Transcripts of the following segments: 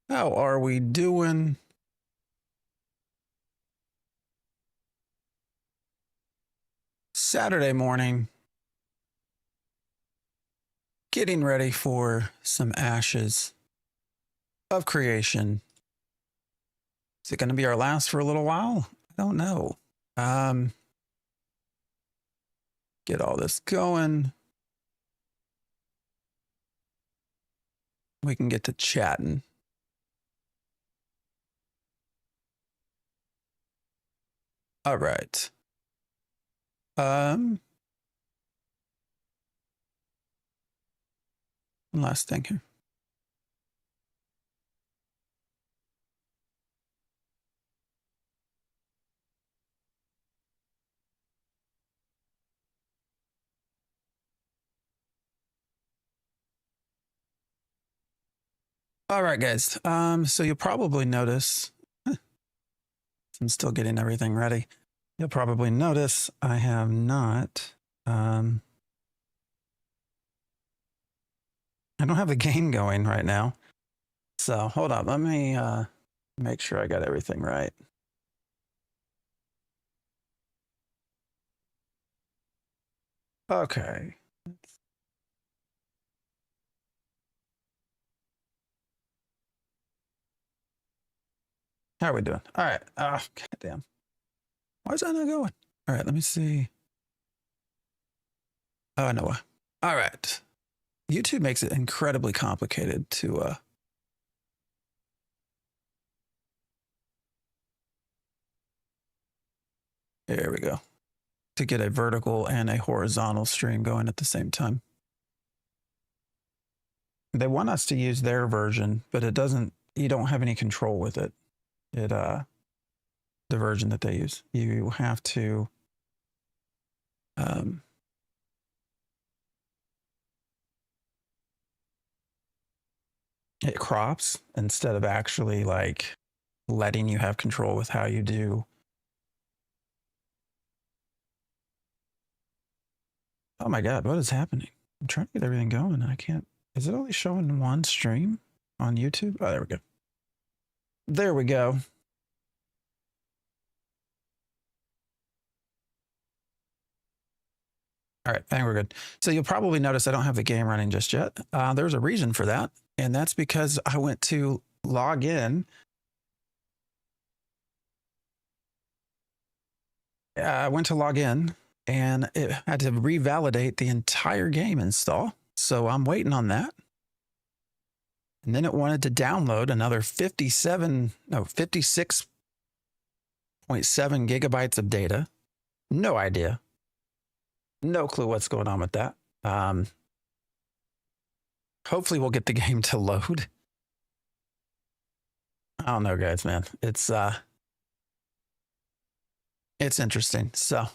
How are we doing? Saturday morning. Getting ready for some ashes of creation. Is it going to be our last for a little while? I don't know. Get all this going. We can get to chatting. All right. One last thing here. All right, guys. So you'll probably notice, I'm still getting everything ready. You'll probably notice I have not, I don't have the game going right now. So hold up, let me make sure I got everything right. Okay. How are we doing? All right. Oh, goddamn. Why is that not going? All right, let me see. Oh, I know why. All right. YouTube makes it incredibly complicated to there we go. To get a vertical and a horizontal stream going at the same time. They want us to use their version, but it doesn't, you don't have any control with it. The version that they use. You have to it crops instead of actually like letting you have control with how you do. Oh my God, what is happening? I'm trying to get everything going. I can't. Is it only showing one stream on YouTube? Oh, there we go. There we go. All right, I think we're good. So you'll probably notice I don't have the game running just yet. There's a reason for that, and that's because I went to log in. I went to log in, and it had to revalidate the entire game install. So I'm waiting on that. And then it wanted to download another 56.7 gigabytes of data. No idea. No clue what's going on with that. Hopefully we'll get the game to load. I don't know, guys, man. It's interesting. So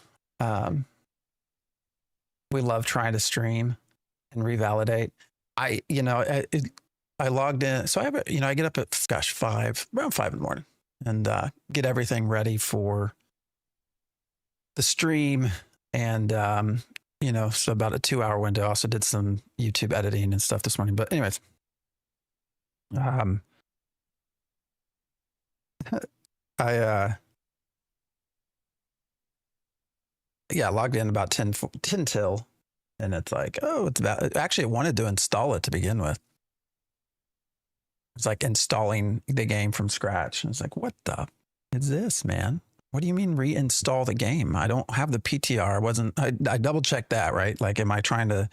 we love trying to stream and revalidate. I logged in. So I get up at around 5 in the morning and get everything ready for the stream. And, so about a 2-hour window. I also did some YouTube editing and stuff this morning. But anyways, I logged in about 10 till, and it's like, oh, actually I wanted to install it to begin with. It's like installing the game from scratch. And it's like, what the is this, man? What do you mean reinstall the game? I don't have the PTR. I double checked that, right? Like, am I trying to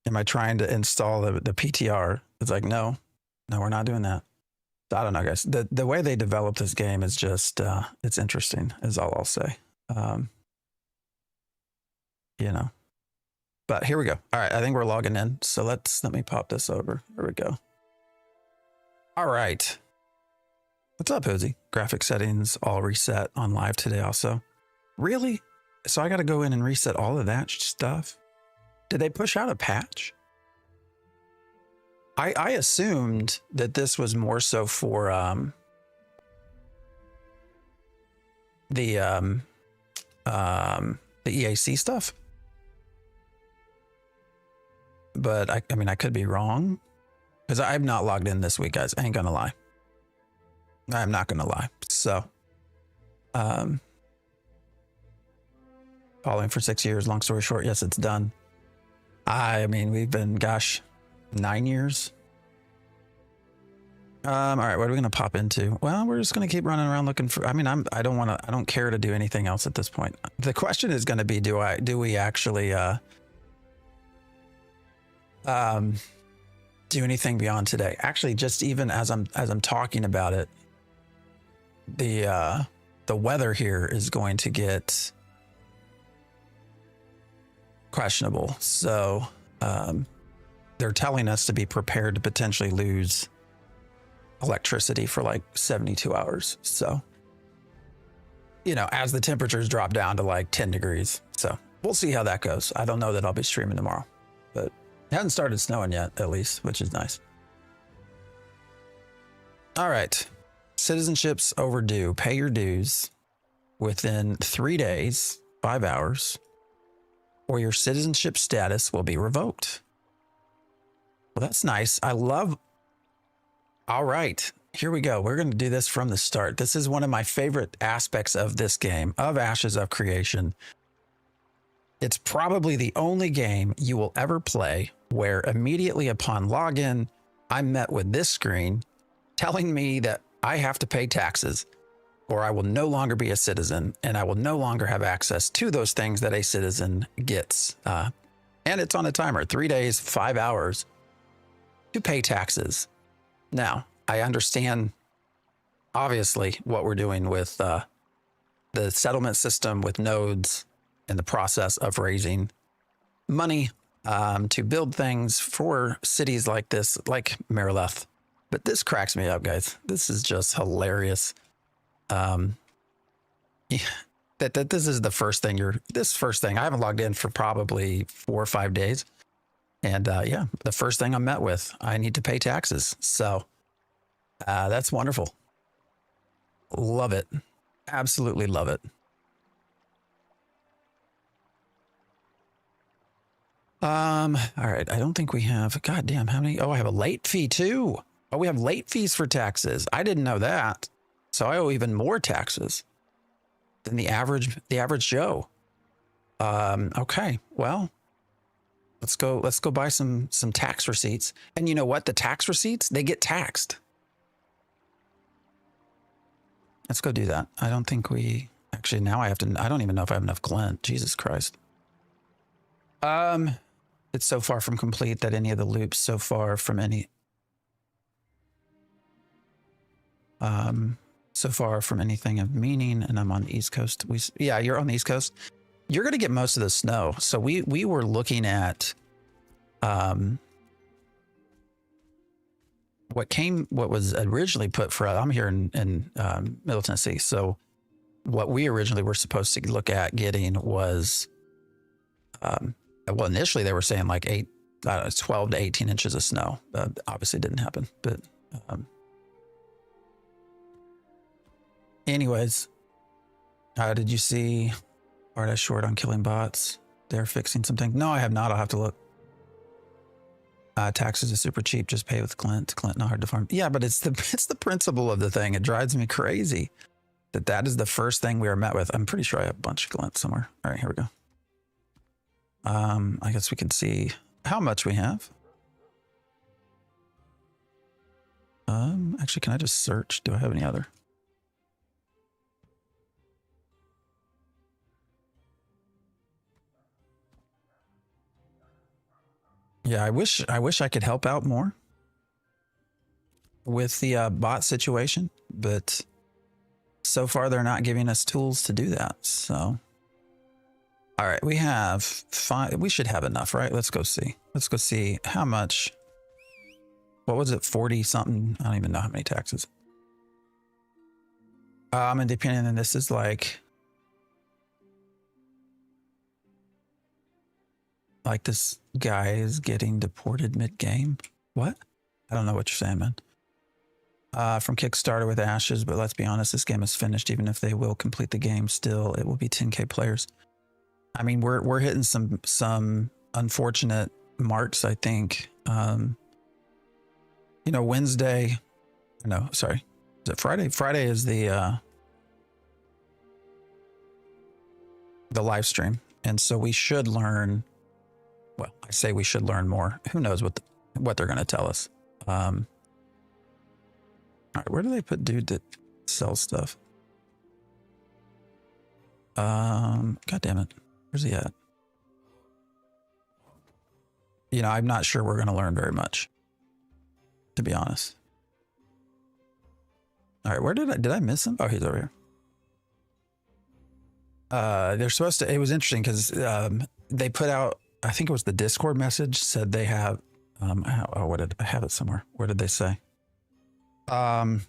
install the PTR? It's like, no, we're not doing that. So I don't know, guys. The way they develop this game is just, it's interesting is all I'll say. But here we go. All right. I think we're logging in. So let me pop this over. Here we go. All right. What's up, Hosey? Graphic settings all reset on live today also. Really? So I got to go in and reset all of that stuff? Did they push out a patch? I assumed that this was more so for the EAC stuff. But I mean, I could be wrong. because I'm not logged in this week, guys. I ain't gonna lie. I'm not gonna lie. So, following for 6 years. Long story short, yes, it's done. I mean, we've been, gosh, 9 years. All right, what are we gonna pop into? Well, we're just gonna keep running around looking for. I mean, I don't care to do anything else at this point. The question is gonna be, do we actually do anything beyond today? Actually, just even as I'm talking about it, the weather here is going to get questionable. So they're telling us to be prepared to potentially lose electricity for like 72 hours. So, you know, as the temperatures drop down to like 10 degrees. So we'll see how that goes. I don't know that I'll be streaming tomorrow, but it hasn't started snowing yet, at least, which is nice. All right. Citizenship's overdue. Pay your dues within 3 days, 5 hours, or your citizenship status will be revoked. Well, that's nice. I love. All right, here we go. We're going to do this from the start. This is one of my favorite aspects of this game, of Ashes of Creation. It's probably the only game you will ever play where immediately upon login, I'm met with this screen telling me that I have to pay taxes, or I will no longer be a citizen, and I will no longer have access to those things that a citizen gets. And it's on a timer, 3 days, 5 hours to pay taxes. Now, I understand, obviously, what we're doing with the settlement system with nodes and the process of raising money to build things for cities like this, like Marileth. But this cracks me up, guys. This is just hilarious. Yeah, that this is the first thing I haven't logged in for probably 4 or 5 days. And yeah, the first thing I'm met with, I need to pay taxes. So that's wonderful. Love it. Absolutely love it. All right. I don't think we have, goddamn, how many? Oh, I have a late fee too. Oh, we have late fees for taxes. I didn't know that. So I owe even more taxes than the average Joe. Okay. Well, let's go buy some tax receipts. And you know what? The tax receipts, they get taxed. Let's go do that. I don't think we actually, now I don't even know if I have enough Glint. Jesus Christ. It's so far from complete that any of the loops so far from anything of meaning, and I'm on the East Coast. Yeah, you're on the East Coast. You're going to get most of the snow. So we were looking at what was originally put for, I'm here in Middle Tennessee. So what we originally were supposed to look at getting was, well, initially they were saying like 12 to 18 inches of snow. Obviously didn't happen, but anyways, did you see Paradise Short on killing bots? They're fixing something. No, I have not. I'll have to look. Taxes are super cheap. Just pay with Clint. Clint not hard to farm. Yeah, but it's the principle of the thing. It drives me crazy that is the first thing we are met with. I'm pretty sure I have a bunch of Clint somewhere. All right, here we go. I guess we can see how much we have. Actually, can I just search? Do I have any other? Yeah, I wish I could help out more with the bot situation, but so far they're not giving us tools to do that. So, all right, we have 5. We should have enough, right? Let's go see. Let's go see how much. What was it? 40 something. I don't even know how many taxes. Independent, and this is like this guy is getting deported mid-game. What? I don't know what you're saying, man. From Kickstarter with Ashes, but let's be honest, this game is finished. Even if they will complete the game, still it will be 10K players. I mean, we're hitting some unfortunate marks, I think. Wednesday, no, sorry. Is it Friday? Friday is the live stream. And so we should learn, well, I say we should learn more. Who knows what they're going to tell us. All right, where do they put dude that sells stuff? God damn it. Where's he at? I'm not sure we're going to learn very much, to be honest. All right, where did I miss him? Oh, he's over here. They're supposed to, it was interesting because they put out, I think it was the Discord message said they have, what did I have it somewhere? Where did they say? I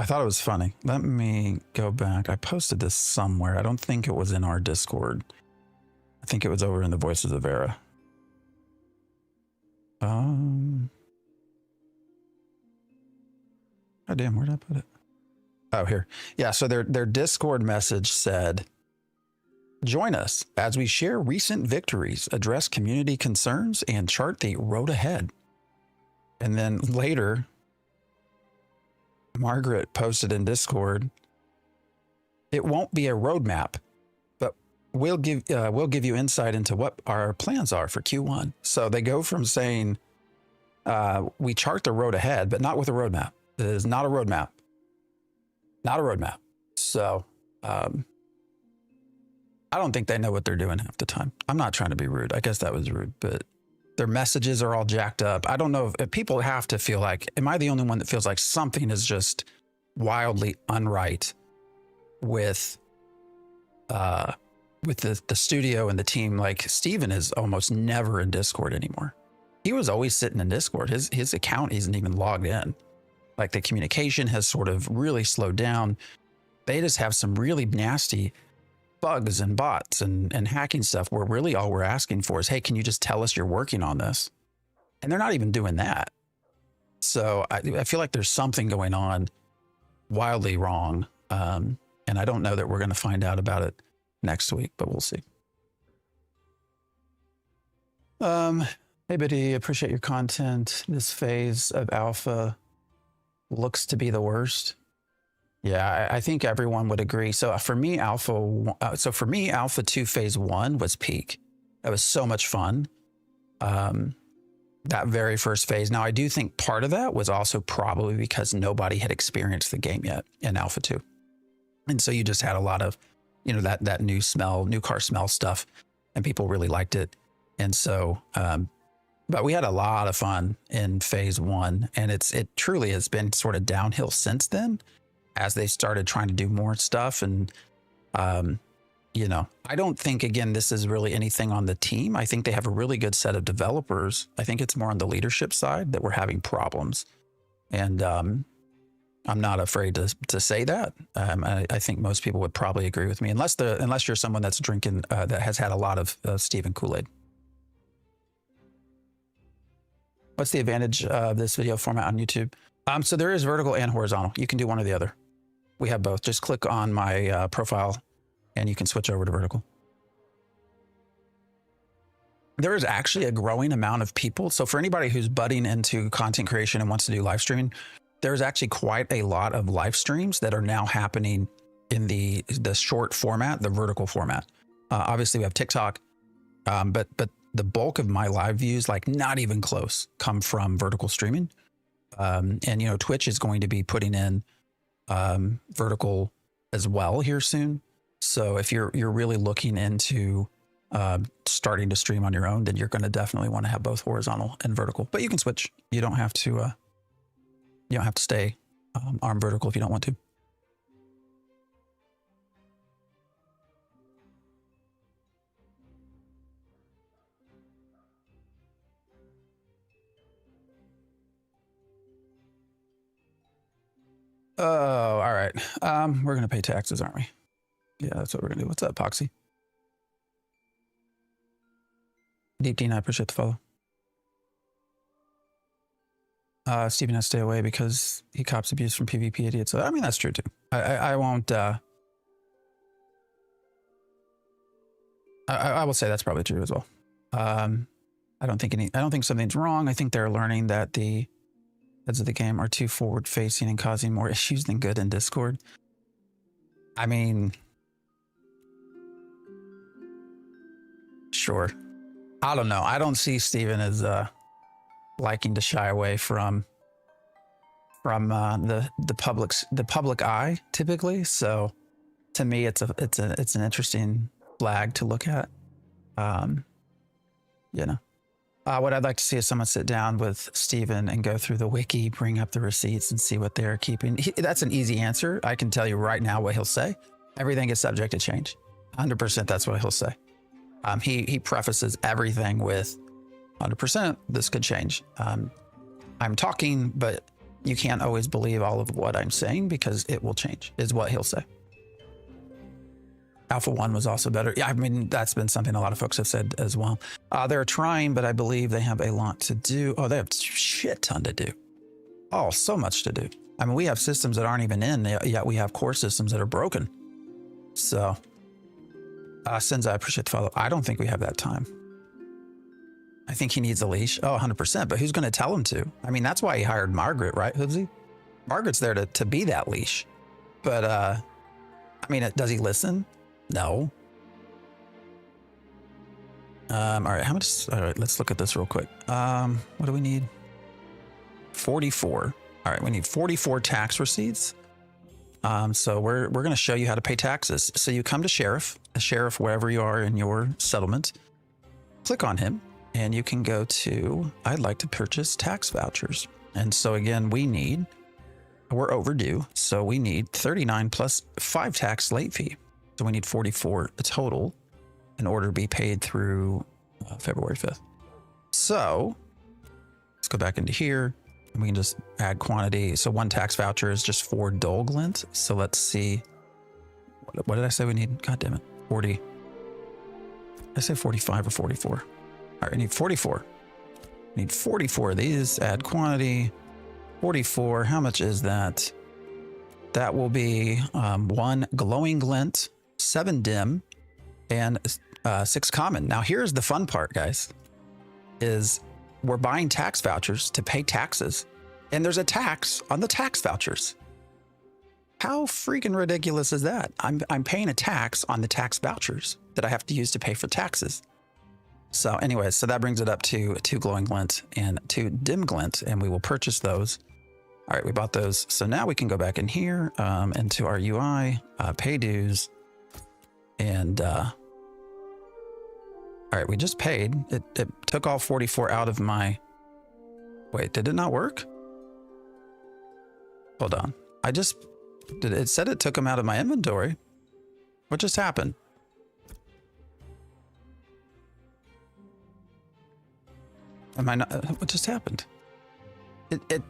thought it was funny. Let me go back. I posted this somewhere. I don't think it was in our Discord. I think it was over in the Voices of Era. God damn, where did I put it? Oh, here. Yeah, so their Discord message said, join us as we share recent victories, address community concerns, and chart the road ahead. And then later, Margaret posted in Discord, it won't be a roadmap, but we'll give you insight into what our plans are for Q1. So they go from saying we chart the road ahead, but not with a roadmap. It is not a roadmap. Not a roadmap. So I don't think they know what they're doing half the time. I'm not trying to be rude. I guess that was rude, but their messages are all jacked up. I don't know if people have to feel like, am I the only one that feels like something is just wildly unright with the studio and the team? Like Steven is almost never in Discord anymore. He was always sitting in Discord. His account isn't even logged in. Like the communication has sort of really slowed down. They just have some really nasty bugs and bots and hacking stuff where really all we're asking for is, hey, can you just tell us you're working on this? And they're not even doing that. So I feel like there's something going on wildly wrong. And I don't know that we're going to find out about it next week, but we'll see. Hey, Biddy, appreciate your content. This phase of alpha looks to be the worst. Yeah, I think everyone would agree. So for me, Alpha 2 Phase 1 was peak. It was so much fun. That very first phase. Now, I do think part of that was also probably because nobody had experienced the game yet in Alpha 2. And so you just had a lot of, that new car smell stuff, and people really liked it. And so, but we had a lot of fun in Phase 1, and it truly has been sort of downhill since then, as they started trying to do more stuff. And, I don't think, again, this is really anything on the team. I think they have a really good set of developers. I think it's more on the leadership side that we're having problems. And I'm not afraid to say that. I think most people would probably agree with me, unless you're someone that's drinking, that has had a lot of Stephen Kool-Aid. What's the advantage of this video format on YouTube? So there is vertical and horizontal. You can do one or the other. We have both. Just click on my profile and you can switch over to vertical. There is actually a growing amount of people. So for anybody who's budding into content creation and wants to do live streaming, there's actually quite a lot of live streams that are now happening in the short format, the vertical format. Obviously we have TikTok, but the bulk of my live views, like not even close, come from vertical streaming. And Twitch is going to be putting in vertical as well here soon. So if you're really looking into starting to stream on your own, then you're going to definitely want to have both horizontal and vertical. But you can switch. You don't have to stay arm vertical if you don't want to. Oh, all right. We're going to pay taxes, aren't we? Yeah, that's what we're going to do. What's up, Poxy? Deep Dean, I appreciate the follow. Steven has to stay away because he cops abuse from PvP idiots. So, I mean, that's true too. I won't, I will say that's probably true as well. I don't think something's wrong. I think they're learning that the heads of the game are too forward facing and causing more issues than good in Discord. I mean, sure. I don't know. I don't see Steven as liking to shy away from the public eye typically. So to me, it's an interesting flag to look at. You know, what I'd like to see is someone sit down with Steven and go through the wiki, bring up the receipts, and see what they're keeping. That's an easy answer. I can tell you right now what he'll say. Everything is subject to change. 100%. That's what he'll say. He prefaces everything with 100%. This could change. I'm talking, but you can't always believe all of what I'm saying because it will change, is what he'll say. Alpha 1 was also better. Yeah, I mean, that's been something a lot of folks have said as well. They're trying, but I believe they have a lot to do. Oh, they have a shit ton to do. Oh, so much to do. I mean, we have systems that aren't even in, yet we have core systems that are broken. So, Sins, I appreciate the follow. I don't think we have that time. I think he needs a leash. Oh, 100%. But who's going to tell him to? I mean, that's why he hired Margaret, right, Hoobsy? Margaret's there to be that leash. But, I mean, does he listen? No. All right, how much? All right, let's look at this real quick. What do we need? 44. All right, we need 44 tax receipts. So we're going to show you how to pay taxes. So you come to Sheriff, wherever you are in your settlement, click on him, and you can go to, I'd like to purchase tax vouchers. And so again, we're overdue. So we need 39 plus 5 tax late fee. So we need 44 total in order to be paid through February 5th. So let's go back into here and we can just add quantity. So 1 tax voucher is just 4 Dolglint. So let's see. What did I say we need? God damn it. 40. Did I say 45 or 44? All right, I need 44. I need 44 of these. Add quantity. 44. How much is that? That will be 1 glowing glint, 7 dim, and 6 common. Now here's the fun part, guys, is we're buying tax vouchers to pay taxes, and there's a tax on the tax vouchers. How freaking ridiculous is that? I'm paying a tax on the tax vouchers that I have to use to pay for taxes. So anyways, so that brings it up to 2 glowing glint and 2 dim glint, and we will purchase those. All right, we bought those. So now we can go back in here into our UI, pay dues, and all right, we just paid. It took all 44 out of my, wait, did it not work? Hold on. It said it took them out of my inventory. What just happened? What just happened? It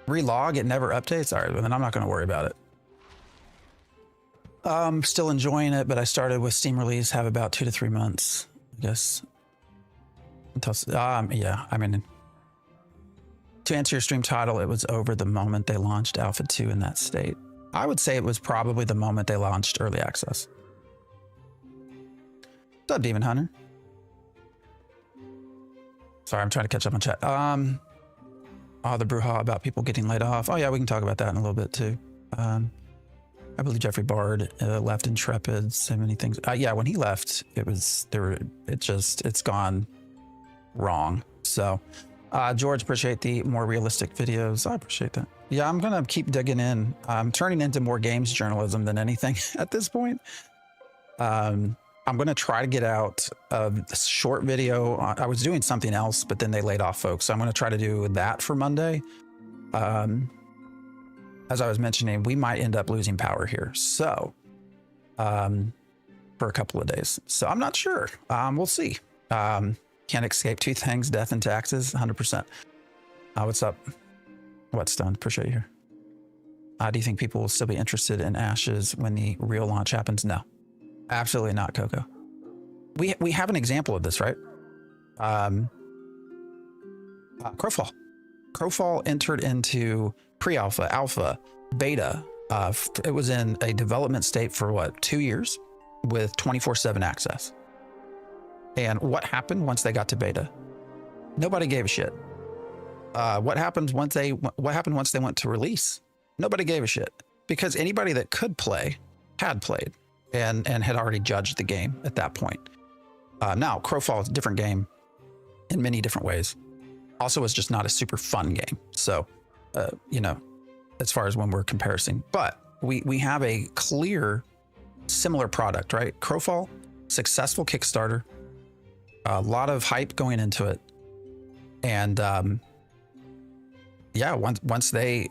relog, it never updates. All right, well, then I'm not going to worry about it. Still enjoying it, but I started with Steam release, have about 2 to 3 months, I guess. Until, yeah, I mean, to answer your stream title, it was over the moment they launched Alpha 2 in that state. I would say it was probably the moment they launched early access. What's up, Demon Hunter? Sorry, I'm trying to catch up on chat. Oh, the brouhaha about people getting laid off. Oh yeah, we can talk about that in a little bit too. I believe Jeffrey Bard left Intrepid. So many things. Yeah, when he left, it's gone wrong. So, George, appreciate the more realistic videos. I appreciate that. Yeah, I'm gonna keep digging in. I'm turning into more games journalism than anything at this point. I'm going to try to get out a short video. I was doing something else, but then they laid off folks. So I'm going to try to do that for Monday. As I was mentioning, we might end up losing power here. So, for a couple of days. So I'm not sure. We'll see. Can't escape 2 things, death and taxes, 100%. What's up? What's done? Appreciate you here. Do you think people will still be interested in Ashes when the real launch happens? No. Absolutely not, Coco. We have an example of this, right? Crowfall. Crowfall entered into pre-alpha, alpha, beta. It was in a development state for what, 2 years with 24/7 access. And what happened once they got to beta? Nobody gave a shit. What happened once they went to release? Nobody gave a shit, because anybody that could play had played and had already judged the game at that point. Now, Crowfall is a different game in many different ways. Also, it's just not a super fun game. So, you know, as far as when we're comparing, but we have a clear, similar product, right? Crowfall, successful Kickstarter, a lot of hype going into it, and yeah,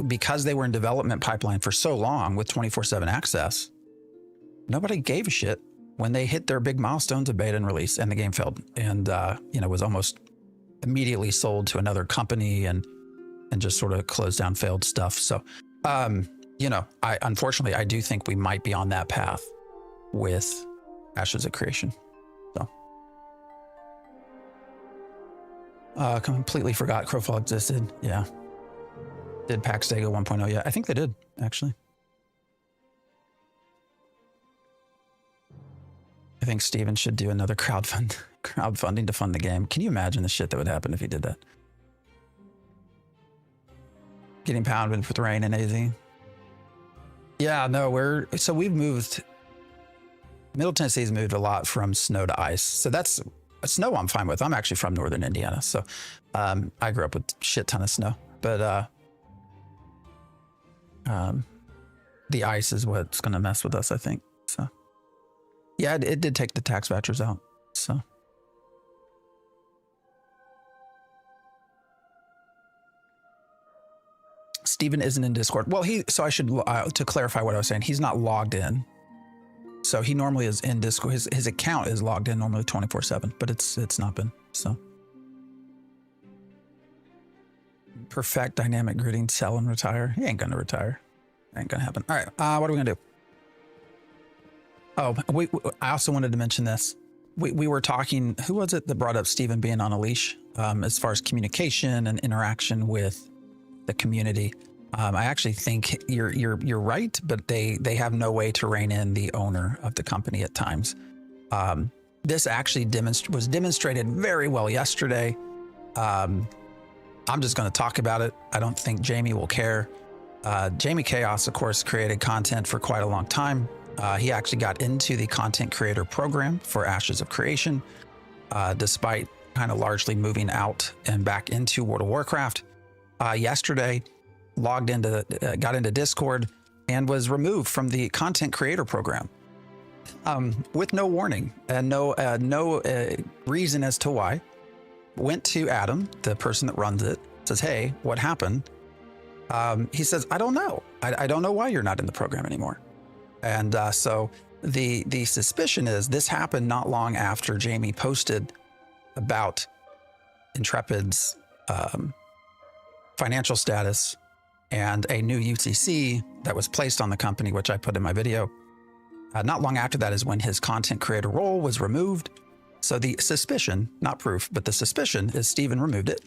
because they were in development pipeline for so long with 24/7 access, nobody gave a shit when they hit their big milestones of beta and release, and the game failed, and you know, was almost immediately sold to another company and just sort of closed down, failed stuff. So, you know, unfortunately, I do think we might be on that path with Ashes of Creation. So, completely forgot Crowfall existed. Yeah. Did PAX Day go 1.0 yet? I think they did, actually. I think Steven should do another crowdfunding to fund the game. Can you imagine the shit that would happen if he did that? Getting pounded with rain and AZ. Yeah, no, we've moved. Middle Tennessee's moved a lot from snow to ice. So that's snow I'm fine with. I'm actually from northern Indiana. So I grew up with a shit ton of snow. But the ice is what's going to mess with us, I think. So yeah, it did take the tax vouchers out. So Steven isn't in Discord. Well, so I should, to clarify what I was saying, he's not logged in. So he normally is in Discord. His account is logged in normally 24/7, but it's not been. So perfect dynamic gridding, sell and retire. He ain't gonna retire. Ain't gonna happen. All right, what are we gonna do? Oh, I also wanted to mention this. We were talking. Who was it that brought up Steven being on a leash as far as communication and interaction with the community? I actually think you're right, but they have no way to rein in the owner of the company at times. This actually was demonstrated very well yesterday. I'm just going to talk about it. I don't think Jamie will care. Jamie Chaos, of course, created content for quite a long time. He actually got into the content creator program for Ashes of Creation, despite kind of largely moving out and back into World of Warcraft. Yesterday, got into Discord and was removed from the content creator program with no warning and no reason as to why. Went to Adam, the person that runs it, says, "Hey, what happened?" He says, "I don't know. I don't know why you're not in the program anymore." And so the suspicion is this happened not long after Jamie posted about Intrepid's financial status and a new UCC that was placed on the company, which I put in my video. Not long after that is when his content creator role was removed. So the suspicion, not proof, but the suspicion is Steven removed it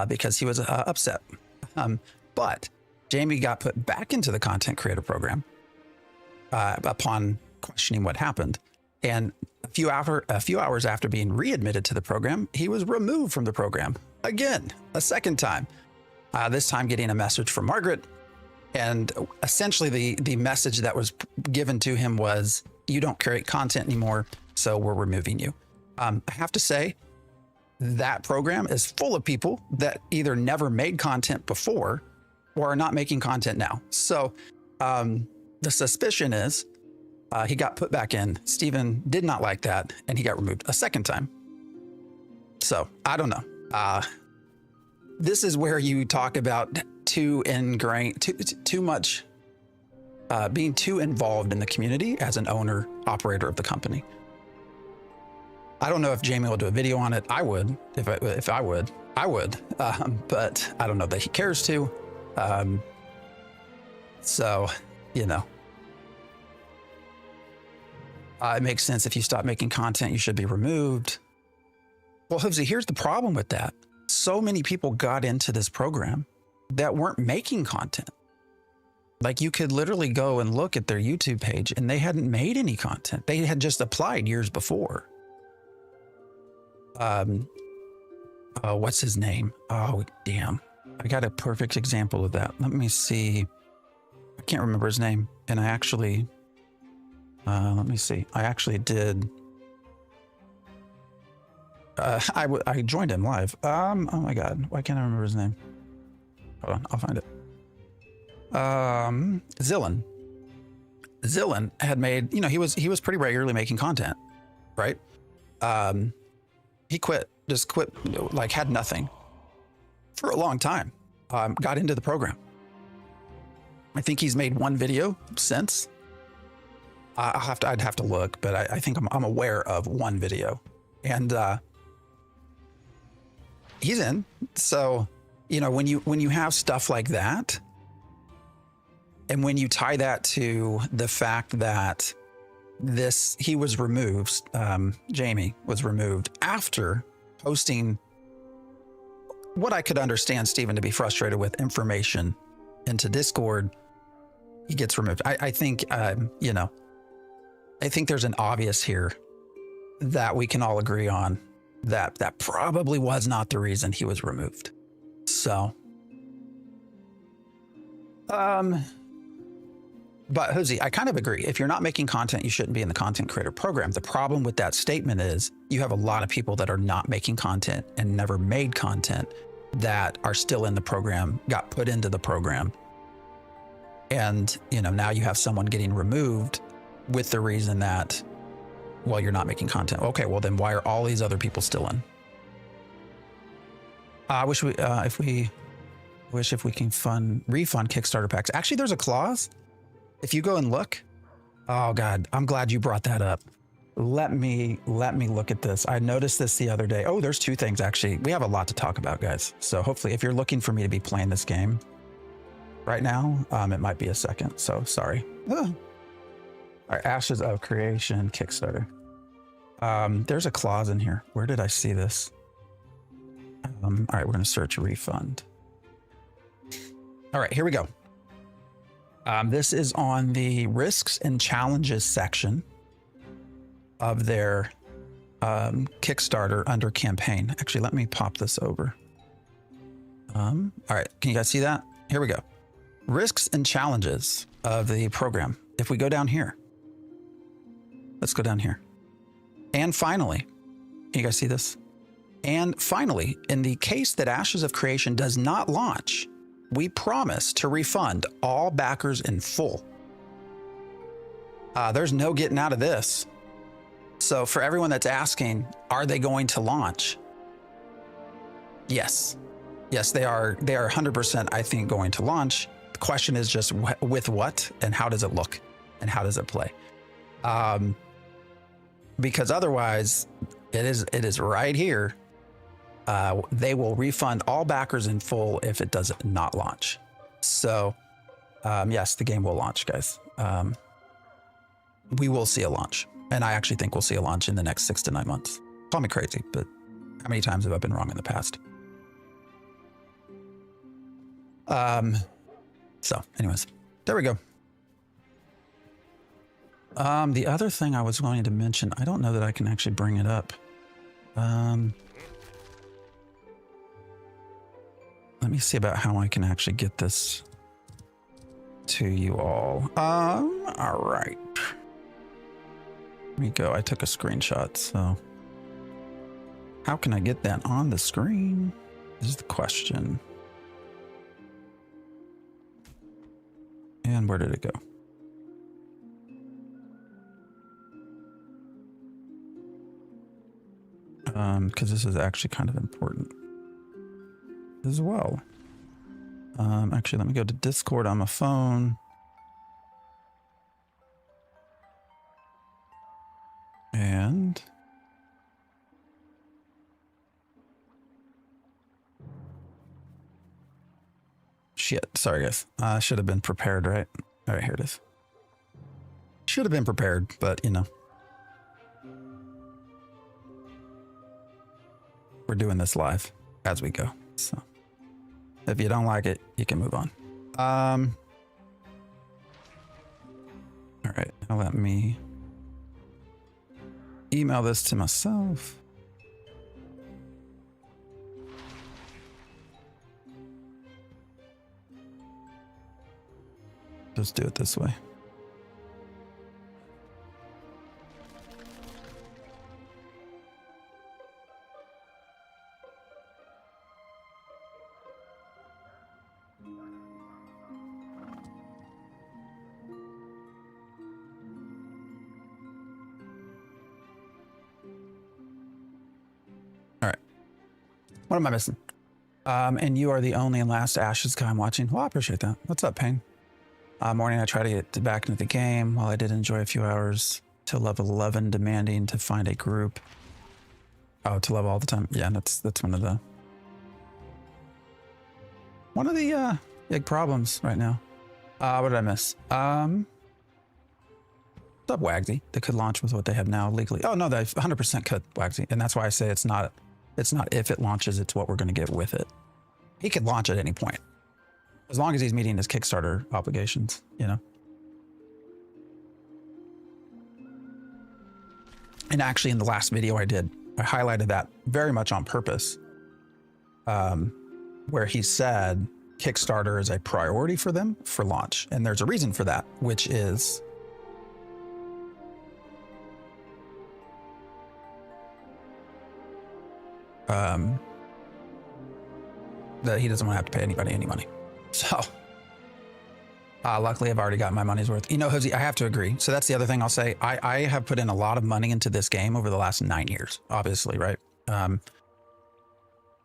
because he was upset. But Jamie got put back into the content creator program upon questioning what happened. And a few hours after being readmitted to the program, he was removed from the program again, a second time. This time getting a message from Margaret. And essentially the message that was given to him was, you don't create content anymore, so we're removing you. I have to say, that program is full of people that either never made content before or are not making content now. So the suspicion is he got put back in. Steven did not like that, and he got removed a second time. So I don't know. This is where you talk about too much, being too involved in the community as an owner, operator of the company. I don't know if Jamie will do a video on it. I would, if I would, but I don't know that he cares to. So, you know, it makes sense. If you stop making content, you should be removed. Well, Hoovsy, here's the problem with that. So many people got into this program that weren't making content. Like, you could literally go and look at their YouTube page and they hadn't made any content. They had just applied years before. What's his name? Oh, damn. I got a perfect example of that. Let me see. I can't remember his name. And I actually, let me see. I actually did. I joined him live. Oh my God. Why can't I remember his name? Hold on. I'll find it. Zillan. Zillan had made, he was pretty regularly making content, right? He just quit, like had nothing for a long time. Got into the program. I think he's made one video since. I'd have to look, but I think I'm aware of one video, and he's in. So, when you have stuff like that, and when you tie that to the fact that he was removed, Jamie was removed after posting what I could understand Stephen to be frustrated with information into Discord, he gets removed. I think, I think there's an obvious here that we can all agree on that probably was not the reason he was removed. So, but Hosey, I kind of agree. If you're not making content, you shouldn't be in the content creator program. The problem with that statement is you have a lot of people that are not making content and never made content that are still in the program, got put into the program. And, now you have someone getting removed with the reason that, well, you're not making content. Okay, well then why are all these other people still in? I wish if we can refund Kickstarter packs. Actually, there's a clause. If you go and look, oh God, I'm glad you brought that up. Let me look at this. I noticed this the other day. Oh, there's two things actually. We have a lot to talk about, guys. So hopefully if you're looking for me to be playing this game right now, it might be a second. So sorry. All right, Ashes of Creation Kickstarter. There's a clause in here. Where did I see this? All right, we're going to search refund. All right, here we go. This is on the risks and challenges section of their Kickstarter under campaign. Actually, let me pop this over. All right, can you guys see that? Here we go. Risks and challenges of the program. If we go down here, let's go down here. And finally, can you guys see this? And finally, in the case that Ashes of Creation does not launch, we promise to refund all backers in full. There's no getting out of this. So for everyone that's asking, are they going to launch? Yes. Yes, they are 100%, I think, going to launch. The question is just with what and how does it look and how does it play? Because otherwise it is right here. They will refund all backers in full if it does not launch. So, yes, the game will launch, guys. We will see a launch. And I actually think we'll see a launch in the next 6 to 9 months. Call me crazy, but how many times have I been wrong in the past? So anyways, there we go. The other thing I was going to mention, I don't know that I can actually bring it up. Let me see about how I can actually get this to you all. All right. Let me go. I took a screenshot, so how can I get that on the screen is the question. And where did it go? Because this is actually kind of important as well. Actually, let me go to Discord on my phone. And shit, sorry guys. I should have been prepared, right? All right, here it is. Should have been prepared, but we're doing this live as we go. So if you don't like it, you can move on. All right, now let me email this to myself. Just do it this way. All right. What am I missing? And you are the only and last Ashes guy I'm watching. Well, I appreciate that. What's up, Payne? Morning, I try to get back into the game. While I did enjoy a few hours till level 11, demanding to find a group. Oh, to level all the time. Yeah, that's one of the big problems right now. What did I miss? What's up, Wagsy? They could launch with what they have now legally. Oh no, they 100% could, Wagsy, and that's why I say it's not if it launches, it's what we're going to get with it. He could launch at any point, as long as he's meeting his Kickstarter obligations, you know. And actually, in the last video I did, I highlighted that very much on purpose, where he said Kickstarter is a priority for them for launch. And there's a reason for that, which is that he doesn't want to have to pay anybody any money. So luckily I've already got my money's worth. You know, Jose, I have to agree. So that's the other thing I'll say. I have put in a lot of money into this game over the last 9 years, obviously, right?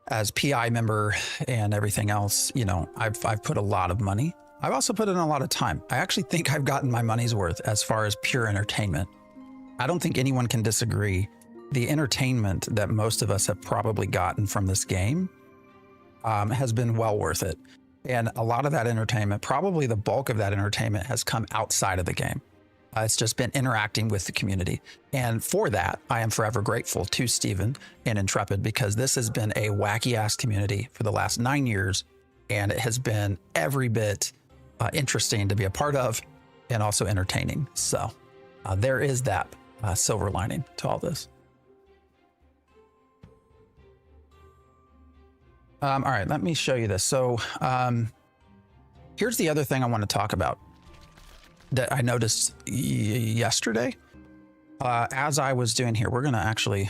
As PI member and everything else, you know, I've put a lot of money. I've also put in a lot of time. I actually think I've gotten my money's worth as far as pure entertainment. I don't think anyone can disagree. The entertainment that most of us have probably gotten from this game has been well worth it. And a lot of that entertainment, probably the bulk of that entertainment, has come outside of the game. It's just been interacting with the community. And for that, I am forever grateful to Steven and Intrepid, because this has been a wacky ass community for the last 9 years. And it has been every bit interesting to be a part of, and also entertaining. So there is that silver lining to all this. All right, let me show you this. So here's the other thing I want to talk about that I noticed yesterday as I was doing here. We're going to actually,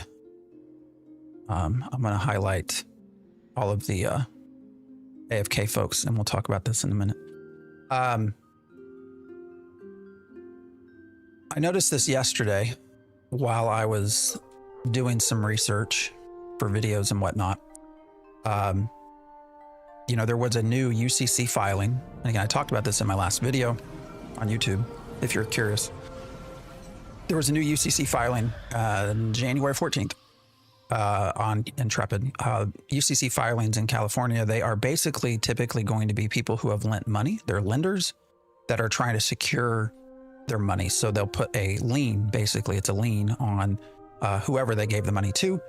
I'm going to highlight all of the AFK folks, and we'll talk about this in a minute. I noticed this yesterday while I was doing some research for videos and whatnot. You know, there was a new UCC filing. And again, I talked about this in my last video on YouTube, if you're curious. There was a new UCC filing January 14th on Intrepid. UCC filings in California, they are basically typically going to be people who have lent money. They're lenders that are trying to secure their money. So they'll put a lien, basically it's a lien on whoever they gave the money to.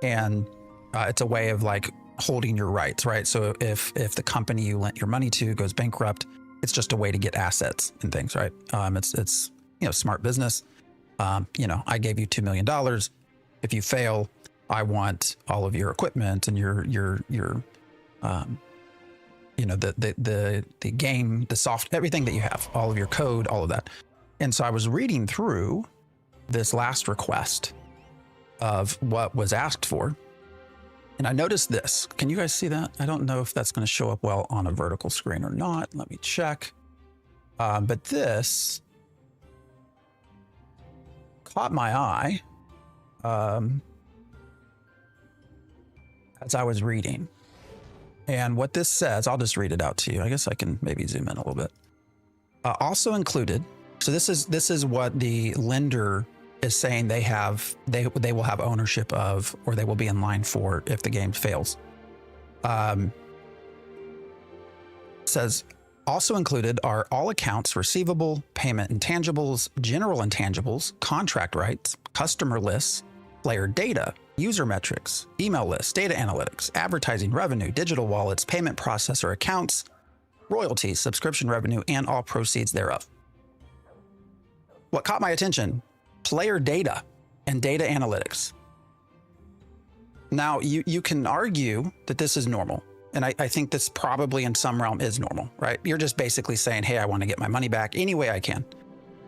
And it's a way of like holding your rights, right? So if the company you lent your money to goes bankrupt, it's just a way to get assets and things, right? It's you know, smart business. You know, I gave you $2 million. If you fail, I want all of your equipment and your you know, the game, the soft, everything that you have, all of your code, all of that. And so I was reading through this last request of what was asked for. And I noticed this. Can you guys see that? I don't know if that's going to show up well on a vertical screen or not. Let me check. But this caught my eye as I was reading. And what this says, I'll just read it out to you. I guess I can maybe zoom in a little bit. Also included. So this is what the lender is saying they will have ownership of, or they will be in line for if the game fails. Says also included are all accounts receivable, payment intangibles, general intangibles, contract rights, customer lists, player data, user metrics, email lists, data analytics, advertising revenue, digital wallets, payment processor accounts, royalties, subscription revenue, and all proceeds thereof. What caught my attention: player data and data analytics. Now, you can argue that this is normal. And I think this probably in some realm is normal, right? You're just basically saying, hey, I want to get my money back any way I can.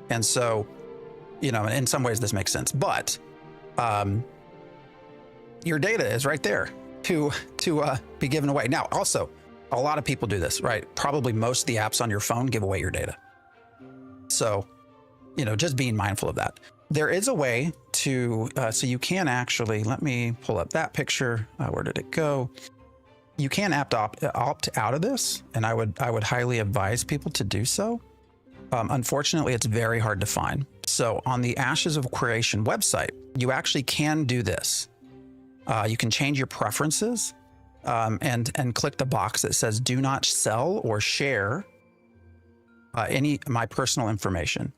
And so, you know, in some ways this makes sense, but your data is right there to be given away. Now, also, a lot of people do this, right? Probably most of the apps on your phone give away your data. So, you know, just being mindful of that. There is a way to, so you can actually, let me pull up that picture. Where did it go? You can opt out of this, and I would highly advise people to do so. Unfortunately, it's very hard to find. So on the Ashes of Creation website, you actually can do this. You can change your preferences and click the box that says do not sell or share my personal information.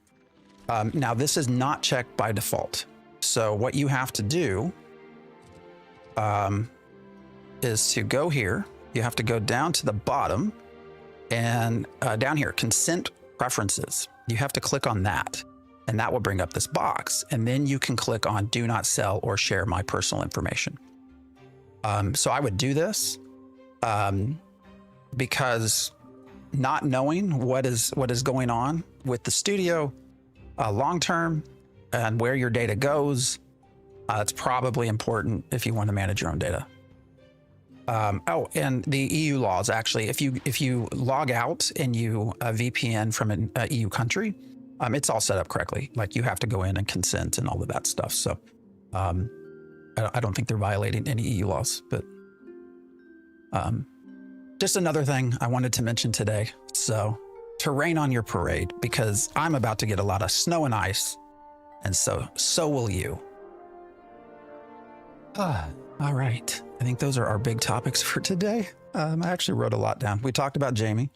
Now, this is not checked by default. So what you have to do is to go here. You have to go down to the bottom and down here, consent preferences. You have to click on that, and that will bring up this box. And then you can click on do not sell or share my personal information. So I would do this because not knowing what is going on with the studio long term and where your data goes, it's probably important if you want to manage your own data. Oh, and the EU laws, actually, if you log out and you VPN from an EU country, it's all set up correctly. Like, you have to go in and consent and all of that stuff. So I don't think they're violating any EU laws, but just another thing I wanted to mention today. So to rain on your parade, because I'm about to get a lot of snow and ice, and so will you. All right. I think those are our big topics for today. I actually wrote a lot down. We talked about Jamie.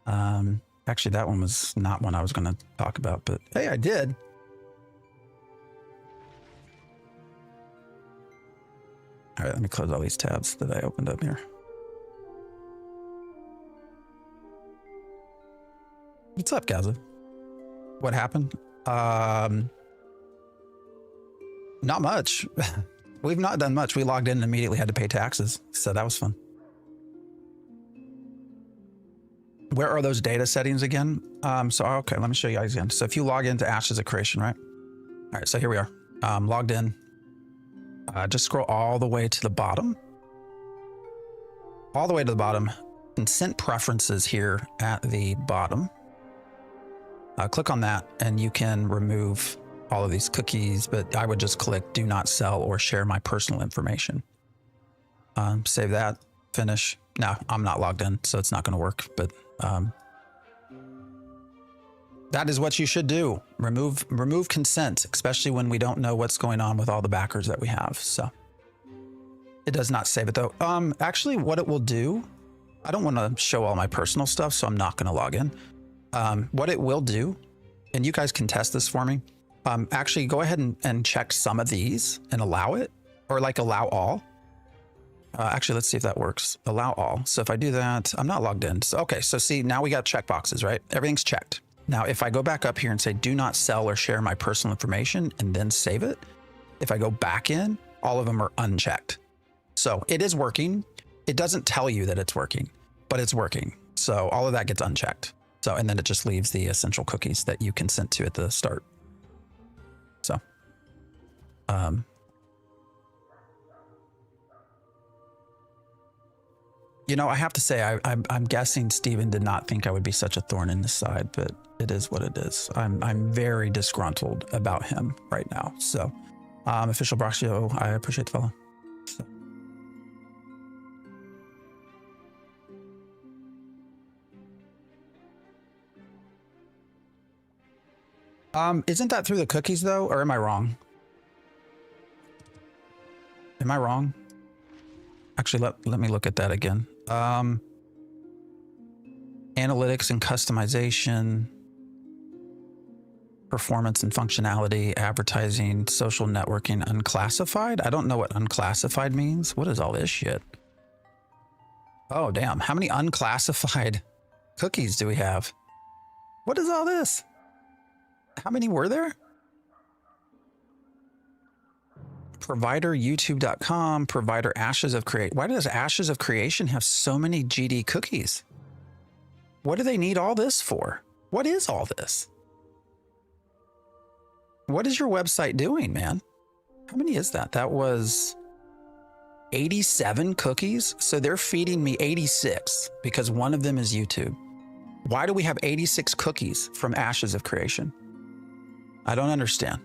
Actually, that one was not one I was going to talk about, but hey, I did. All right, let me close all these tabs that I opened up here. What's up, Gaza? What happened? Not much. We've not done much. We logged in and immediately had to pay taxes, so that was fun. Where are those data settings again? Okay, let me show you guys again. So if you log into Ashes of Creation, right? All right, so here we are, logged in. Just scroll all the way to the bottom. All the way to the bottom. Consent preferences here at the bottom. Click on that and you can remove all of these cookies, but I would just click do not sell or share my personal information. Save that, finish. Now, I'm not logged in, so it's not going to work, but that is what you should do. Remove consent, especially when we don't know what's going on with all the backers that we have. So it does not save it though. Actually, what it will do, I don't want to show all my personal stuff, so I'm not going to log in. What it will do, and you guys can test this for me, actually go ahead and check some of these and allow it, or like allow all. Actually, let's see if that works. Allow all. So if I do that, I'm not logged in. So, okay, so see, now we got check boxes, right? Everything's checked. Now, if I go back up here and say, do not sell or share my personal information, and then save it, if I go back in, all of them are unchecked. So it is working. It doesn't tell you that it's working, but it's working. So all of that gets unchecked. So, and then it just leaves the essential cookies that you consent to at the start. So, you know, I have to say, I'm guessing Steven did not think I would be such a thorn in his side, but it is what it is. I'm very disgruntled about him right now. So, Official Broxio, I appreciate the follow. So. Isn't that through the cookies though, or am I wrong? Am I wrong? Actually, let me look at that again. Analytics and customization, performance and functionality, advertising, social networking, unclassified. I don't know what unclassified means. What is all this shit? Oh, damn. How many unclassified cookies do we have? What is all this? How many were there? provider youtube.com, provider Ashes of Create. Why does Ashes of Creation have so many GD cookies? What do they need all this for? What is all this? What is your website doing, man? How many is that? That was 87 cookies. So they're feeding me 86 because one of them is YouTube. Why do we have 86 cookies from Ashes of Creation? I don't understand.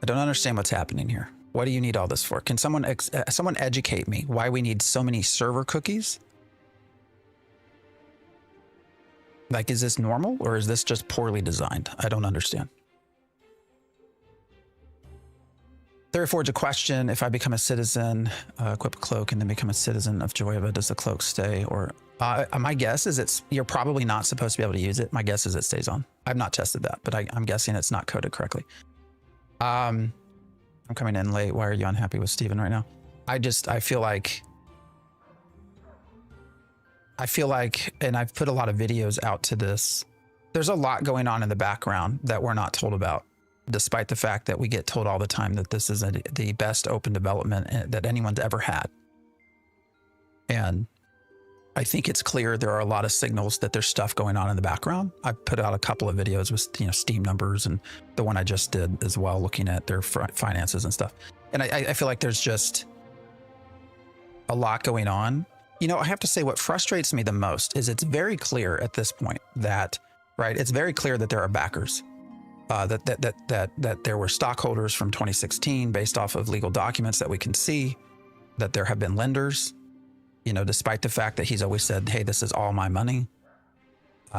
I don't understand what's happening here. What do you need all this for? Can someone educate me why we need so many server cookies? Like, is this normal or is this just poorly designed? I don't understand. There affords a question. If I become a citizen, equip a cloak, and then become a citizen of Joyva, does the cloak stay? Or my guess is you're probably not supposed to be able to use it. My guess is it stays on. I've not tested that, but I'm guessing it's not coded correctly. I'm coming in late. Why are you unhappy with Steven right now? I feel like, and I've put a lot of videos out to this. There's a lot going on in the background that we're not told about, despite the fact that we get told all the time that this is the best open development that anyone's ever had. And I think it's clear there are a lot of signals that there's stuff going on in the background. I put out a couple of videos with Steam numbers, and the one I just did as well, looking at their finances and stuff. And I feel like there's just a lot going on. I have to say what frustrates me the most is it's very clear at this point that, right, it's very clear that there are backers. That there were stockholders from 2016 based off of legal documents that we can see, that there have been lenders, despite the fact that he's always said, hey, this is all my money.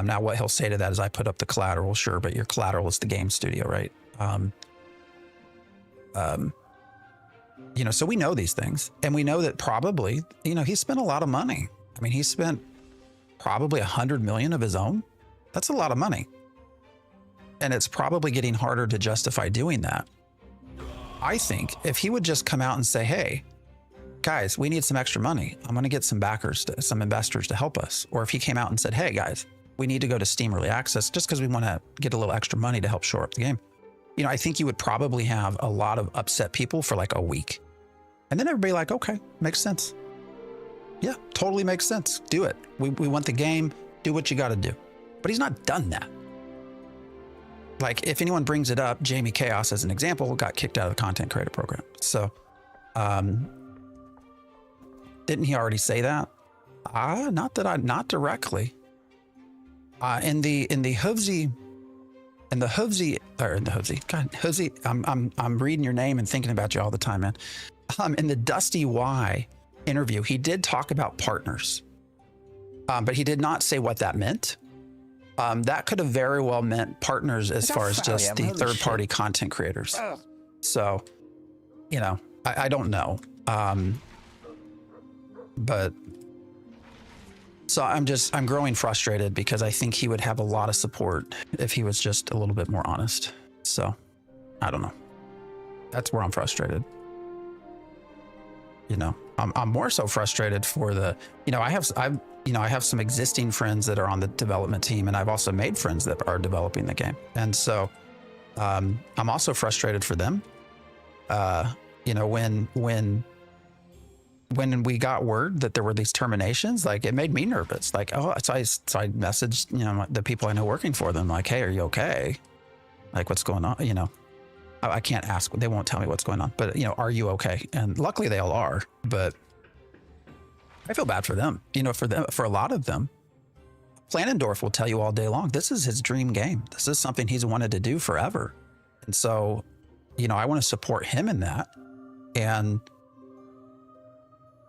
Now what he'll say to that is I put up the collateral, sure, but your collateral is the game studio, right? So we know these things, and we know that probably, he spent a lot of money. I mean, he spent probably 100 million of his own. That's a lot of money. And it's probably getting harder to justify doing that. I think if he would just come out and say, hey, guys, we need some extra money. I'm going to get some backers, some investors to help us. Or if he came out and said, hey, guys, we need to go to Steam Early Access just because we want to get a little extra money to help shore up the game. I think you would probably have a lot of upset people for like a week. And then everybody like, okay, makes sense. Yeah, totally makes sense. Do it. We want the game. Do what you got to do. But he's not done that. Like, if anyone brings it up, Jamie Chaos, as an example, got kicked out of the content creator program. So, didn't he already say that? Not directly. In the Hoovsy, I'm reading your name and thinking about you all the time, man. In the Dusty Y interview, he did talk about partners, but he did not say what that meant. That could have very well meant partners as far as just the third-party content creators. So, I don't know. But so I'm growing frustrated because I think he would have a lot of support if he was just a little bit more honest. So, I don't know. That's where I'm frustrated. I'm more so frustrated for the, I have some existing friends that are on the development team, and I've also made friends that are developing the game. And so I'm also frustrated for them. When we got word that there were these terminations, like, it made me nervous. Like, so I messaged, the people I know working for them, like, hey, are you okay? Like, what's going on? I can't ask, they won't tell me what's going on, but are you okay? And luckily they all are, but I feel bad for them, for a lot of them. Planendorf will tell you all day long, this is his dream game. This is something he's wanted to do forever. And so, I want to support him in that. And,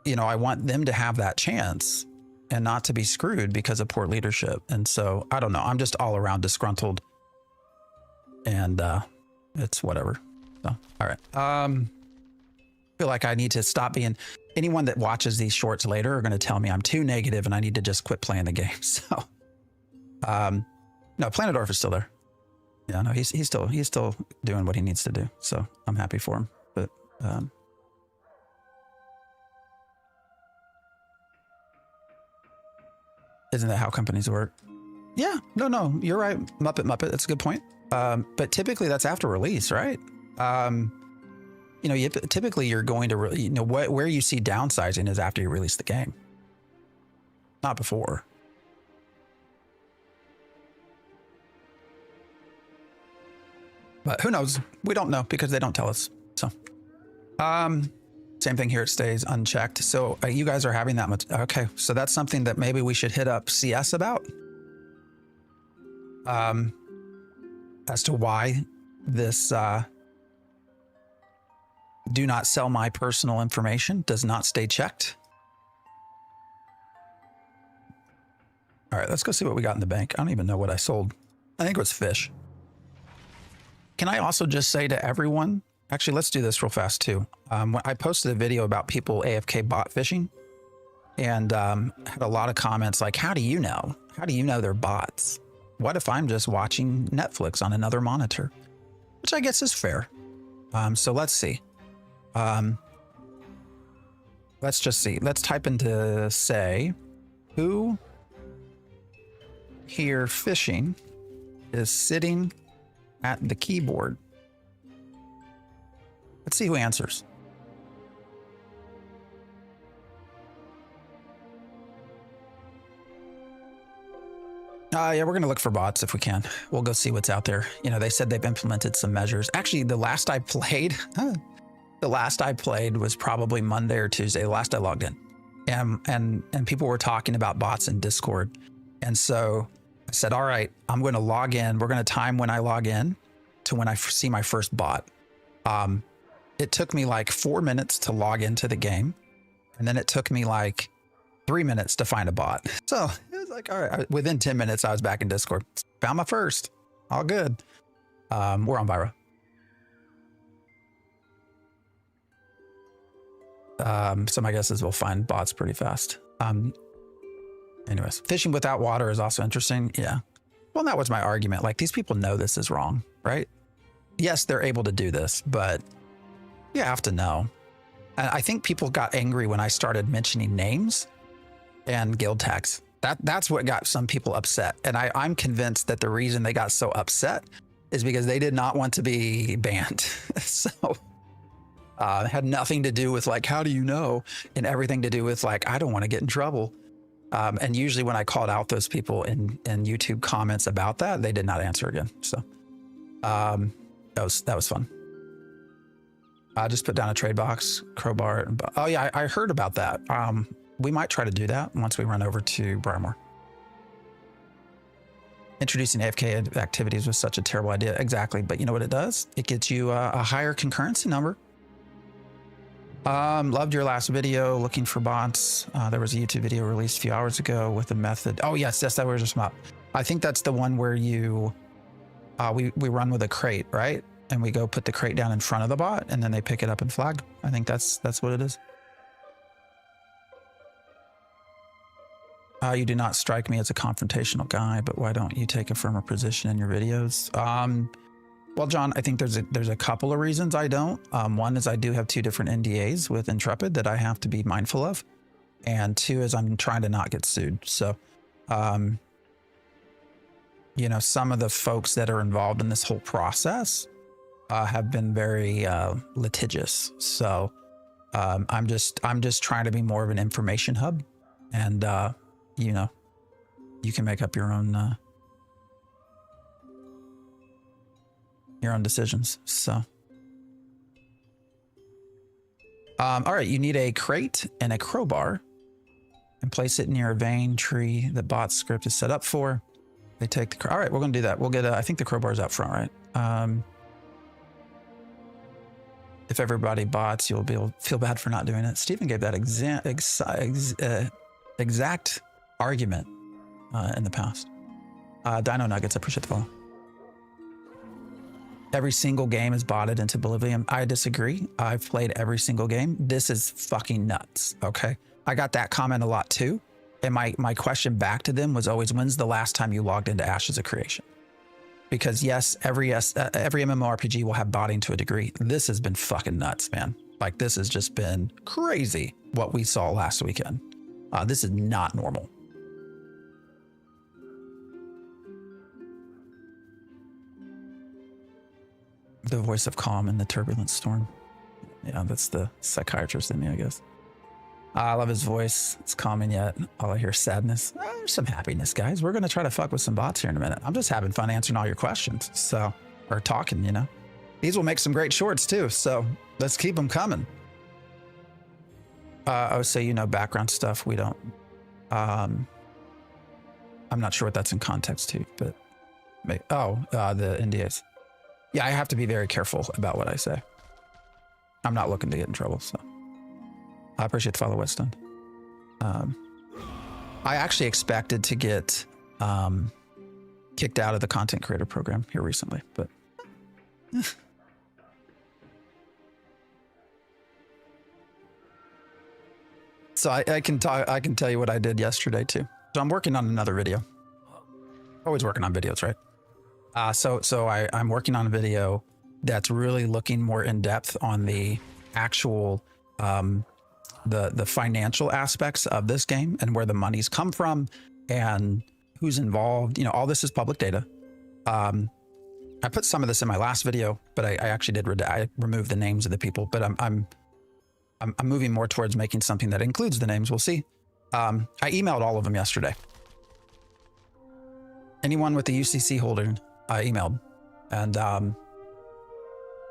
I want them to have that chance and not to be screwed because of poor leadership. And so, I don't know. I'm just all around disgruntled, and, it's whatever. So, all right. I feel like I need to stop being, anyone that watches these shorts later are going to tell me I'm too negative and I need to just quit playing the game. So, no, Planendorf is still there. Yeah, no, he's still doing what he needs to do. So I'm happy for him. But, isn't that how companies work? Yeah, no, you're right. Muppet. That's a good point. But typically that's after release, right? you know, typically you're going to, you know, where you see downsizing is after you release the game, not before. But who knows? We don't know because they don't tell us. So, same thing here. It stays unchecked. So you guys are having that much. Okay. So that's something that maybe we should hit up CS about. As to why this, do not sell my personal information does not stay checked. All right, let's go see what we got in the bank. I don't even know what I sold. I think it was fish. Can I also just say to everyone, actually, let's do this real fast too. I posted a video about people AFK bot fishing and had a lot of comments like, how do you know? How do you know they're bots? What if I'm just watching Netflix on another monitor? Which I guess is fair. So let's see. Let's just see. Let's type into say, who here fishing is sitting at the keyboard. Let's see who answers. Yeah, we're going to look for bots if we can. We'll go see what's out there. You know, they said they've implemented some measures. Actually, the last I played was probably Monday or Tuesday, the last I logged in. And people were talking about bots in Discord. And so I said, all right, I'm going to log in. We're going to time when I log in to when I see my first bot. It took me like 4 minutes to log into the game. And then it took me like 3 minutes to find a bot. So it was like, all right, within 10 minutes, I was back in Discord. Found my first. All good. We're on Vira. So my guess is we'll find bots pretty fast. Anyways, fishing without water is also interesting. Yeah. Well, that was my argument. Like, these people know this is wrong, right? Yes, they're able to do this, but you have to know. And I think people got angry when I started mentioning names and guild tags. That's what got some people upset. And I'm convinced that the reason they got so upset is because they did not want to be banned. So it had nothing to do with like, how do you know? And everything to do with like, I don't want to get in trouble. And usually when I called out those people in YouTube comments about that, they did not answer again. So that was fun. I just put down a trade box, crowbar. Oh yeah, I heard about that. We might try to do that once we run over to Briarmore. Introducing AFK activities was such a terrible idea. Exactly, but you know what it does? It gets you a higher concurrency number. Loved your last video looking for bots. There was a YouTube video released a few hours ago with the method. Oh yes, that was just map. I think that's the one where you, we run with a crate, right? And we go put the crate down in front of the bot and then they pick it up and flag. I think that's what it is. You do not strike me as a confrontational guy, but why don't you take a firmer position in your videos? Well, John, I think there's a couple of reasons I don't. One is I do have 2 different NDAs with Intrepid that I have to be mindful of. And 2 is I'm trying to not get sued. So, you know, some of the folks that are involved in this whole process have been very litigious. So I'm just trying to be more of an information hub. And, you know, you can make up your own decisions. So, all right, you need a crate and a crowbar and place it near a vein tree that bot script is set up for. They take the, all right, we're going to do that. We'll get I think the crowbar is out front, right? If everybody bots, you'll be able to feel bad for not doing it. Stephen gave that exact argument in the past. Dino Nuggets, I appreciate the follow. Every single game is botted into oblivion. I disagree. I've played every single game. This is fucking nuts, okay? I got that comment a lot too. And my question back to them was always, when's the last time you logged into Ashes of Creation? Because yes, every MMORPG will have botting to a degree. This has been fucking nuts, man. Like, this has just been crazy what we saw last weekend. This is not normal. The voice of calm in the turbulent storm. Yeah, that's the psychiatrist in me, I guess. I love his voice. It's calming yet. All I hear is sadness. There's some happiness, guys. We're going to try to fuck with some bots here in a minute. I'm just having fun answering all your questions. So, or talking, you know. These will make some great shorts too. So let's keep them coming. I would say, you know, background stuff. We don't, I'm not sure what that's in context to, but the NDAs. Yeah, I have to be very careful about what I say. I'm not looking to get in trouble, so. I appreciate the follow, Weston. I actually expected to get kicked out of the content creator program here recently, but so I can tell you what I did yesterday too. So I'm working on another video. Always working on videos, right? So I'm working on a video that's really looking more in depth on the actual the financial aspects of this game and where the money's come from and who's involved. You know, all this is public data. I put some of this in my last video, but I actually did I removed the names of the people. But I'm moving more towards making something that includes the names. We'll see. I emailed all of them yesterday. Anyone with the UCC holder, I emailed, and I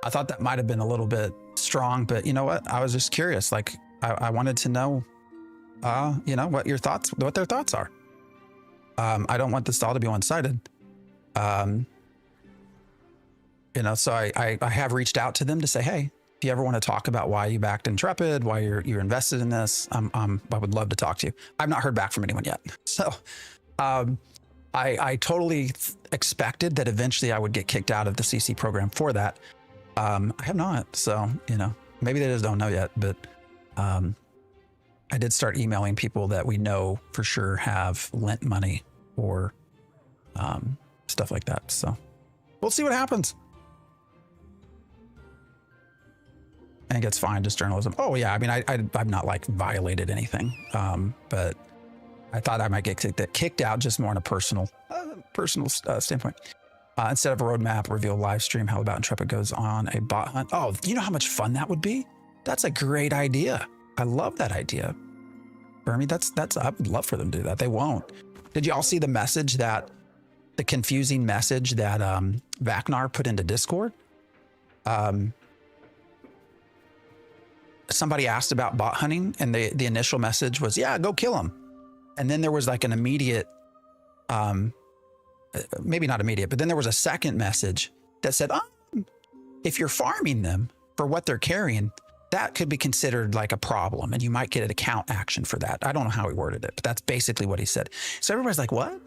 thought that might have been a little bit strong, but you know what? I was just curious. Like, I wanted to know, you know, what their thoughts are. I don't want this all to be one-sided. You know, so I have reached out to them to say, hey, if you ever want to talk about why you backed Intrepid, why you're invested in this, I would love to talk to you. I've not heard back from anyone yet. So, I totally expected that eventually I would get kicked out of the CC program for that. I have not. So, you know, maybe they just don't know yet, but I did start emailing people that we know for sure have lent money or stuff like that. So we'll see what happens. I think it's fine, just journalism. Oh yeah, I mean, I've not like violated anything, but I thought I might get kicked out just more on a personal standpoint. Instead of a roadmap, reveal live stream, how about Intrepid goes on a bot hunt? Oh, you know how much fun that would be? That's a great idea. I love that idea. Bernie, I would love for them to do that. They won't. Did you all see the message the confusing message that Vacnar put into Discord? Somebody asked about bot hunting, and the initial message was, yeah, go kill them. And then there was like an immediate, maybe not immediate, but then there was a second message that said, if you're farming them for what they're carrying, that could be considered like a problem, and you might get an account action for that. I don't know how he worded it, but that's basically what he said. So everybody's like, what?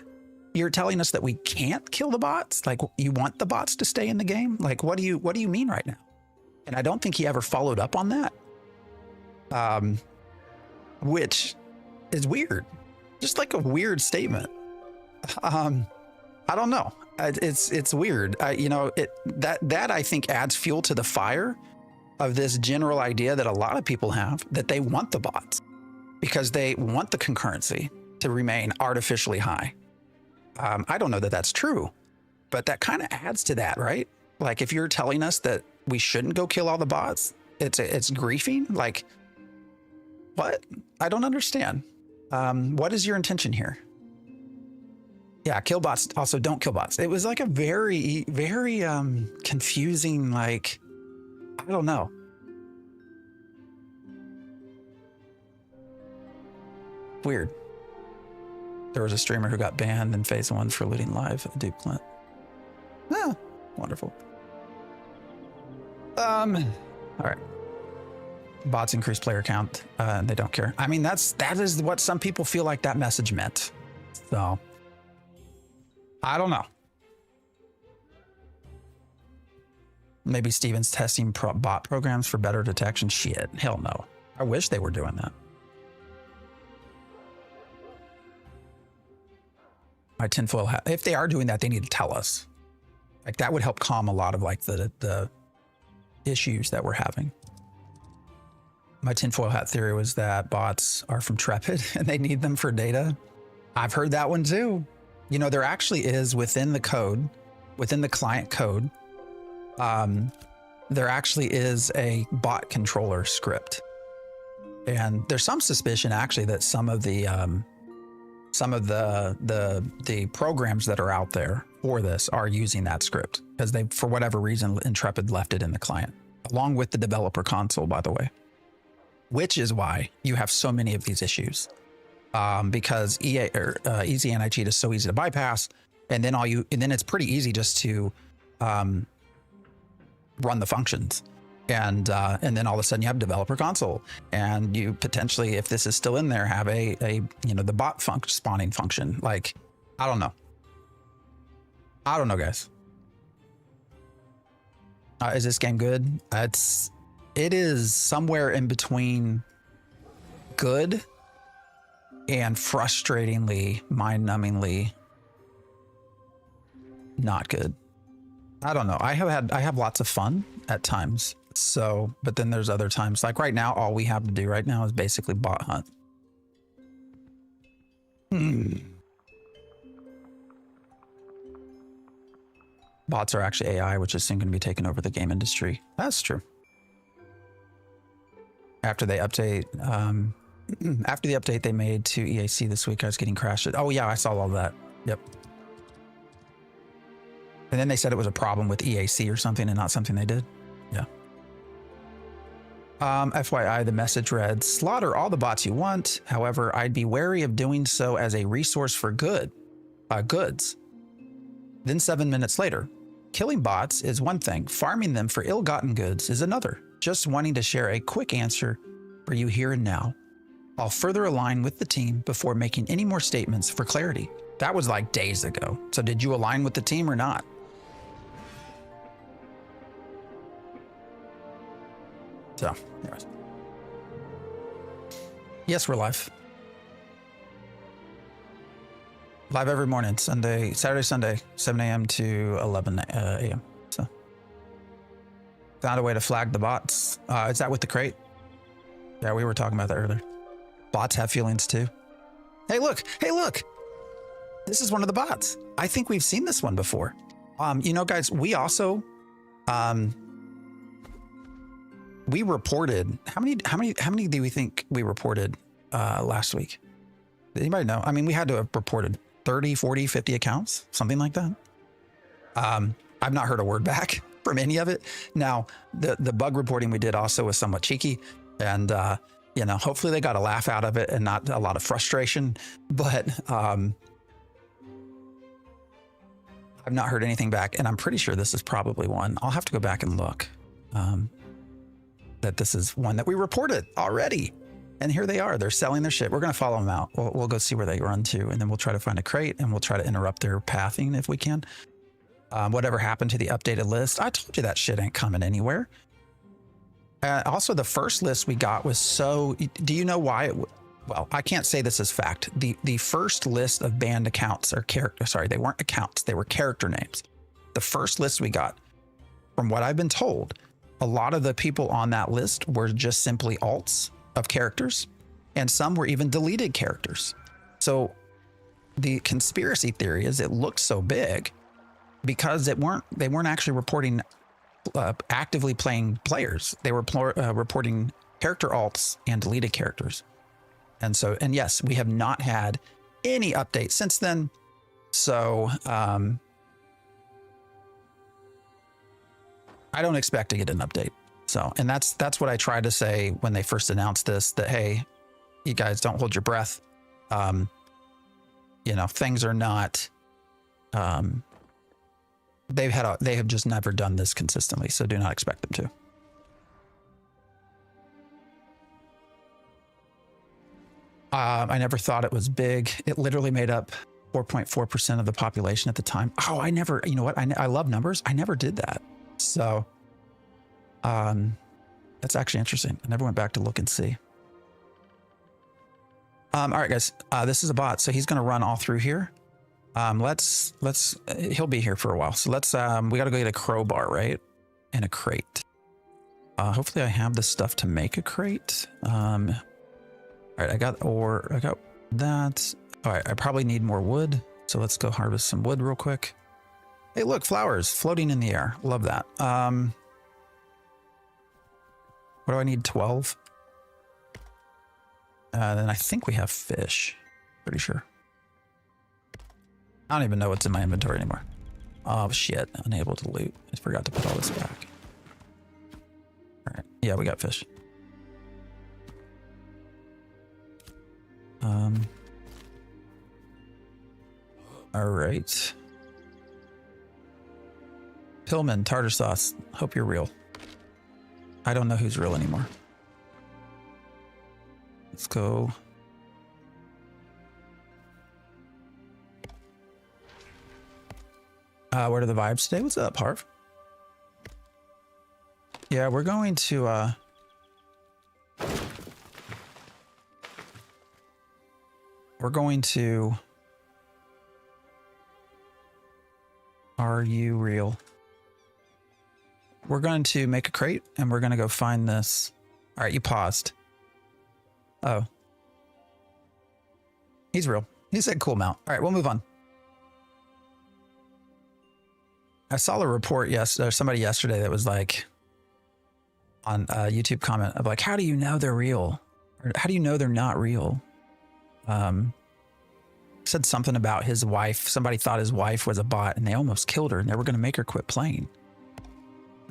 You're telling us that we can't kill the bots? Like, you want the bots to stay in the game? Like, what do you mean right now? And I don't think he ever followed up on that, which is weird. Just like a weird statement. I don't know. It's weird. You know, that I think adds fuel to the fire of this general idea that a lot of people have, that they want the bots because they want the concurrency to remain artificially high. I don't know that that's true, but that kind of adds to that, right? Like, if you're telling us that we shouldn't go kill all the bots, it's griefing. Like, what? I don't understand. What is your intention here? Yeah, kill bots. Also, don't kill bots. It was like a very, very confusing, like, I don't know. Weird. There was a streamer who got banned in phase 1 for looting live at Duke Clint. Ah, wonderful. All right. Bots increase player count, and they don't care. I mean, that is what some people feel like that message meant. So, I don't know. Maybe Steven's testing bot programs for better detection. Shit, hell no. I wish they were doing that. My tinfoil hat. If they are doing that, they need to tell us. Like, that would help calm a lot of like the issues that we're having. My tinfoil hat theory was that bots are from Intrepid and they need them for data. I've heard that one too. You know, there actually is within the code, within the client code, there actually is a bot controller script. And there's some suspicion actually that some of the programs that are out there for this are using that script because they, for whatever reason, Intrepid left it in the client, along with the developer console, by the way, which is why you have so many of these issues. Because easy anti-cheat is so easy to bypass, and then it's pretty easy just to run the functions. And then all of a sudden you have developer console, and you potentially, if this is still in there, have the bot spawning function. Like, I don't know, guys. Is this game good? It is somewhere in between good and frustratingly, mind-numbingly not good. I don't know. I have lots of fun at times. So, but then there's other times, like right now, all we have to do right now is basically bot hunt. Bots are actually AI, which is soon going to be taking over the game industry. That's true. After they update, after the update they made to EAC this week, I was getting crashed. Oh yeah, I saw all that. Yep. And then they said it was a problem with EAC or something and not something they did. Yeah. FYI, the message read, slaughter all the bots you want. However, I'd be wary of doing so as a resource for goods. Then 7 minutes later, killing bots is one thing. Farming them for ill-gotten goods is another. Just wanting to share a quick answer for you here and now. I'll further align with the team before making any more statements for clarity. That was like days ago. So did you align with the team or not? So, anyways. Yes, we're live. Live every morning, Saturday, Sunday, 7 a.m. to 11 a.m. So, found a way to flag the bots. Is that with the crate? Yeah, we were talking about that earlier. Bots have feelings too. Hey, look! Hey, look! This is one of the bots. I think we've seen this one before. You know, guys, we also, we reported, how many do we think we reported last week? Anybody know? I mean, we had to have reported 30, 40, 50 accounts, something like that. I've not heard a word back from any of it. Now, the bug reporting we did also was somewhat cheeky, and you know, hopefully they got a laugh out of it and not a lot of frustration, but I've not heard anything back, and I'm pretty sure this is probably one. I'll have to go back and look. That this is one that we reported already. And here they are. They're selling their shit. We're going to follow them out. We'll go see where they run to, and then we'll try to find a crate, and we'll try to interrupt their pathing if we can. Whatever happened to the updated list? I told you that shit ain't coming anywhere. Also, the first list we got was so... Do you know why? Well, I can't say this as fact. The first list of banned accounts are character... Sorry, they weren't accounts. They were character names. The first list we got, from what I've been told, a lot of the people on that list were just simply alts of characters, and some were even deleted characters. So the conspiracy theory is it looked so big because they weren't actually reporting actively playing players. They were reporting character alts and deleted characters. And yes, we have not had any updates since then. So I don't expect to get an update. So, and that's what I tried to say when they first announced this, that, hey, you guys don't hold your breath. You know, things are not, they have just never done this consistently. So do not expect them to. I never thought it was big. It literally made up 4.4% of the population at the time. Oh, you know what? I love numbers. I never did that. So, that's actually interesting. I never went back to look and see. All right, guys, this is a bot. So he's going to run all through here. He'll be here for a while. So we got to go get a crowbar, right? And a crate. Hopefully I have the stuff to make a crate. All right, I got that. All right, I probably need more wood. So let's go harvest some wood real quick. Hey, look, flowers floating in the air. Love that. What do I need? 12. Then I think we have fish. Pretty sure. I don't even know what's in my inventory anymore. Oh shit, unable to loot. I forgot to put all this back. All right, yeah, we got fish. All right. Pillman, tartar sauce. Hope you're real. I don't know who's real anymore. Let's go. What are the vibes today? What's up, Harv? Yeah, we're going to Are you real? We're going to make a crate and we're going to go find this. All right, you paused. Oh. He's real. He said cool mount. All right, we'll move on. I saw a report somebody yesterday that was like on a YouTube comment of like, how do you know they're real? Or how do you know they're not real? Said something about his wife. Somebody thought his wife was a bot and they almost killed her and they were going to make her quit playing.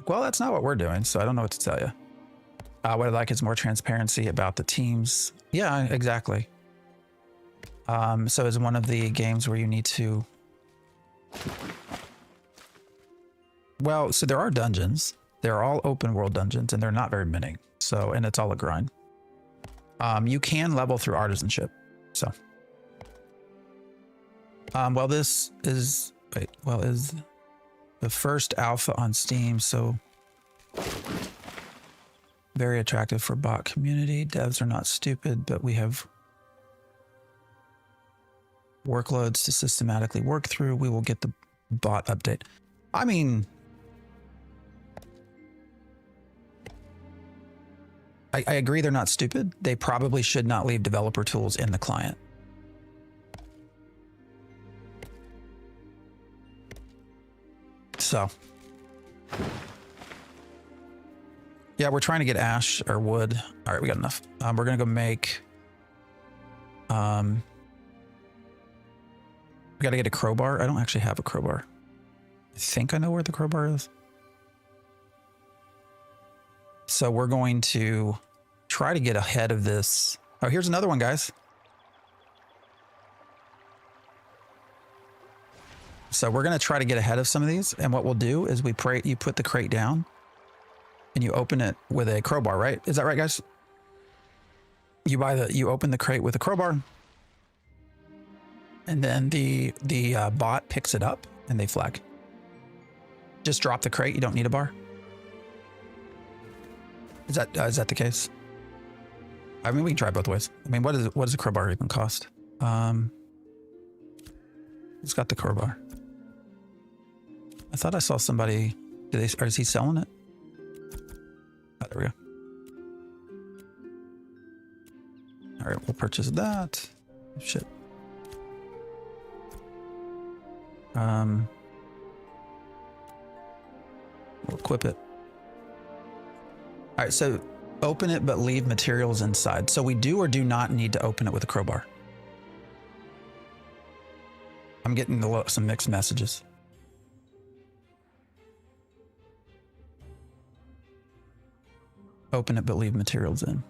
Well, that's not what we're doing, so I don't know what to tell you. What I'd like is more transparency about the teams. Yeah, exactly. So it's one of the games where you need to... Well, so there are dungeons. They're all open world dungeons and they're not very many. So, and it's all a grind. You can level through artisanship. So... well, this is, is the first alpha on Steam, so very attractive for bot community. Devs are not stupid, but we have workloads to systematically work through. We will get the bot update. I mean, I agree they're not stupid. They probably should not leave developer tools in the client. So, yeah, we're trying to get ash or wood. All right, we got enough. We're going to go make, we got to get a crowbar. I don't actually have a crowbar. I think I know where the crowbar is. So we're going to try to get ahead of this. Oh, here's another one, guys. So we're going to try to get ahead of some of these. And what we'll do is you put the crate down and you open it with a crowbar, right? Is that right, guys? You open the crate with a crowbar and then the bot picks it up and they flag. Just drop the crate. You don't need a bar. Is that the case? I mean, we can try both ways. I mean, what does a crowbar even cost? It's got the crowbar. I thought I saw somebody. Is he selling it? Oh, there we go. All right, we'll purchase that. Shit. We'll equip it. All right, so open it, but leave materials inside. So we do or do not need to open it with a crowbar. I'm getting some mixed messages. Open it, but leave materials in.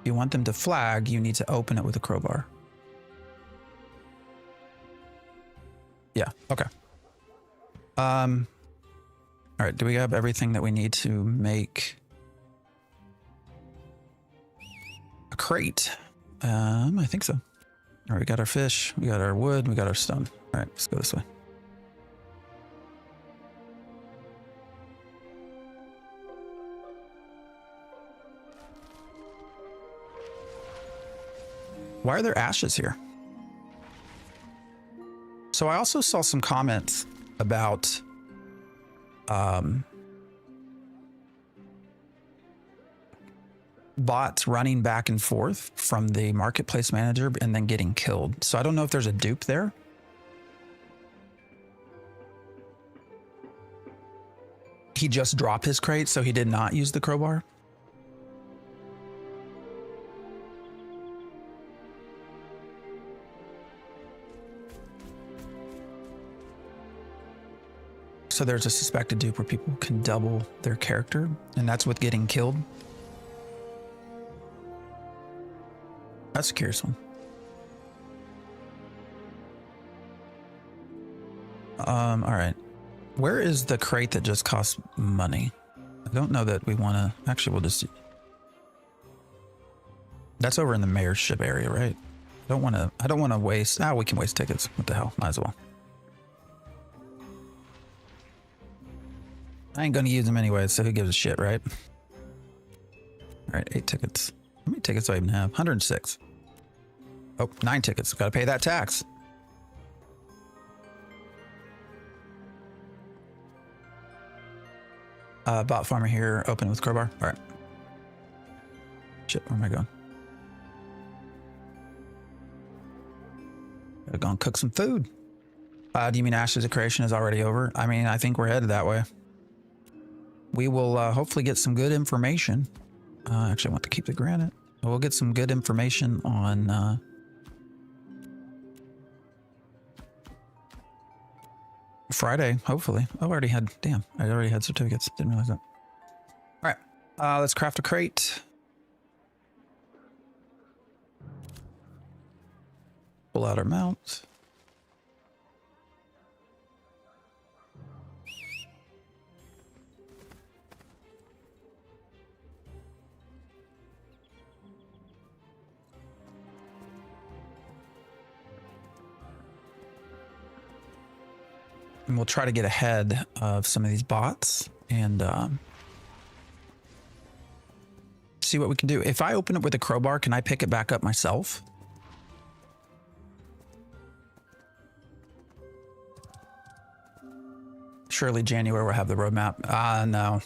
If you want them to flag, you need to open it with a crowbar. Yeah, okay. All right, do we have everything that we need to make a crate? I think so. All right, we got our fish, we got our wood, we got our stone. All right, let's go this way. Why are there ashes here? So I also saw some comments about bots running back and forth from the marketplace manager and then getting killed. So I don't know if there's a dupe there. He just dropped his crate, so he did not use the crowbar. So there's a suspected dupe where people can double their character, and that's with getting killed. That's a curious one. All right. Where is the crate that just costs money? I don't know that we want to. Actually, we'll just. That's over in the mayorship area, right? I don't want to waste. We can waste tickets. What the hell? Might as well. I ain't gonna use them anyway, so who gives a shit, right? All right, 8 tickets. How many tickets do I even have? 106. Oh, 9 tickets. Gotta pay that tax. Bot farmer here, open with crowbar. All right. Shit, where am I going? Gotta go and cook some food. Do you mean Ashes of Creation is already over? I mean, I think we're headed that way. We will hopefully get some good information. Actually, I want to keep the granite. We'll get some good information on Friday, hopefully. Oh, I already had, damn, I already had certificates. Didn't realize that. All right, let's craft a crate. Pull out our mount. And we'll try to get ahead of some of these bots and see what we can do. If I open it with a crowbar, can I pick it back up myself? Surely January will have the roadmap. No.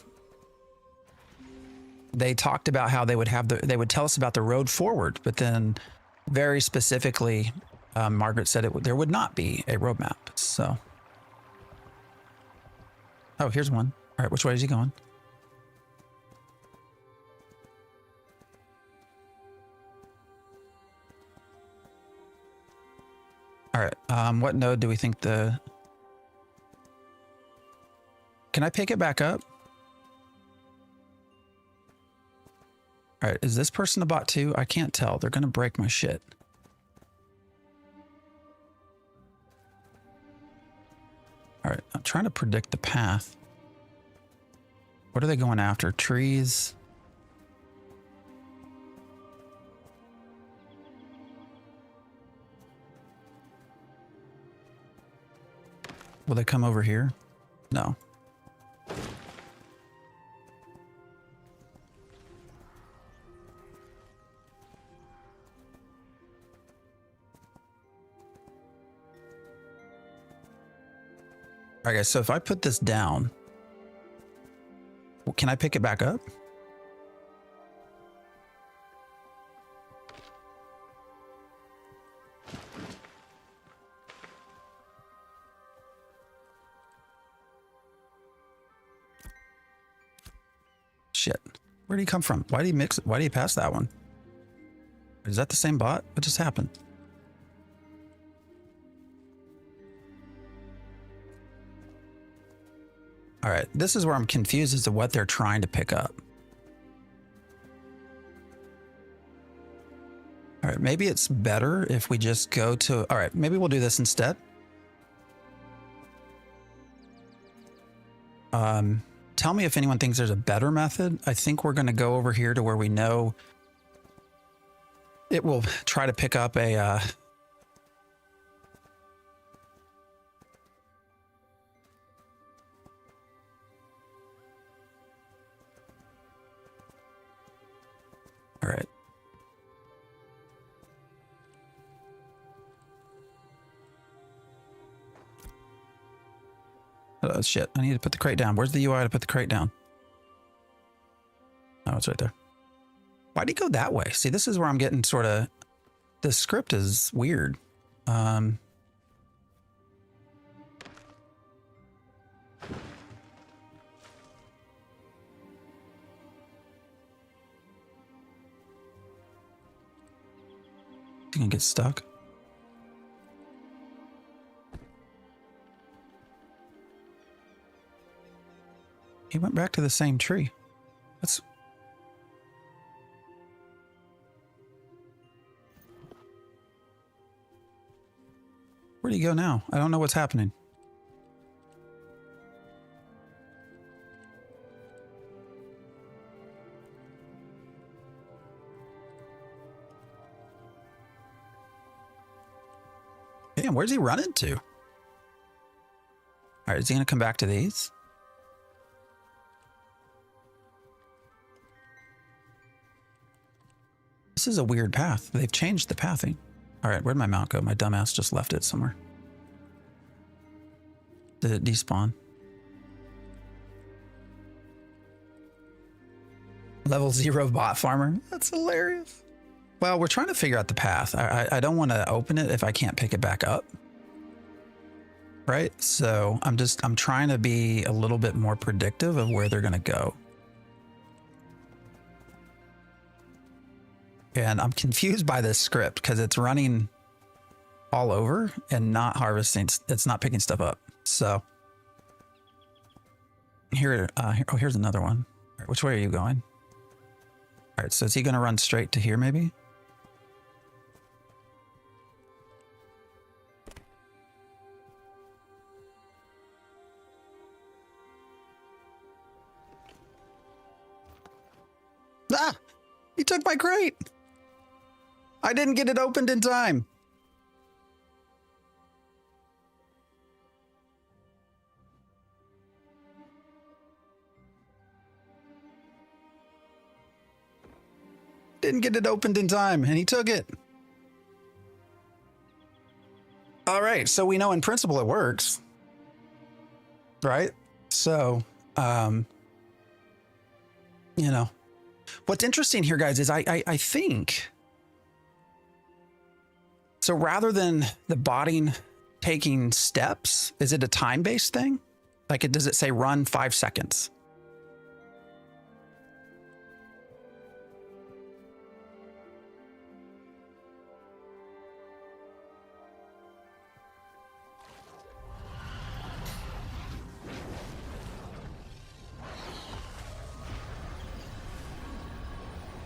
They talked about how they would have they would tell us about the road forward, but then very specifically, Margaret said there would not be a roadmap. So. Oh, here's one. All right, which way is he going? All right, what node do we think the... Can I pick it back up? All right, is this person a bot too? I can't tell. They're going to break my shit. All right, I'm trying to predict the path. What are they going after? Trees? Will they come over here? No. All right, guys, so if I put this down, can I pick it back up? Shit. Where did he come from? Why did he mix it? Why did he pass that one? Is that the same bot? What just happened? All right, this is where I'm confused as to what they're trying to pick up. All right, maybe it's better if we just go to... All right, maybe we'll do this instead. Tell me if anyone thinks there's a better method. I think we're going to go over here to where we know it will try to pick up a... All right. Oh, shit. I need to put the crate down. Where's the UI to put the crate down? Oh, it's right there. Why'd he go that way? See, this is where I'm getting sort of... The script is weird. You can get stuck. He went back to the same tree. That's... Where'd he go now? I don't know what's happening. Damn, where's he running to? All right, is he going to come back to these? This is a weird path. They've changed the pathing. All right, where'd my mount go? My dumbass just left it somewhere. Did it despawn? Level 0 bot farmer. That's hilarious. Well, we're trying to figure out the path. I don't want to open it if I can't pick it back up. Right? So I'm trying to be a little bit more predictive of where they're going to go. And I'm confused by this script because it's running all over and not harvesting. It's not picking stuff up. So here, oh, here's another one. All right, which way are you going? All right, so is he going to run straight to here maybe? Ah, he took my crate. I didn't get it opened in time. Didn't get it opened in time, and he took it. All right, so we know in principle it works. Right? So, you know, what's interesting here, guys, is I think... So rather than the botting taking steps, is it a time-based thing? Like, does it say run 5 seconds?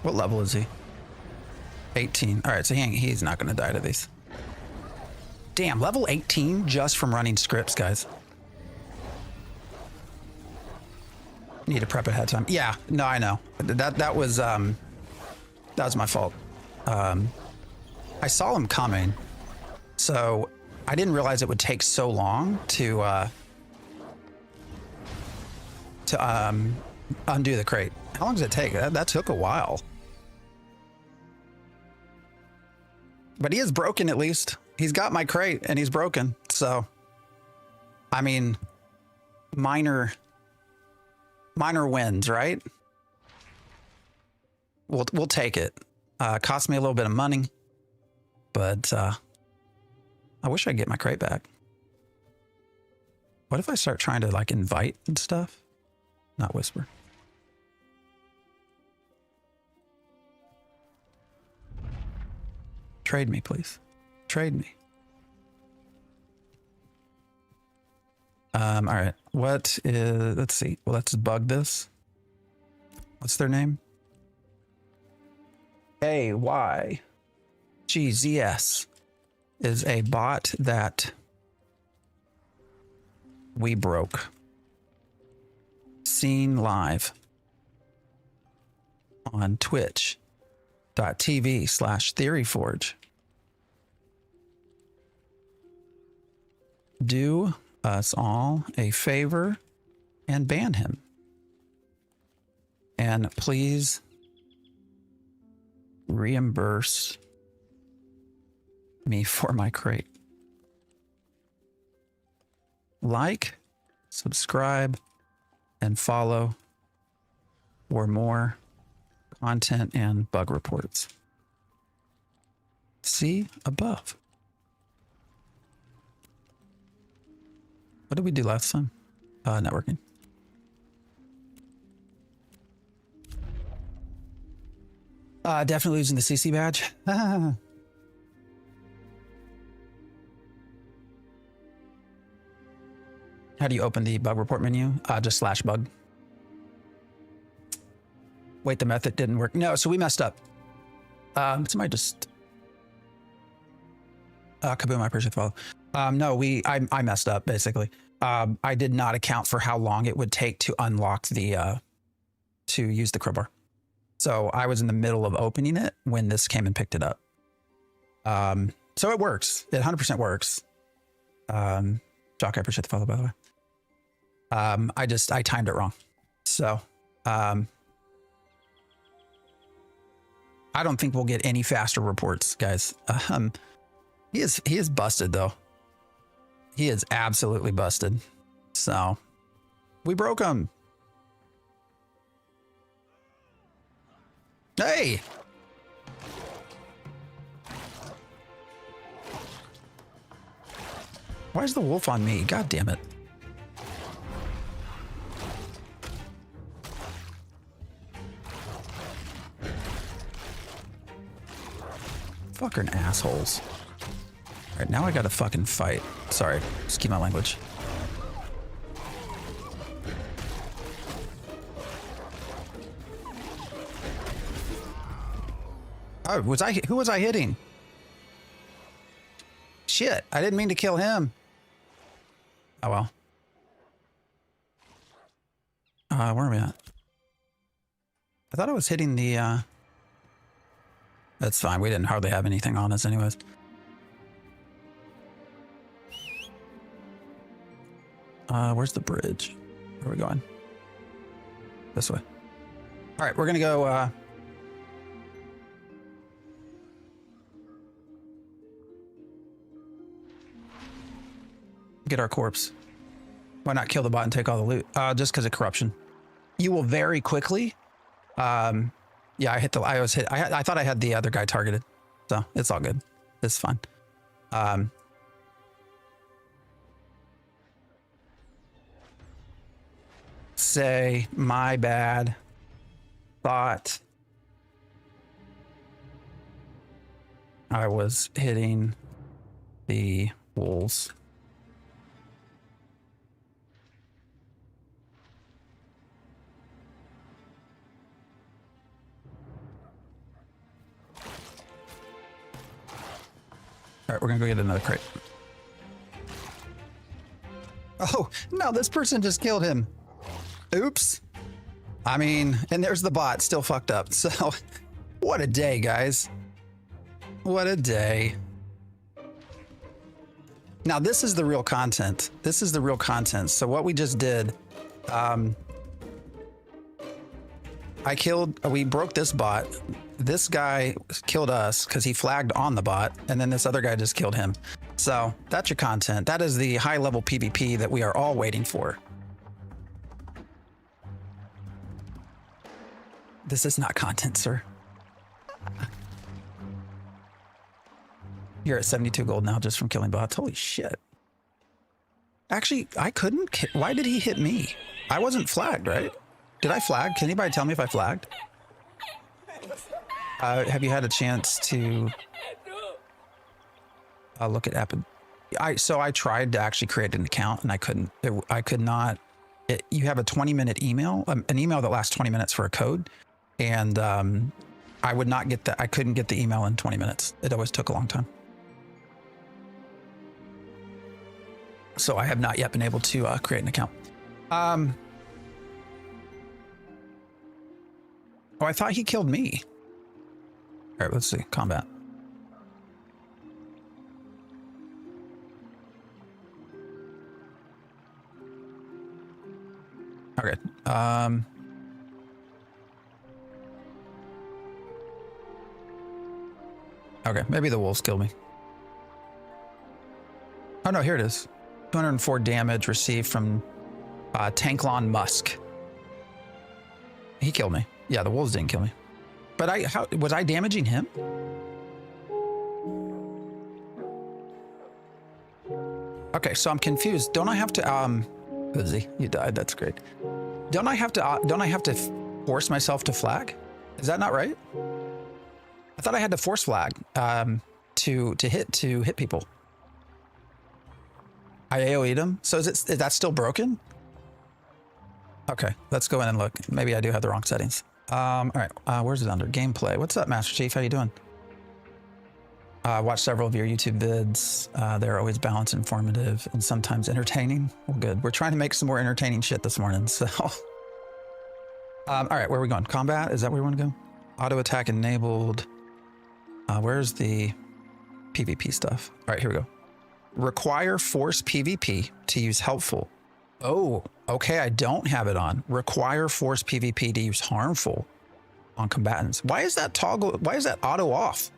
What level is he? 18. All right, so he's not going to die to these. Damn, level 18 just from running scripts, guys. Need to prep ahead of time. Yeah, no, I know. That was my fault. I saw him coming, so I didn't realize it would take so long to undo the crate. How long does it take? That took a while. But he is broken at least. He's got my crate and he's broken. So, I mean, minor wins, right? We'll take it. Cost me a little bit of money, but I wish I could get my crate back. What if I start trying to like invite and stuff? Not whisper. Trade me, please. Trade me. All right. What is, let's see. Well, let's bug this. What's their name? AYGZS is a bot that we broke. Seen live on twitch.tv/theoryforge. Do us all a favor and ban him. And please reimburse me for my crate. Like, subscribe, and follow for more content and bug reports. See above. What did we do last time? Networking. Definitely losing the CC badge. How do you open the bug report menu? Just /bug. Wait, the method didn't work. No, so we messed up. Somebody just kaboom, I appreciate the follow. No, I messed up basically. I did not account for how long it would take to unlock the to use the crowbar. So I was in the middle of opening it when this came and picked it up. So it works. It 100% works. Jock, I appreciate the follow, by the way. I timed it wrong. So I don't think we'll get any faster reports, guys. He is busted though. He is absolutely busted. So we broke him. Hey. Why is the wolf on me? God damn it. Fucking assholes. All right, now I gotta fucking fight. Sorry, excuse my language. Oh, who was I hitting? Shit, I didn't mean to kill him. Oh well. Where are we at? I thought I was hitting the, that's fine. We didn't hardly have anything on us anyways. Where's the bridge? Where are we going? This way. All right, we're gonna go, get our corpse. Why not kill the bot and take all the loot? Just because of corruption. You will very quickly. Yeah, I thought I had the other guy targeted. So it's all good. It's fine. Say my bad. Thought I was hitting the wolves. All right, we're gonna go get another crate. Oh, no, this person just killed him. Oops. I mean, and there's the bot still fucked up. So what a day, guys. What a day. Now, this is the real content. This is the real content. So what we just did, we broke this bot. This guy killed us because he flagged on the bot, and then this other guy just killed him. So that's your content. That is the high level PvP that we are all waiting for. This is not content, sir. You're at 72 gold now just from killing bots. Holy shit. Actually, I couldn't. Why did he hit me? I wasn't flagged, right? Did I flag? Can anybody tell me if I flagged? Have you had a chance to look at Epid? So I tried to actually create an account and I couldn't. I could not. You have a 20-minute email, an email that lasts 20 minutes for a code, and I would not get that. I couldn't get the email in 20 minutes. It always took a long time. So I have not yet been able to create an account. Oh, I thought he killed me. All right, let's see. Combat. Okay. Okay, maybe the wolves killed me. Oh no, here it is. 204 damage received from Tanklon Musk. He killed me. Yeah, the wolves didn't kill me. But how was I damaging him? Okay, so I'm confused. Don't I have to Uzi, you died. That's great. Don't I have to force myself to flag? Is that not right? I thought I had to force flag to hit people. I AoE'd him. So is that still broken? Okay, let's go in and look. Maybe I do have the wrong settings. All right, where's it under? Gameplay. What's up, Master Chief? How you doing? Watch several of your YouTube vids. They're always balanced, informative, and sometimes entertaining. Well, good. We're trying to make some more entertaining shit this morning, so. All right, where are we going? Combat? Is that where we want to go? Auto attack enabled. Where's the PvP stuff? All right, here we go. Require force PvP to use helpful. Oh, okay, I don't have it on. Require force PvP to use harmful on combatants. Why is that toggle? Why is that auto off?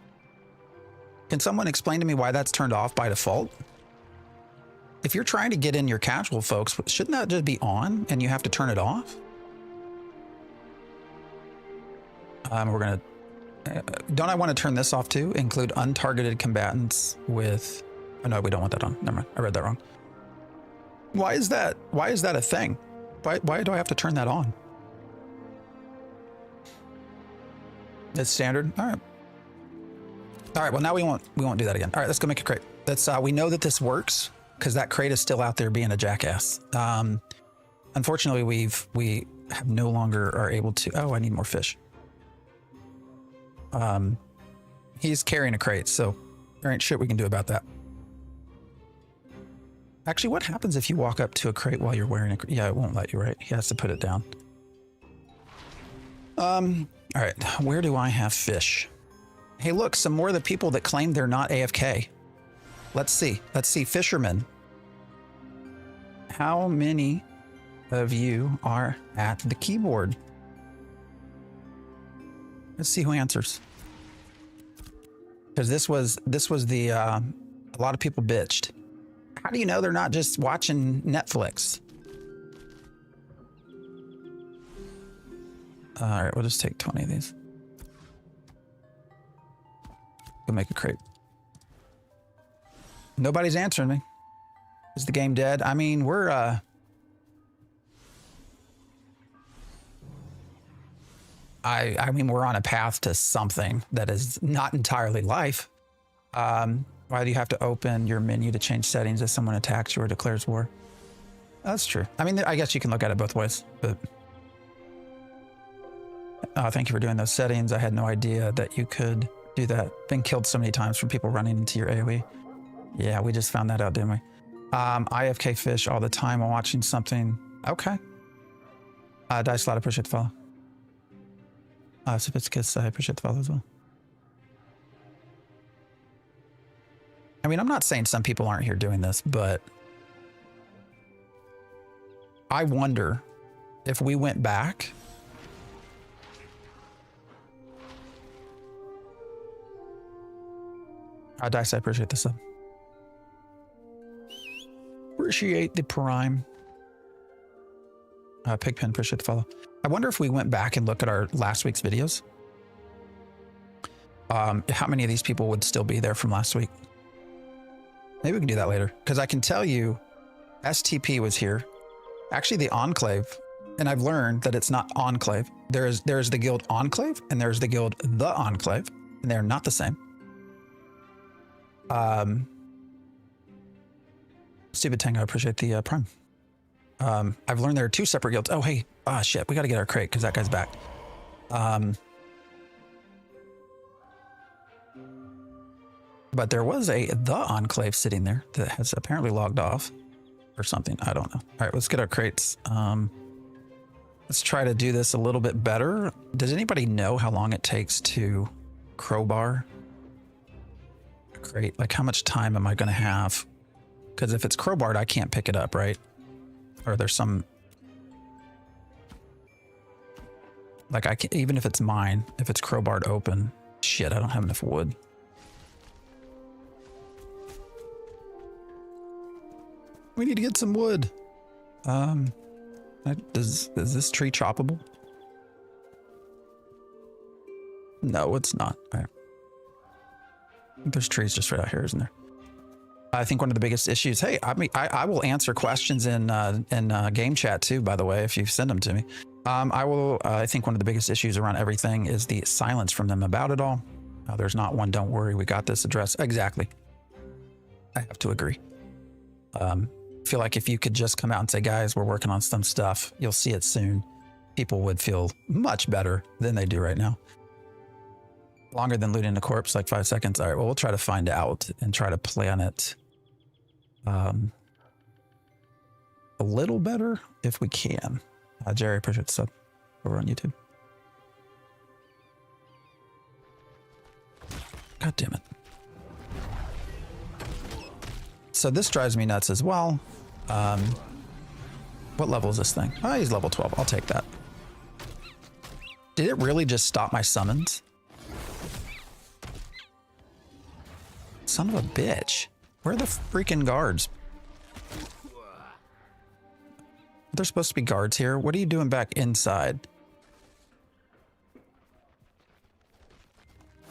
Can someone explain to me why that's turned off by default? If you're trying to get in your casual folks, shouldn't that just be on and you have to turn it off? We're gonna, don't I want to turn this off too? Include untargeted combatants with, oh no, we don't want that on. Never mind, I read that wrong. Why is that a thing? Why do I have to turn that on? It's standard, all right. All right, well now we won't do that again. All right, let's go make a crate. That's we know that this works because that crate is still out there being a jackass. Unfortunately, we have no longer are able to. Oh, I need more fish. He's carrying a crate, so there ain't shit we can do about that. Actually, what happens if you walk up to a crate while you're wearing a? Yeah, it won't let you, right? He has to put it down. All right, where do I have fish? Hey, look, some more of the people that claim they're not AFK. Let's see. Let's see, fishermen. How many of you are at the keyboard? Let's see who answers. Because this was the a lot of people bitched. How do you know they're not just watching Netflix? All right, we'll just take 20 of these. Go make a crate. Nobody's answering me. Is the game dead? I mean, we're I mean, we're on a path to something that is not entirely life. Why do you have to open your menu to change settings if someone attacks you or declares war? That's true. I mean, I guess you can look at it both ways, but thank you for doing those settings. I had no idea that you could do that. Been killed so many times from people running into your AoE. Yeah, we just found that out, didn't we? IFK fish all the time while watching something. Okay. Dice Lot, I appreciate the follow. Sophisticus, I appreciate the follow as well. I mean, I'm not saying some people aren't here doing this, but I wonder if we went back. Dice, I appreciate the sub. Appreciate the prime. Pigpen, appreciate the follow. I wonder if we went back and look at our last week's videos. How many of these people would still be there from last week? Maybe we can do that later. Because I can tell you, STP was here. Actually, the Enclave. And I've learned that it's not Enclave. There's the guild Enclave and there's the guild The Enclave. And they're not the same. Stupid Tango, I appreciate the prime. I've learned there are two separate guilds. Oh, hey. Ah, shit. We got to get our crate because that guy's back. But there was The Enclave sitting there that has apparently logged off or something. I don't know. All right, let's get our crates. Let's try to do this a little bit better. Does anybody know how long it takes to crowbar a crate? Like, how much time am I going to have? Because if it's crowbarred, I can't pick it up, right? Or there's some... Like, I can, even if it's mine, if it's crowbarred open, shit, I don't have enough wood. We need to get some wood. Is this tree choppable? No, it's not. All right. There's trees just right out here, isn't there? I think one of the biggest issues. Hey, I mean, I will answer questions in game chat too. By the way, if you send them to me, I will. I think one of the biggest issues around everything is the silence from them about it all. There's not one. Don't worry, we got this address. Exactly. I have to agree. I feel like if you could just come out and say, guys, we're working on some stuff, you'll see it soon. people would feel much better than they do right now. Longer than looting a corpse, like 5 seconds. All right, well, we'll try to find out and try to plan it a little better if we can. Jerry, appreciate the sub over on YouTube. God damn it. So this drives me nuts as well. What level is this thing? Oh, he's level 12. I'll take that. Did it really just stop my summons? Son of a bitch. Where are the freaking guards? There's supposed to be guards here. What are you doing back inside?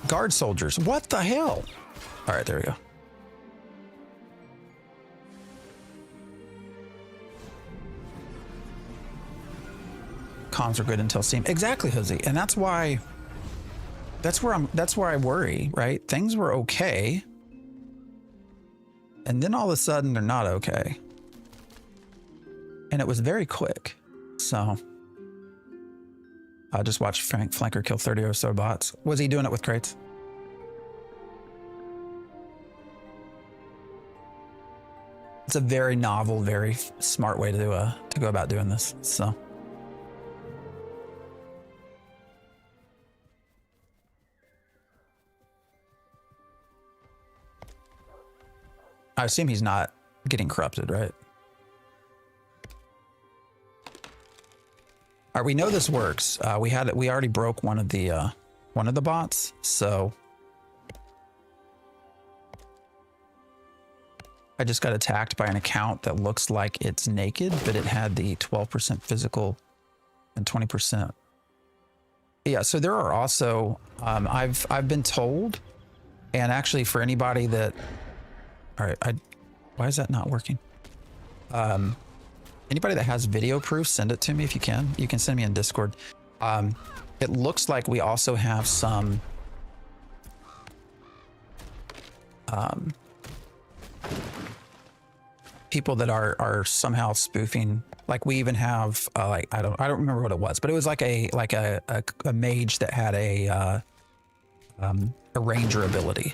Guard soldiers. What the hell? All right, there we go. Comms are good until Steam. Exactly, Jose. And that's why, that's where I worry, right? Things were okay. And then all of a sudden they're not okay. And it was very quick. So I just watched Frank Flanker kill 30 or so bots. Was he doing it with crates? It's a very novel, very smart way to go about doing this. So I assume he's not getting corrupted, right? All right, we know this works. We already broke one of the bots, so I just got attacked by an account that looks like it's naked, but it had the 12% physical and 20%. Yeah, so there are also I've been told, and actually for anybody that, all right, why is that not working? Anybody that has video proof, send it to me if you can. You can send me in Discord. It looks like we also have some people that are somehow spoofing. Like we even have like I don't remember what it was, but it was like a mage that had a ranger ability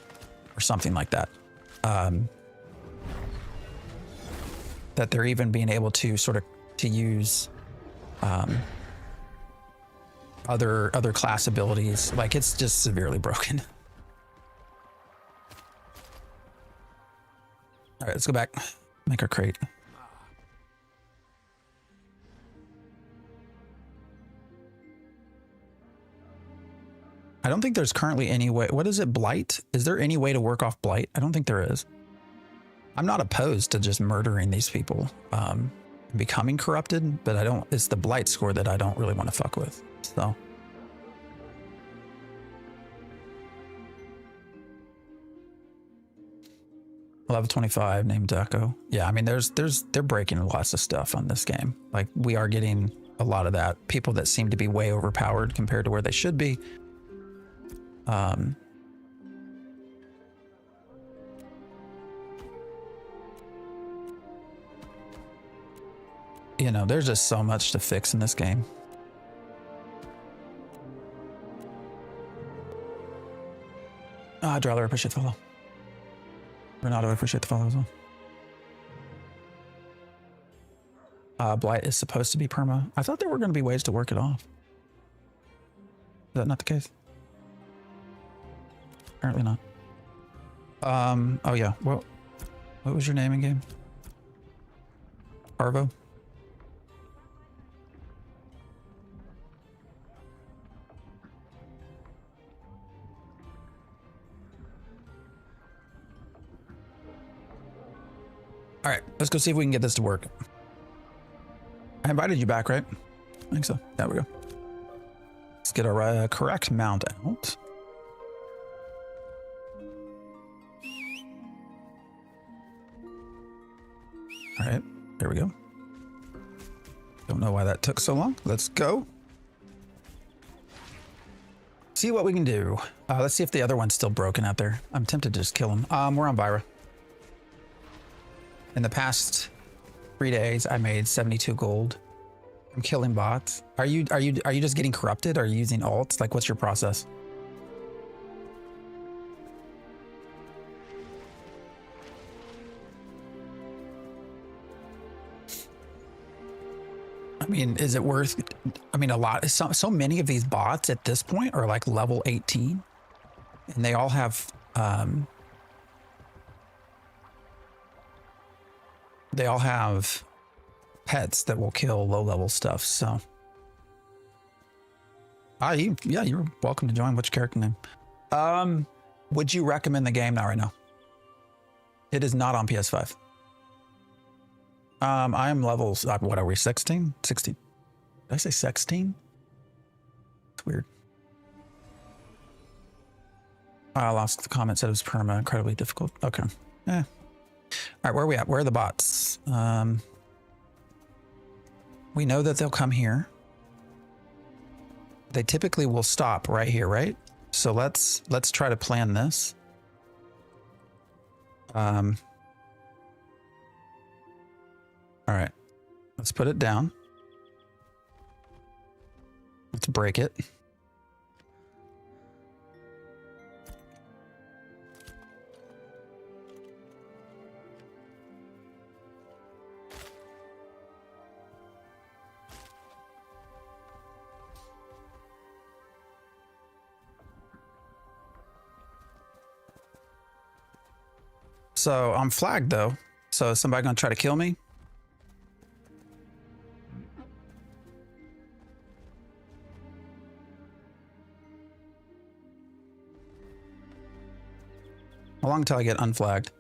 or something like that. That they're even being able to sort of use other class abilities. Like it's just severely broken. All right, let's go back. Make our crate. I don't think there's currently any way. What is it, Blight? Is there any way to work off Blight? I don't think there is. I'm not opposed to just murdering these people, becoming corrupted, but it's the Blight score that I don't really want to fuck with. So. Level 25 named Deco. Yeah, I mean, they're breaking lots of stuff on this game. Like we are getting a lot of that. People that seem to be way overpowered compared to where they should be. You know, there's just so much to fix in this game. Drowler, I appreciate the follow. Renato, I appreciate the follow as well. Blight is supposed to be perma. I thought there were going to be ways to work it off. Is that not the case? Apparently not. Oh yeah. What was your name in game? Arvo? All right, let's go see if we can get this to work. I invited you back, right? I think so. There we go. Let's get our correct mount out. All right, there we go. Don't know why that took so long. Let's go. See what we can do. Let's see if the other one's still broken out there. I'm tempted to just kill him. We're on Vyra. In the past 3 days, I made 72 gold. I'm killing bots. Are you just getting corrupted? Are you using alts? Like, what's your process? I mean, is it worth? I mean, a lot. So many of these bots at this point are like level 18, and they all have pets that will kill low level stuff. So, you're welcome to join. What's your character name? Would you recommend the game now? Right now, it is not on PS5. I am levels. What are we? 16? 16? Did I say 16? It's weird. I lost the comment. Said it was perma, incredibly difficult. Okay. All right, where are we at? Where are the bots? We know that they'll come here. They typically will stop right here, right? So let's try to plan this. All right, let's put it down. Let's break it. So I'm flagged though. So is somebody gonna try to kill me? How long until I get unflagged?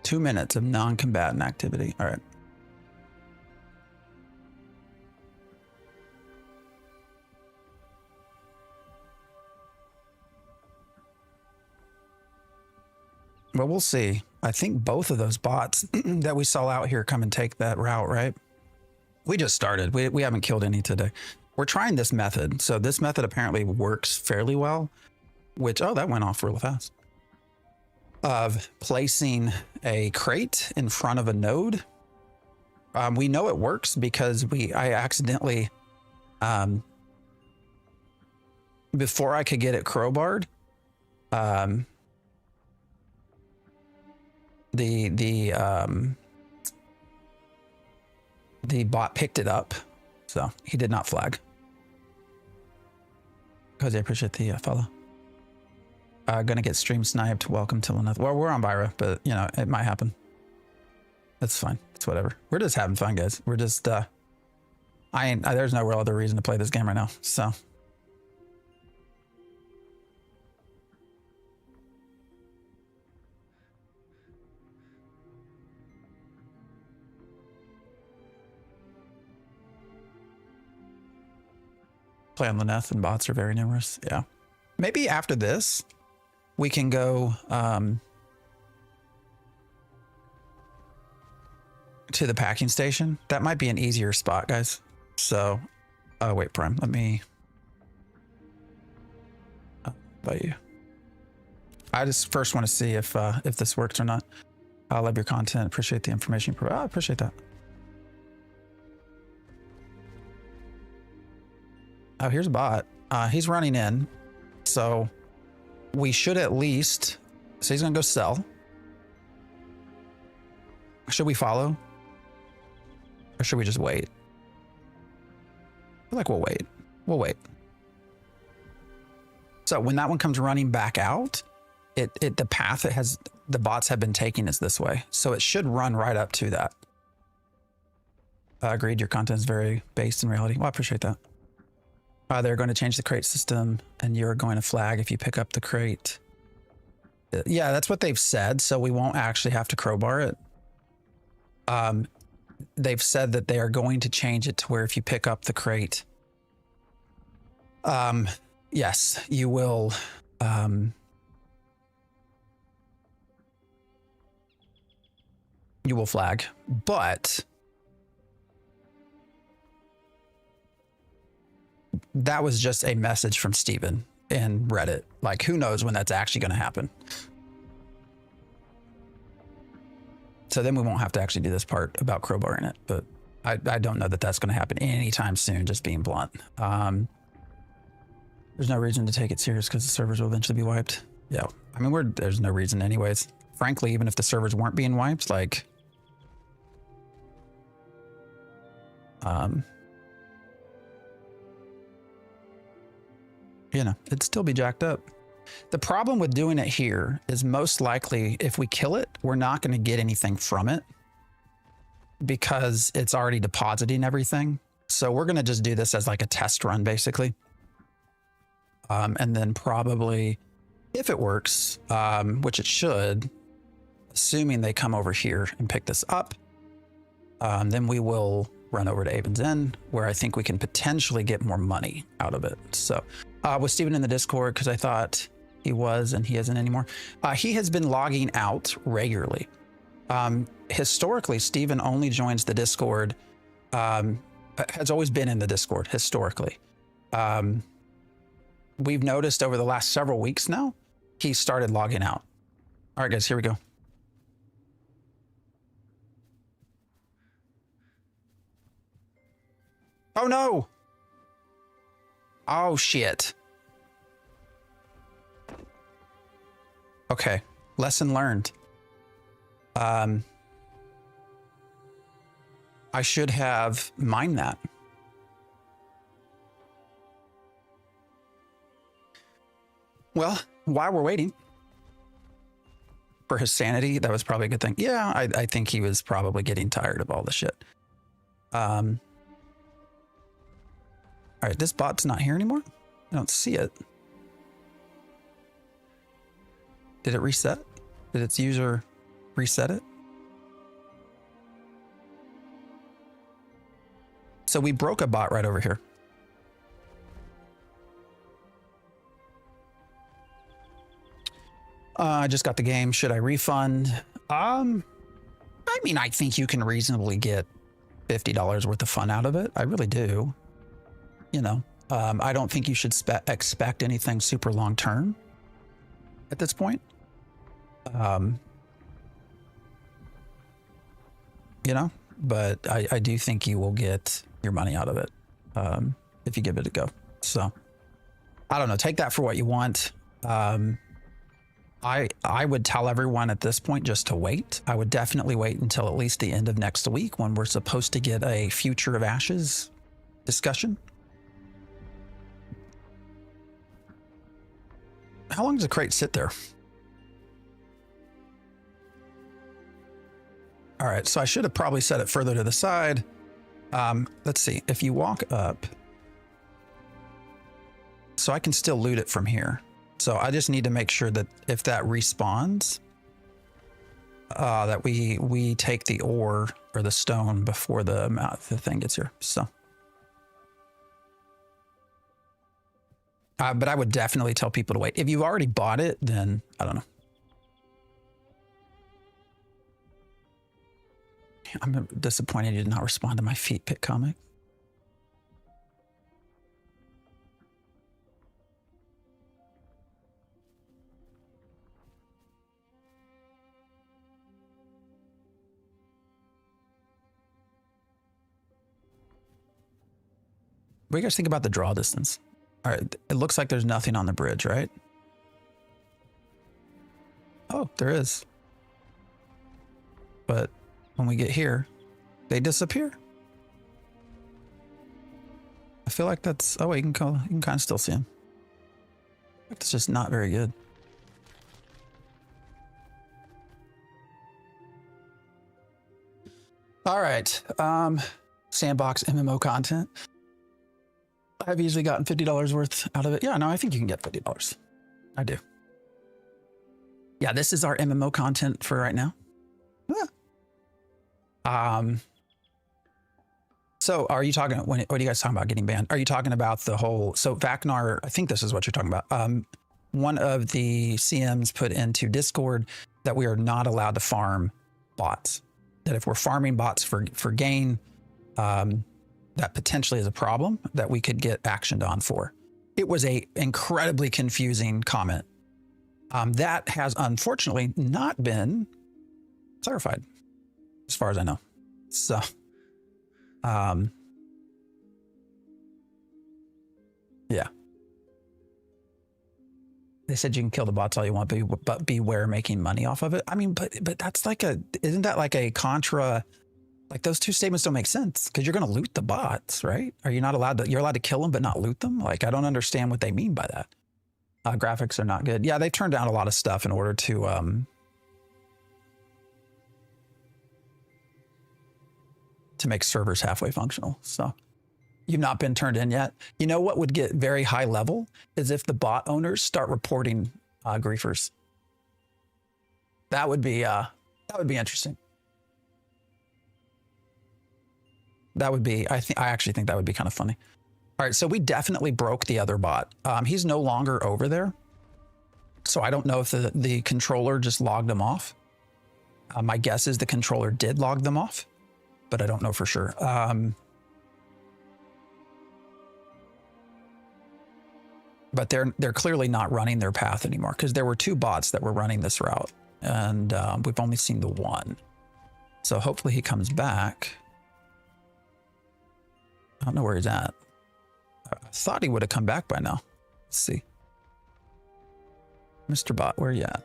Two minutes of non-combatant activity. All right. Well, we'll see. I think both of those bots that we saw out here come and take that route, right? We just started. We haven't killed any today. We're trying this method. So this method apparently works fairly well, which, oh, that went off really fast. Of placing a crate in front of a node. We know it works because I accidentally, before I could get it crowbarred, the bot picked it up, so he did not flag. Because I appreciate the follow. Gonna get stream sniped. Welcome to another. Well, we're on Byra, but you know it might happen. That's fine. It's whatever. We're just having fun, guys. We're just there's no real other reason to play this game right now. So. Play on Lineth and bots are very numerous. Yeah. Maybe after this, we can go to the packing station. That might be an easier spot, guys. So, oh wait, Prime, let me invite you. I just first want to see if this works or not. I love your content. Appreciate the information you provide. I appreciate that. Oh, here's a bot. He's running in. So we should at least, so he's gonna go sell. Should we follow? Or should we just wait? I feel like we'll wait. We'll wait. So when that one comes running back out, the path it has, the bots have been taking is this way. So it should run right up to that. Agreed, your content is very based in reality. Well, I appreciate that. They're going to change the crate system and you're going to flag if you pick up the crate. Yeah, that's what they've said. So we won't actually have to crowbar it. They've said that they are going to change it to where if you pick up the crate, yes, you will, you will flag, but that was just a message from Steven in Reddit. Like, who knows when that's actually going to happen. So then we won't have to actually do this part about crowbarring it, but I don't know that that's going to happen anytime soon, just being blunt. There's no reason to take it serious because the servers will eventually be wiped. Yeah, I mean, there's no reason anyways. Frankly, even if the servers weren't being wiped, like, you know, it'd still be jacked up. The problem with doing it here is most likely if we kill it, we're not going to get anything from it because it's already depositing everything. So we're going to just do this as like a test run, basically. And then probably if it works, which it should, assuming they come over here and pick this up, then we will run over to Avon's Inn, where I think we can potentially get more money out of it. So was Steven in the Discord? Because I thought he was and he isn't anymore. He has been logging out regularly. Historically, Steven only joins the Discord, has always been in the Discord historically. We've noticed over the last several weeks now, he started logging out. All right, guys, here we go. Oh no! Oh shit. Okay, lesson learned. I should have mined that. Well, while we're waiting for his sanity, that was probably a good thing. Yeah, I think he was probably getting tired of all the shit. All right, this bot's not here anymore. I don't see it. Did it reset? Did its user reset it? So we broke a bot right over here. I just got the game. Should I refund? I mean, I think you can reasonably get $50 worth of fun out of it. I really do. You know, I don't think you should expect anything super long term at this point. You know, but I do think you will get your money out of it if you give it a go. So I don't know. Take that for what you want. I would tell everyone at this point just to wait. I would definitely wait until at least the end of next week when we're supposed to get a Future of Ashes discussion. How long does a crate sit there? All right, so I should have probably set it further to the side. Let's see, if you walk up, so I can still loot it from here. So I just need to make sure that if that respawns, that we take the ore or the stone before the thing gets here. So, but I would definitely tell people to wait. If you've already bought it, then I don't know. I'm disappointed you did not respond to my feet pick comic. What do you guys think about the draw distance? All right, it looks like there's nothing on the bridge, right? Oh, there is. But when we get here, they disappear. I feel like that's, oh wait, you can kind of still see them. It's just not very good. All right, sandbox MMO content. I've easily gotten $50 worth out of it. Yeah, no, I think you can get $50. I do. Yeah, this is our MMO content for right now. Yeah. So are you talking, what are you guys talking about getting banned? Are you talking about the whole, so Vacnar, I think this is what you're talking about. One of the CMs put into Discord that we are not allowed to farm bots. That if we're farming bots for gain, that potentially is a problem that we could get actioned on for. It was a incredibly confusing comment. That has unfortunately not been clarified, as far as I know. So, yeah. They said you can kill the bots all you want, but beware making money off of it. I mean, but that's like isn't that like a contra? Like those two statements don't make sense because you're going to loot the bots, right? Are you not allowed to? You're allowed to kill them, but not loot them. Like I don't understand what they mean by that. Graphics are not good. Yeah, they turned down a lot of stuff in order to make servers halfway functional. So you've not been turned in yet. You know what would get very high level is if the bot owners start reporting griefers. That would be interesting. That would be, I actually think that would be kind of funny. All right, so we definitely broke the other bot. He's no longer over there. So I don't know if the controller just logged them off. My guess is the controller did log them off, but I don't know for sure. But they're clearly not running their path anymore because there were two bots that were running this route, and we've only seen the one. So hopefully he comes back. I don't know where he's at. I thought he would have come back by now. Let's see. Mr. Bot, where are you at?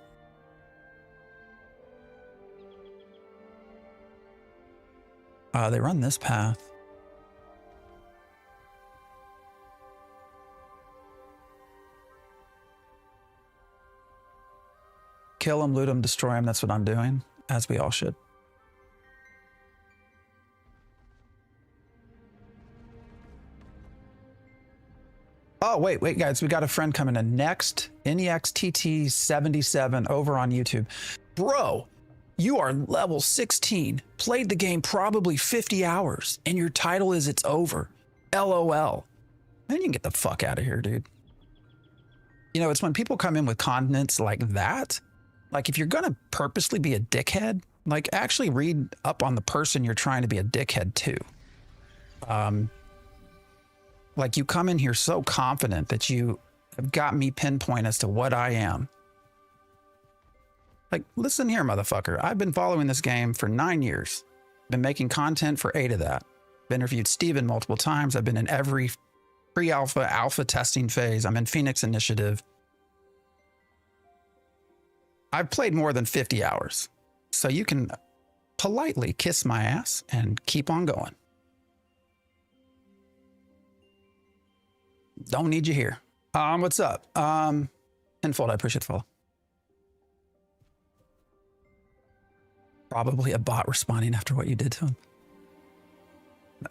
They run this path. Kill him, loot him, destroy him. That's what I'm doing, as we all should. Oh, wait, guys. We got a friend coming in next. NEXTT77 over on YouTube. Bro, you are level 16. Played the game probably 50 hours, and your title is It's Over. LOL. Man, you can get the fuck out of here, dude. You know, it's when people come in with continents like that. Like, if you're going to purposely be a dickhead, like, actually read up on the person you're trying to be a dickhead to. Like, you come in here so confident that you have got me pinpoint as to what I am. Like, listen here, motherfucker. I've been following this game for 9 years. Been making content for 8 of that. I've interviewed Steven multiple times. I've been in every pre-alpha, alpha testing phase. I'm in Phoenix Initiative. I've played more than 50 hours. So you can politely kiss my ass and keep on going. Don't need you here. What's up? Tenfold, I appreciate the follow. Probably a bot responding after what you did to him.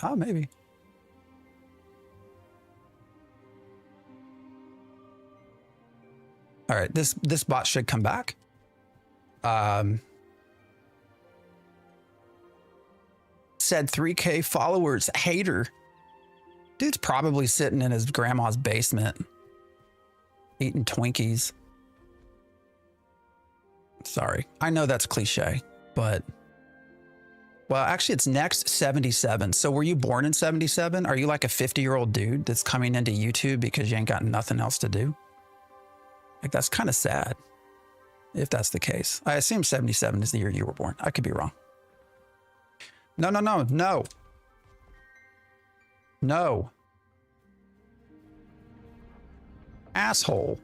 Oh, maybe. All right, this bot should come back. Said 3K followers, hater. Dude's probably sitting in his grandma's basement, eating Twinkies. Sorry, I know that's cliche, but... Well, actually, it's next 77. So were you born in 77? Are you like a 50-year-old dude that's coming into YouTube because you ain't got nothing else to do? Like, that's kind of sad, if that's the case. I assume 77 is the year you were born. I could be wrong. No, no, no, no. No. Asshole.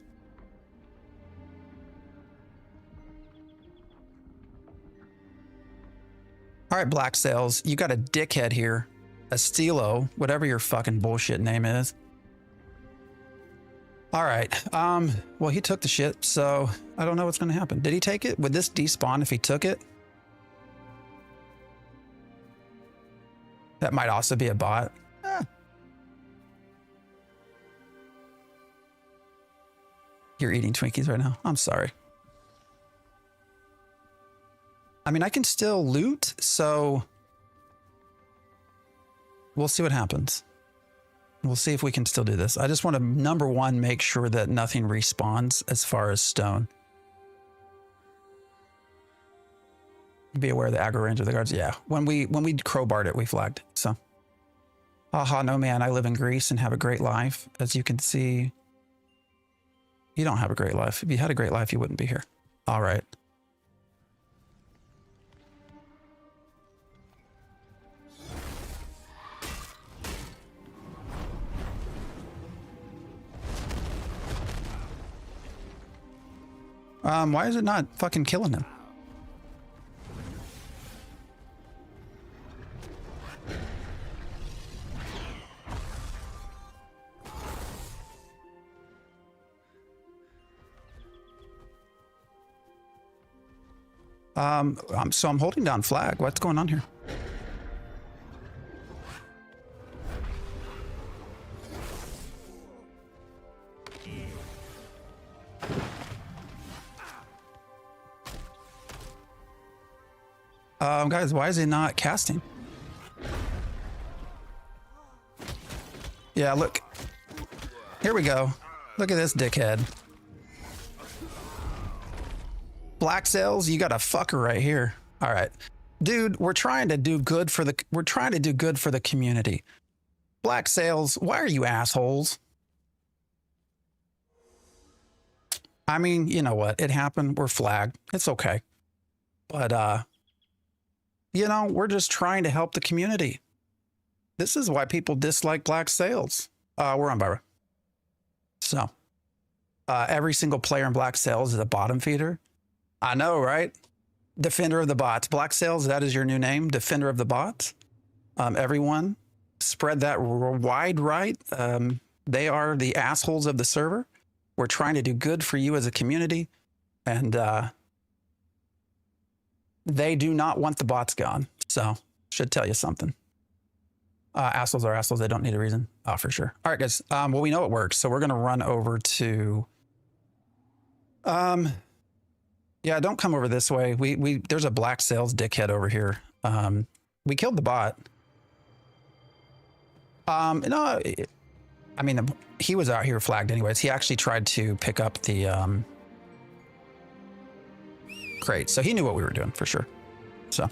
All right, Black Sails, you got a dickhead here. A Stilo, whatever your fucking bullshit name is. All right, well, he took the shit, so I don't know what's gonna happen. Did he take it? Would this despawn if he took it? That might also be a bot. You're eating Twinkies right now. I'm sorry. I mean, I can still loot, so we'll see what happens. We'll see if we can still do this. I just want to, number one, make sure that nothing respawns as far as stone. Be aware of the aggro range of the guards. Yeah, when we crowbarred it, we flagged. So Haha, no man, I live in Greece and have a great life. As you can see, you don't have a great life. If you had a great life, you wouldn't be here. All right. Why is it not fucking killing him? So I'm holding down flag. What's going on here? Guys, why is he not casting? Yeah, look. Here we go. Look at this dickhead. Black Sails, you got a fucker right here. All right. Dude, we're trying to do good for the community. Black Sails, why are you assholes? I mean, you know what? It happened. We're flagged. It's okay. But you know, we're just trying to help the community. This is why people dislike Black Sails. We're on Byra. So, every single player in Black Sails is a bottom feeder. I know, right? Defender of the bots. Black Sails, that is your new name. Defender of the bots. Everyone, spread that wide right. They are the assholes of the server. We're trying to do good for you as a community. And they do not want the bots gone. So, should tell you something. Assholes are assholes. They don't need a reason. Oh, for sure. All right, guys. Well, we know it works. So we're going to run over to... yeah, don't come over this way. There's a Black Sails dickhead over here. We killed the bot. No, I mean, he was out here flagged anyways. He actually tried to pick up the crate. So he knew what we were doing for sure. So,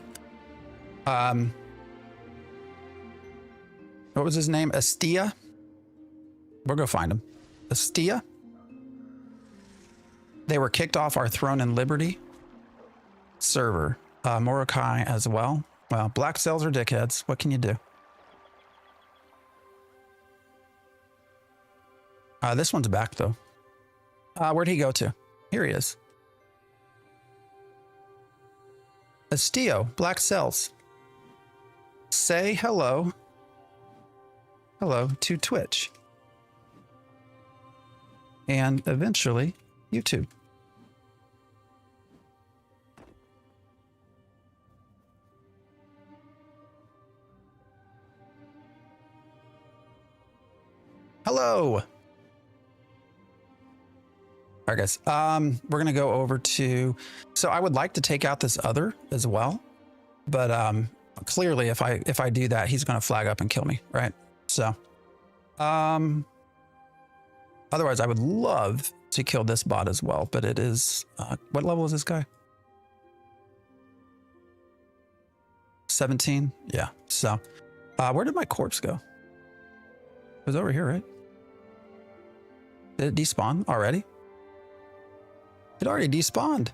what was his name? Astia? We'll go find him. Astia? They were kicked off our Throne and Liberty server. Morokai as well. Well, Black Sails are dickheads. What can you do? This one's back, though. Where'd he go to? Here he is. Astio, Black Sails. Say hello. Hello to Twitch. And eventually, YouTube. Hello. All right, guys. We're going to go over to... So I would like to take out this other as well. But clearly, if I do that, he's going to flag up and kill me, right? So, otherwise, I would love to kill this bot as well. But it is... what level is this guy? 17? Yeah. So, where did my corpse go? It was over here, right? Did it despawn already? It already despawned.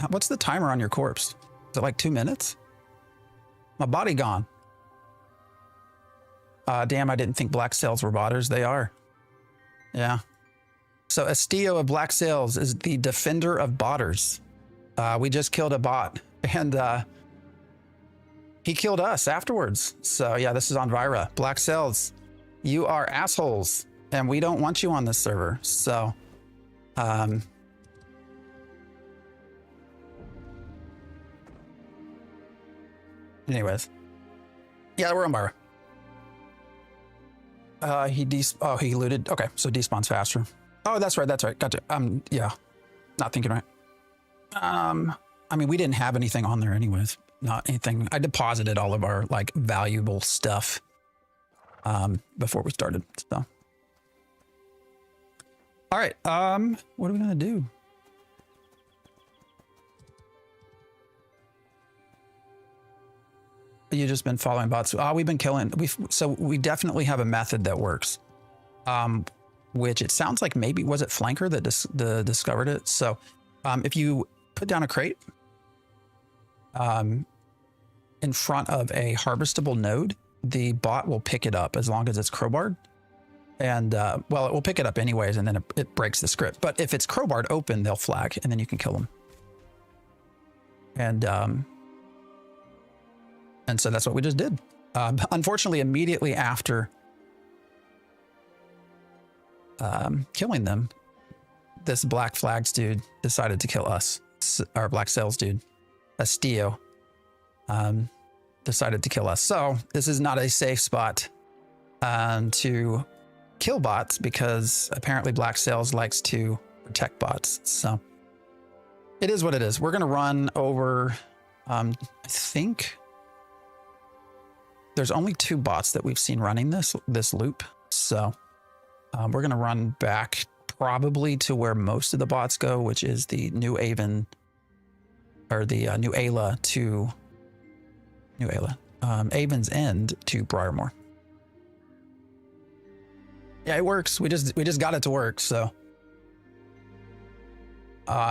What's the timer on your corpse? Is it like 2 minutes? My body gone. Damn, I didn't think Black Sails were botters. They are. Yeah. So Astio of Black Sails is the defender of botters. We just killed a bot. And he killed us afterwards. So yeah, this is on Vira. Black Sails, you are assholes. And we don't want you on this server. So, anyways. Yeah, we're on Byra. He looted. Okay, so despawns faster. Oh, that's right. Gotcha. Yeah. Not thinking right. I mean, we didn't have anything on there anyways. Not anything. I deposited all of our like valuable stuff before we started. So. All right. What are we gonna do? You just been following bots. We've been killing. So we definitely have a method that works. Which it sounds like maybe was it Flanker that discovered it. So if you put down a crate in front of a harvestable node, the bot will pick it up as long as it's crowbarred. And well, it will pick it up anyways, and then it breaks the script. But if it's crowbarred open, they'll flag, and then you can kill them. And so that's what we just did. Unfortunately, immediately after killing them, this black flags dude decided to kill us. Our black sales dude, Estio, decided to kill us. So this is not a safe spot to kill bots, because apparently black sales likes to protect bots. So it is what it is. We're going to run over, I think there's only 2 bots that we've seen running this loop. So we're going to run back probably to where most of the bots go, which is the New Avon, or the New Ayla to New Ayla, Avon's End to Briarmore. Yeah, it works. We just got it to work. So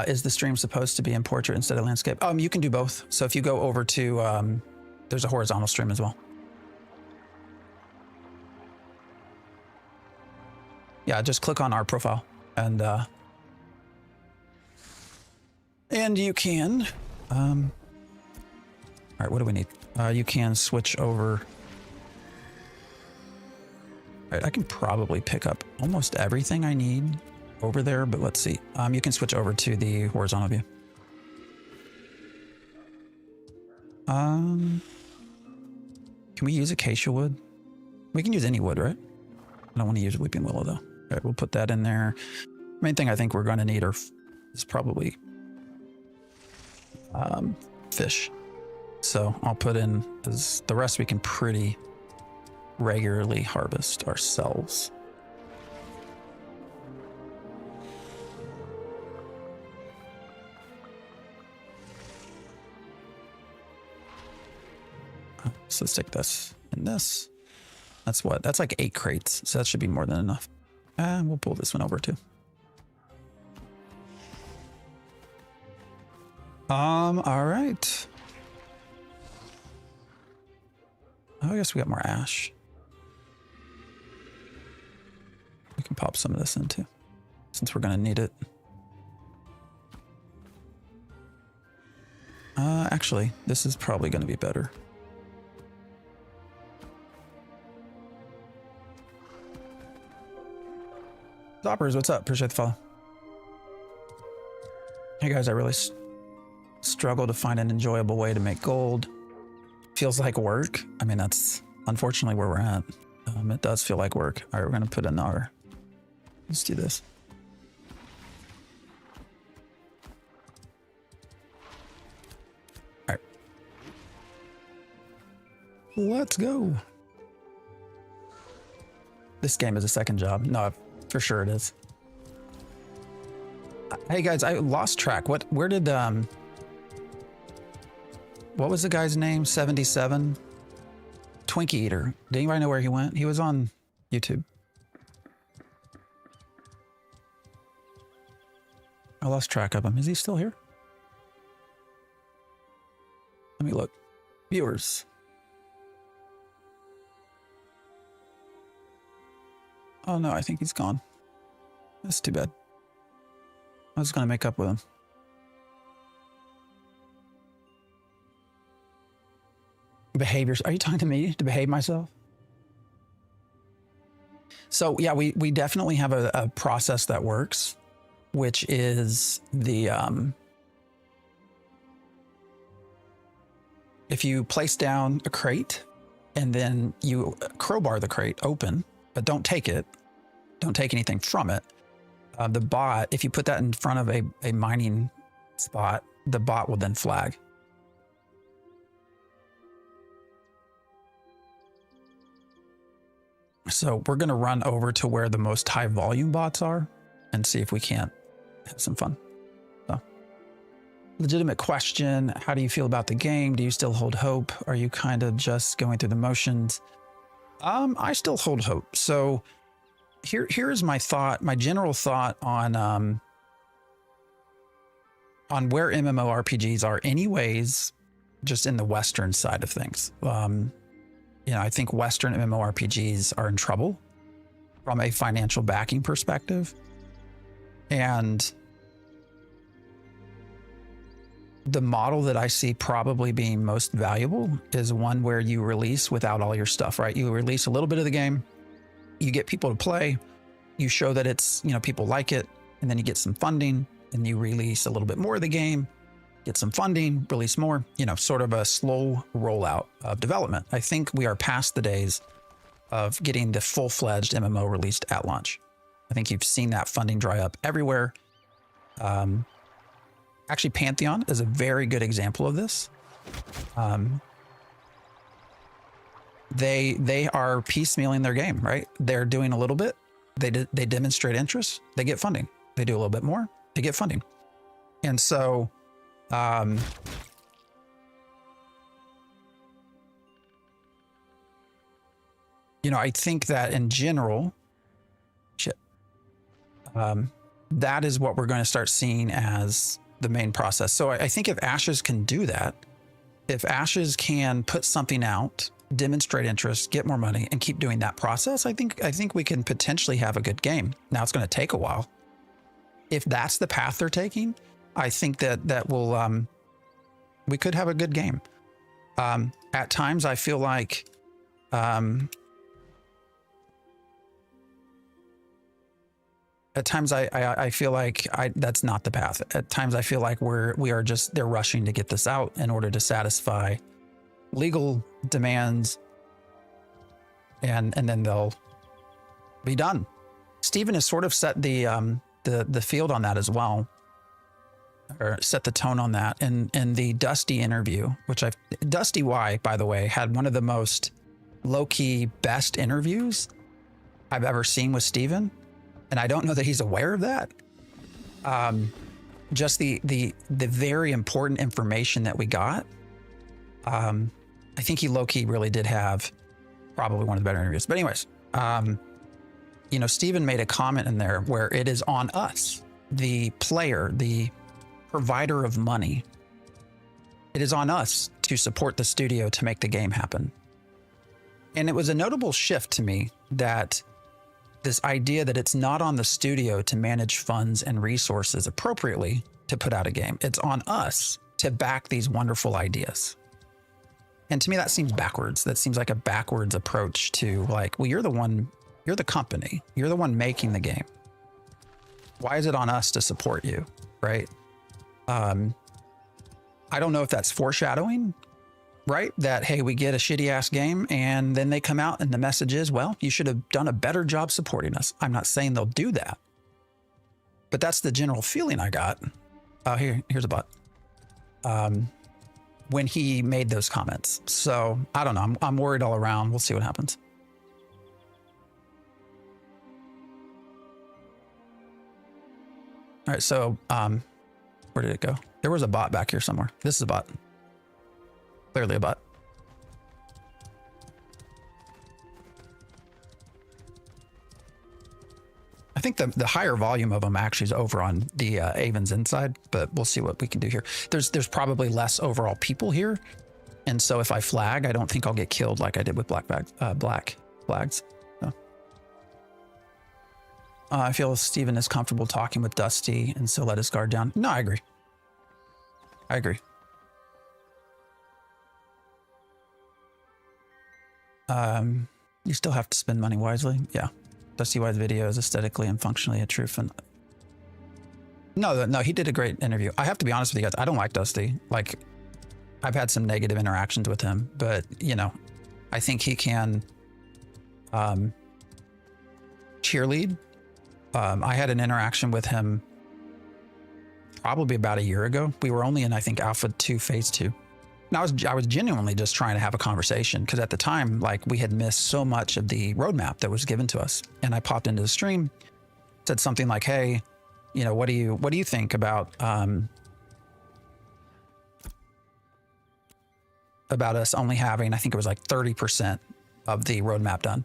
is the stream supposed to be in portrait instead of landscape? You can do both. So if you go over to, there's a horizontal stream as well. Yeah, just click on our profile and you can, all right, what do we need? You can switch over. All right, I can probably pick up almost everything I need over there, but let's see. You can switch over to the horizontal view. Can we use acacia wood? We can use any wood, right? I don't want to use weeping willow though. All right, we'll put that in there. Main thing I think we're going to need is probably fish. So I'll put in, because the rest we can pretty regularly harvest ourselves. So let's take this and this. That's what? That's like 8 crates. So that should be more than enough. And we'll pull this one over too. All right. Oh, I guess we got more ash. We can pop some of this in too, since we're gonna need it. Actually, this is probably gonna be better. Zoppers, what's up? Appreciate the follow. Hey guys, I really struggle to find an enjoyable way to make gold. Feels like work. I mean, that's unfortunately where we're at. It does feel like work. All right, we're gonna put in our, let's do this. All right. Let's go. This game is a second job. No, for sure it is. Hey guys, I lost track. Where did, what was the guy's name? 77? Twinkie Eater. Did anybody know where he went? He was on YouTube. I lost track of him. Is he still here? Let me look. Viewers. Oh no, I think he's gone. That's too bad. I was gonna make up with him. Behaviors. Are you talking to me to behave myself? So yeah, we definitely have a process that works, which is the if you place down a crate and then you crowbar the crate open, but don't take it, don't take anything from it. The bot, if you put that in front of a mining spot, the bot will then flag. So we're going to run over to where the most high volume bots are and see if we can't have some fun. So legitimate question. How do you feel about the game? Do you still hold hope? Are you kind of just going through the motions? I still hold hope. So here's my thought, my general thought on where MMORPGs are anyways, just in the Western side of things. You know, I think Western MMORPGs are in trouble from a financial backing perspective. And the model that I see probably being most valuable is one where you release without all your stuff, right? You release a little bit of the game, you get people to play, you show that it's, you know, people like it, and then you get some funding, and you release a little bit more of the game, get some funding, release more, you know, sort of a slow rollout of development. I think we are past the days of getting the full-fledged MMO released at launch. I think you've seen that funding dry up everywhere. Actually, Pantheon is a very good example of this. They are piecemealing their game, right? They're doing a little bit. They demonstrate interest. They get funding. They do a little bit more. They get funding. And so, you know, I think that in general, that is what we're going to start seeing as the main process. So I think if Ashes can do that, if Ashes can put something out, demonstrate interest, get more money, and keep doing that process, I think we can potentially have a good game. Now it's going to take a while. If that's the path they're taking, I think that will we could have a good game. At times, I feel like I feel like that's not the path. At times I feel like they're rushing to get this out in order to satisfy legal demands, and then they'll be done. Steven has sort of set the field on that as well, or set the tone on that in the Dusty interview, which Dusty Y, by the way, had one of the most low-key best interviews I've ever seen with Steven. And I don't know that he's aware of that. Just the very important information that we got. I think he low-key really did have probably one of the better interviews. But anyways, you know, Steven made a comment in there where it is on us, the player, the provider of money. It is on us to support the studio to make the game happen. And it was a notable shift to me that this idea that it's not on the studio to manage funds and resources appropriately to put out a game. It's on us to back these wonderful ideas. And to me, that seems backwards. That seems like a backwards approach to like, well, you're the company. You're the one making the game. Why is it on us to support you, right? I don't know if that's foreshadowing, right? That, hey, we get a shitty ass game and then they come out and the message is, well, you should have done a better job supporting us. I'm not saying they'll do that, but that's the general feeling I got. Here's a bot. When he made those comments. So I don't know. I'm worried all around. We'll see what happens. All right. So, where did it go? There was a bot back here somewhere. This is a bot. Clearly a bot. I think the higher volume of them actually is over on the Avon's inside, but we'll see what we can do here. There's probably less overall people here, and so if I flag, I don't think I'll get killed like I did with black flags. So. I feel Steven is comfortable talking with Dusty, and so let his guard down. No, I agree. You still have to spend money wisely. Yeah. Dusty Y's video is aesthetically and functionally a true fan. No, he did a great interview. I have to be honest with you guys. I don't like Dusty. Like, I've had some negative interactions with him, but you know, I think he can cheerlead. I had an interaction with him probably about a year ago. We were only in, I think, Alpha 2, Phase 2. And I was genuinely just trying to have a conversation because at the time, like, we had missed so much of the roadmap that was given to us. And I popped into the stream, said something like, "Hey, you know, what do you think about about us only having, I think it was like 30% of the roadmap done.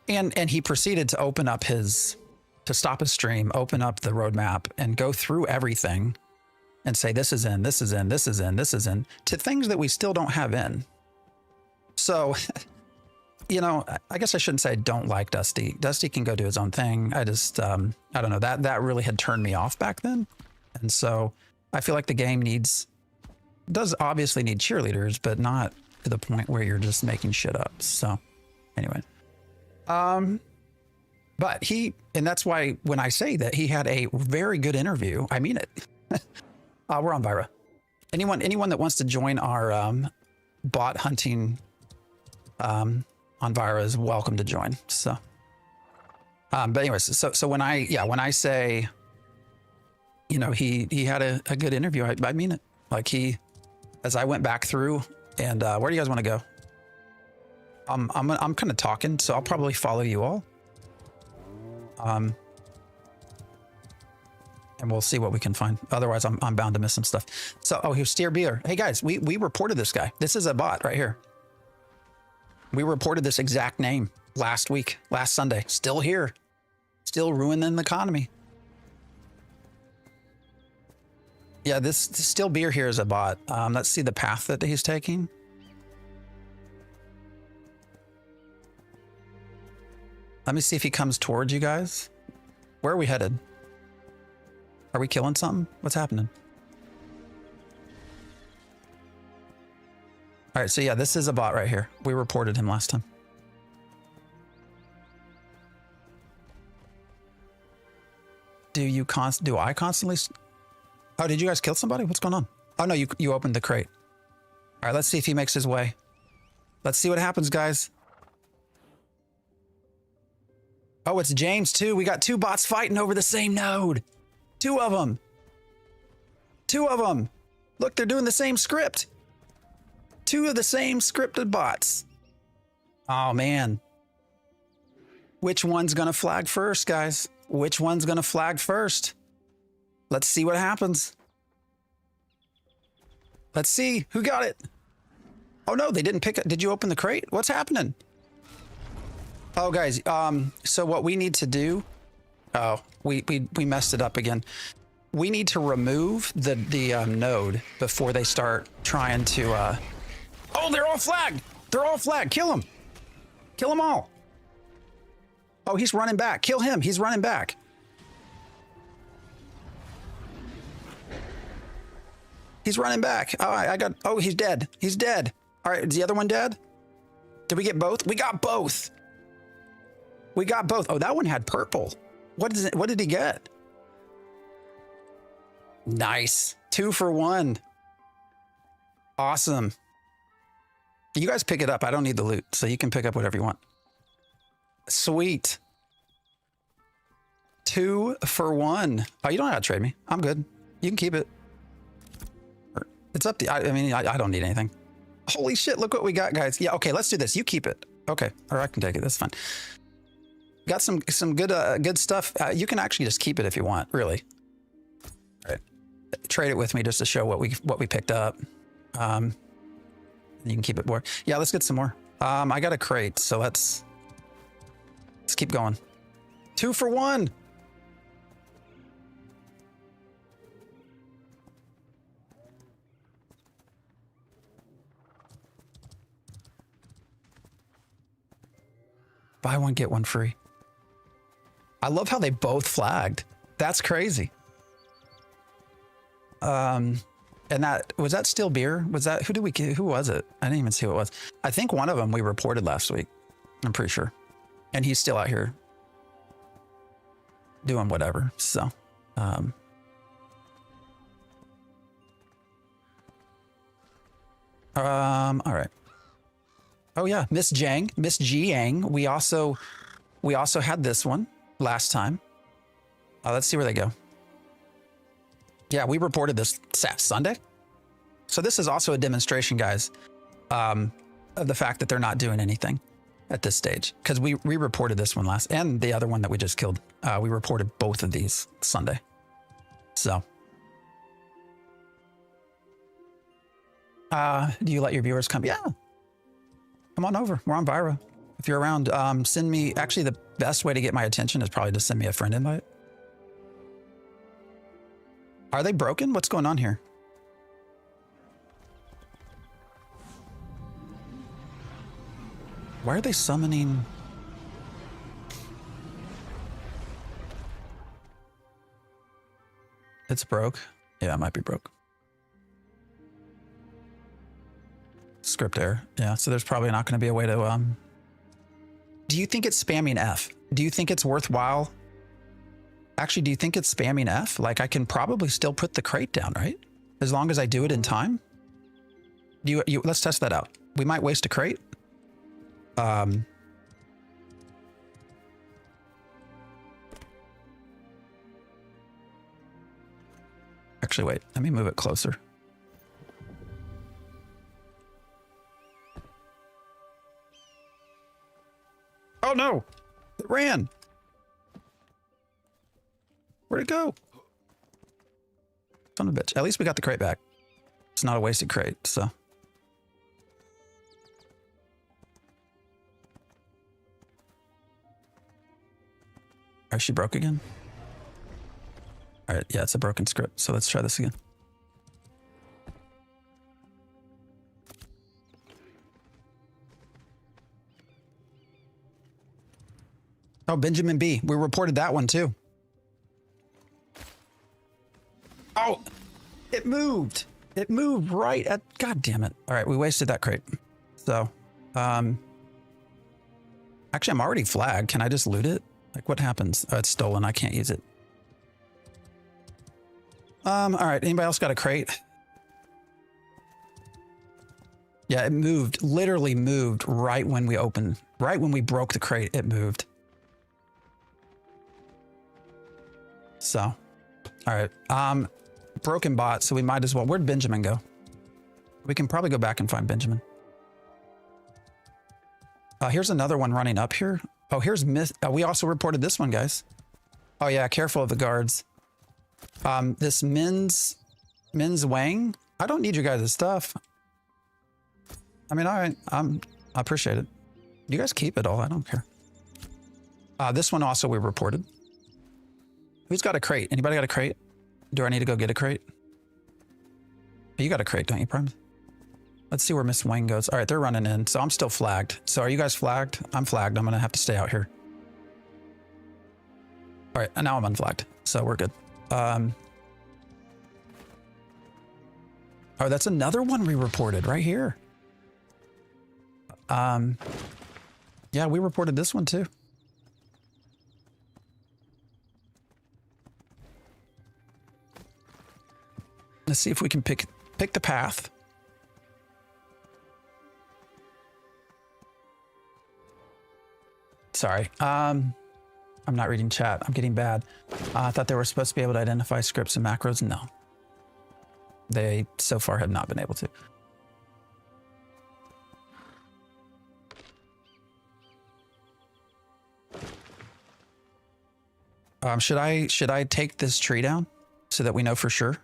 And he proceeded to open up to stop his stream, open up the roadmap and go through everything and say, this is in, this is in, this is in, this is in, to things that we still don't have in. So, you know, I guess I shouldn't say I don't like Dusty. Dusty can go do his own thing. I just, I don't know, that really had turned me off back then. And so I feel like the game does obviously need cheerleaders, but not to the point where you're just making shit up. So anyway, but and that's why when I say that he had a very good interview, I mean it. We're on Vira. Anyone that wants to join our bot hunting on Vira is welcome to join. So, but anyways, so when I say, you know, he had a good interview, I mean it. Like as I went back through and where do you guys want to go? I'm kind of talking, so I'll probably follow you all. And we'll see what we can find. Otherwise, I'm bound to miss some stuff. So, here's Steer Beer. Hey guys, we reported this guy. This is a bot right here. We reported this exact name last Sunday. Still here. Still ruining the economy. Yeah, this Still Beer here is a bot. Let's see the path that he's taking. Let me see if he comes towards you guys. Where are we headed? Are we killing something? What's happening? All right, so yeah, this is a bot right here. We reported him last time. Do I constantly? Oh, did you guys kill somebody? What's going on? Oh no, you opened the crate. All right, let's see if he makes his way. Let's see what happens, guys. Oh, it's James too. We got two bots fighting over the same node. Two of them. Look, they're doing the same script. Two of the same scripted bots. Oh man. Which one's gonna flag first, guys? Which one's gonna flag first? Let's see what happens. Let's see who got it. Oh no, they didn't pick it. Did you open the crate? What's happening? Oh guys, so what we need to do, we messed it up again. We need to remove the node before they start trying to, oh, they're all flagged. They're all flagged. Kill them. Kill them all. Oh, he's running back. Kill him. He's running back. He's running back. Oh, he's dead. He's dead. All right, is the other one dead? Did we get both? We got both. We got both. Oh, that one had purple. What did he get? Nice. 2 for 1. Awesome. You guys pick it up. I don't need the loot, so you can pick up whatever you want. Sweet. 2 for 1. Oh, you don't have to trade me. I'm good. You can keep it. It's up to you. I mean, I don't need anything. Holy shit, look what we got, guys. Yeah, okay, let's do this. You keep it. Okay, or I can take it. That's fine. Got some good stuff. You can actually just keep it if you want, really. All right. Trade it with me just to show what we picked up. You can keep it more. Yeah, let's get some more. I got a crate, so let's keep going. 2 for 1. Buy one, get one free. I love how they both flagged. That's crazy. And was that Still Beer? Was that, who was it? I didn't even see who it was. I think one of them we reported last week. I'm pretty sure. And he's still out here doing whatever. So, all right. Oh yeah, Miss G Yang. We also had this one last time. Let's see where they go. Yeah, we reported this Sunday. So this is also a demonstration, guys, of the fact that they're not doing anything at this stage. Because we reported this one last, and the other one that we just killed. We reported both of these Sunday. So. Do you let your viewers come? Yeah. Come on over. We're on Vira. If you're around, send me, actually the best way to get my attention is probably to send me a friend invite. Are they broken? What's going on here? Why are they summoning? It's broke. Yeah, it might be broke. Script error. Yeah, so there's probably not going to be a way to... Do you think it's spamming F? Do you think it's worthwhile? Actually, do you think it's spamming F? Like, I can probably still put the crate down, right? As long as I do it in time? Let's test that out. We might waste a crate. Actually, wait. Let me move it closer. Oh, no. It ran. Where'd it go? Son of a bitch. At least we got the crate back. It's not a wasted crate, so. All right, she broke again. All right, yeah, it's a broken script, so let's try this again. Oh, Benjamin B. We reported that one too. Oh, it moved. It moved right at, God damn it. All right, we wasted that crate. So, actually, I'm already flagged. Can I just loot it? Like, what happens? Oh, it's stolen. I can't use it. All right, anybody else got a crate? Yeah, it moved, literally moved right when we opened, right when we broke the crate, it moved. So, all right, broken bot, so we might as well, where'd Benjamin go? We can probably go back and find Benjamin. Here's another one running up here. Oh, here's we also reported this one, guys. Oh yeah, careful of the guards. This Min's Wang. I don't need you guys' stuff. I mean, I appreciate it. You guys keep it all. I don't care. This one also we reported. Who's got a crate? Anybody got a crate? Do I need to go get a crate? You got a crate, don't you, Prime? Let's see where Miss Wang goes. All right, they're running in. So I'm still flagged. So are you guys flagged? I'm flagged. I'm going to have to stay out here. All right, and now I'm unflagged. So we're good. Oh, that's another one we reported right here. Yeah, we reported this one too. Let's see if we can pick the path. Sorry. I'm not reading chat. I'm getting bad. I thought they were supposed to be able to identify scripts and macros. No. They so far have not been able to. Should I take this tree down so that we know for sure?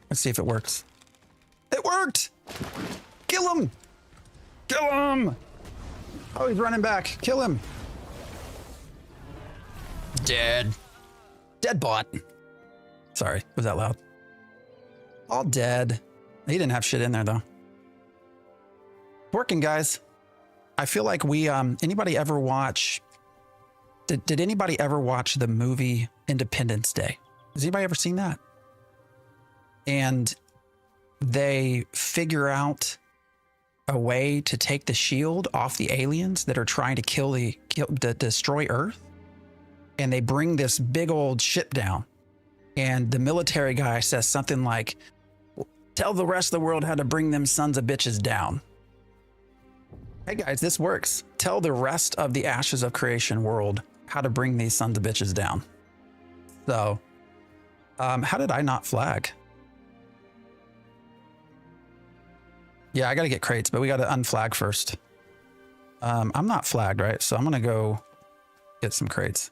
Let's see if it works. It worked! Kill him! Kill him! Oh, he's running back. Kill him. Dead. Dead bot. Sorry, was that loud? All dead. He didn't have shit in there though. Working, guys. I feel like we, anybody ever watch, did anybody ever watch the movie Independence Day? Has anybody ever seen that? And they figure out a way to take the shield off the aliens that are trying to destroy Earth. And they bring this big old ship down. And the military guy says something like, tell the rest of the world how to bring them sons of bitches down. Hey guys, this works. Tell the rest of the Ashes of Creation world how to bring these sons of bitches down. So, how did I not flag? Yeah, I got to get crates, but we got to unflag first. I'm not flagged, right? So I'm going to go get some crates.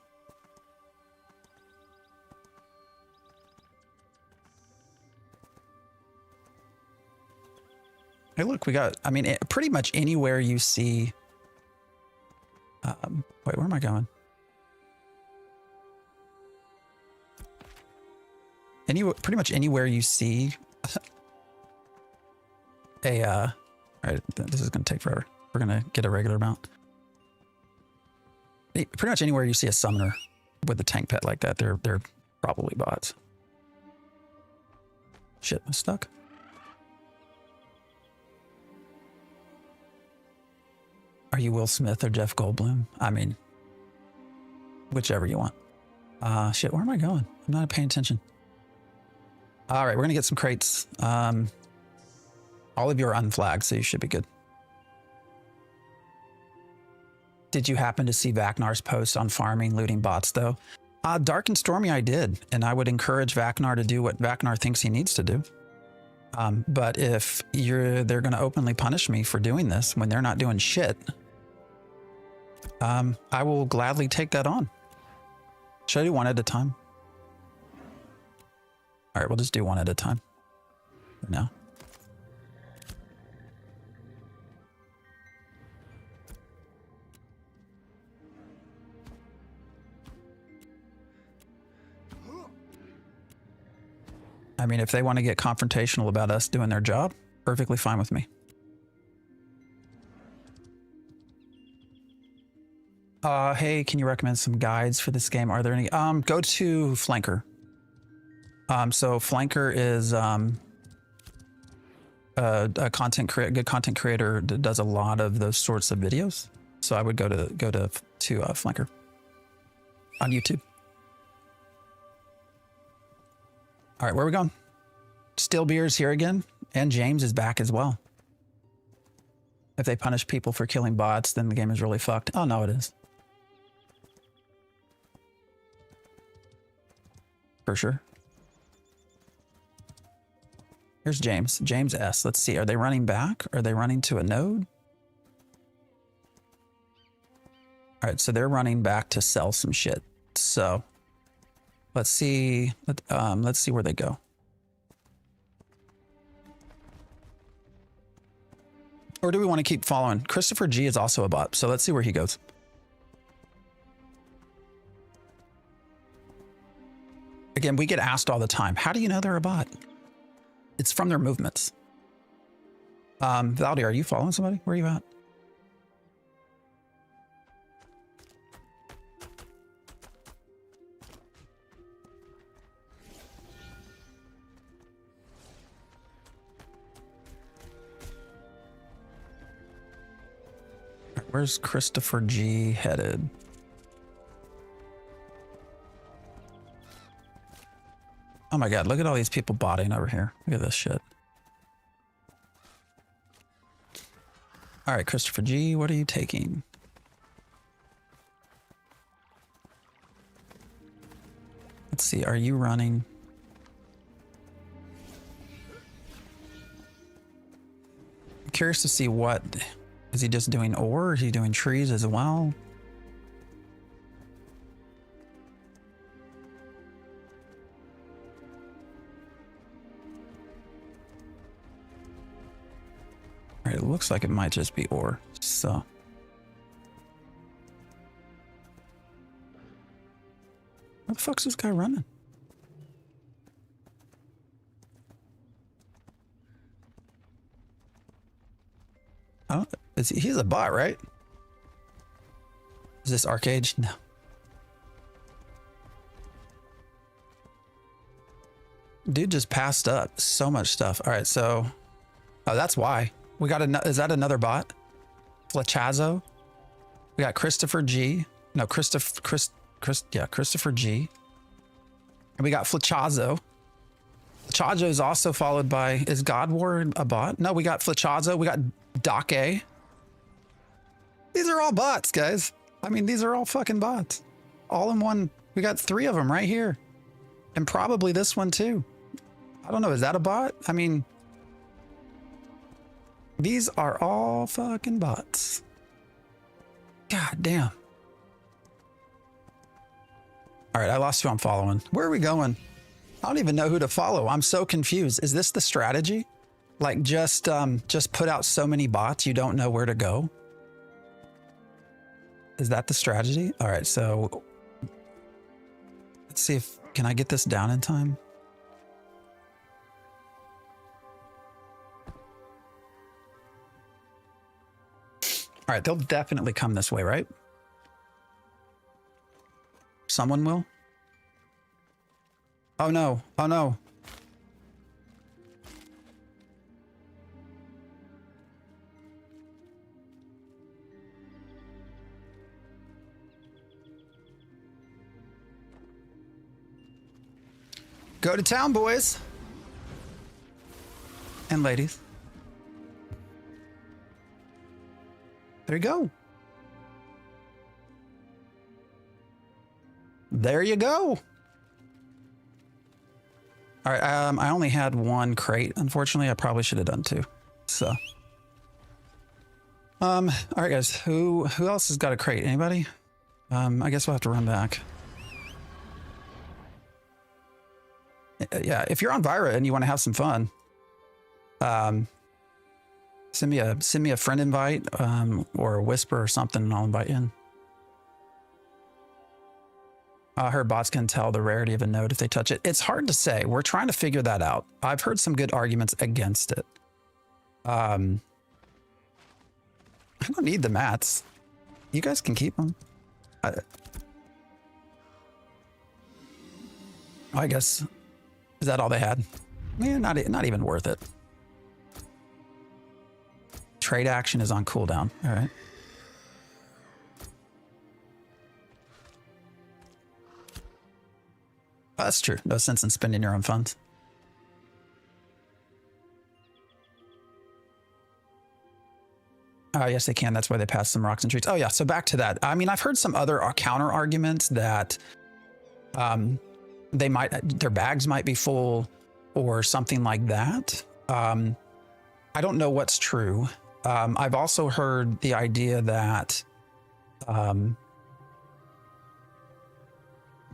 Hey, look, we got, I mean, pretty much anywhere you see. Wait, where am I going? Pretty much anywhere you see a, all right, this is going to take forever. We're going to get a regular mount. Pretty much anywhere you see a summoner with a tank pet like that, they're probably bots. Shit, I'm stuck. Are you Will Smith or Jeff Goldblum? I mean, whichever you want. Shit, where am I going? I'm not paying attention. All right, we're gonna get some crates. All of you are unflagged, so you should be good. Did you happen to see Vaknar's post on farming, looting bots, though? Dark and Stormy, I did, and I would encourage Vaknar to do what Vaknar thinks he needs to do. But if they're going to openly punish me for doing this when they're not doing shit, I will gladly take that on. Should I do one at a time? All right, we'll just do one at a time. No. I mean, if they want to get confrontational about us doing their job, perfectly fine with me. Hey, can you recommend some guides for this game? Are there any? Go to Flanker. So Flanker is a good content creator that does a lot of those sorts of videos. So I would go to Flanker on YouTube. All right, where are we going? Still Beer's here again, and James is back as well. If they punish people for killing bots, then the game is really fucked. Oh, no, it is. For sure. Here's James. James S. Let's see. Are they running back? Are they running to a node? All right, so they're running back to sell some shit. So let's see. Let's see where they go. Or do we want to keep following? Christopher G is also a bot, so let's see where he goes. Again, we get asked all the time, how do you know they're a bot? It's from their movements. Valdi, are you following somebody? Where are you at? Where's Christopher G headed? Oh my God, look at all these people botting over here. Look at this shit. All right, Christopher G, what are you taking? Let's see, are you running? I'm curious to see what, is he just doing ore? Is he doing trees as well? All right, it looks like it might just be ore, so. Where the fuck's this guy running? Oh, he's a bot, right? Is this Arcade? No. Dude just passed up so much stuff. All right, so, oh, that's why. We got is that another bot? Flechazo. We got Christopher G. No, Christopher G. And we got Flechazo. Flechazo is also followed by, is God War a bot? No, we got Flechazo. We got Dake. These are all bots, guys. I mean, these are all fucking bots. All in one. We got 3 of them right here. And probably this one too. I don't know. Is that a bot? I mean, These are all fucking bots. God damn. All right, I lost who I'm following. Where are we going? I don't even know who to follow. I'm so confused. Is this the strategy? Like just put out so many bots you don't know where to go? Is that the strategy? All right, so let's see if can I get this down in time? All right, they'll definitely come this way, right? Someone will? Oh no, oh no. Go to town, boys. And ladies. There you go. There you go. All right, I only had one crate. Unfortunately, I probably should have done two. So, all right, guys. Who else has got a crate? Anybody? I guess we'll have to run back. Yeah, if you're on Vira and you want to have some fun, send me a friend invite, or a whisper or something, and I'll invite you in. I heard bots can tell the rarity of a node if they touch it. It's hard to say. We're trying to figure that out. I've heard some good arguments against it. I don't need the mats. You guys can keep them. I guess. Is that all they had? Man, not even worth it. Trade action is on cooldown. All right. That's true. No sense in spending your own funds. Oh, yes, they can. That's why they pass some rocks and trees. Oh, yeah. So back to that. I mean, I've heard some other counter arguments that their bags might be full or something like that. I don't know what's true. I've also heard the idea that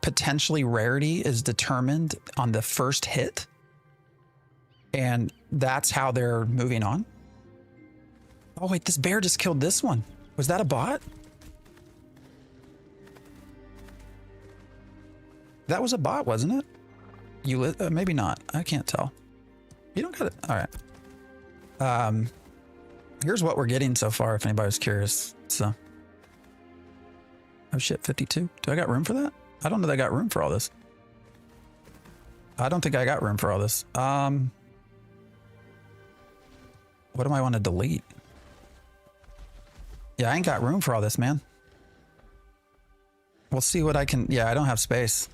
potentially rarity is determined on the first hit, and that's how they're moving on. Oh wait, this bear just killed this one. Was that a bot? That was a bot, wasn't it? You maybe not. I can't tell. You don't got it. All right. Here's what we're getting so far, if anybody's curious. So, oh shit, 52. Do I got room for that? I don't know that I got room for all this. I don't think I got room for all this. What do I want to delete? Yeah, I ain't got room for all this, man. We'll see what I can. Yeah, I don't have space.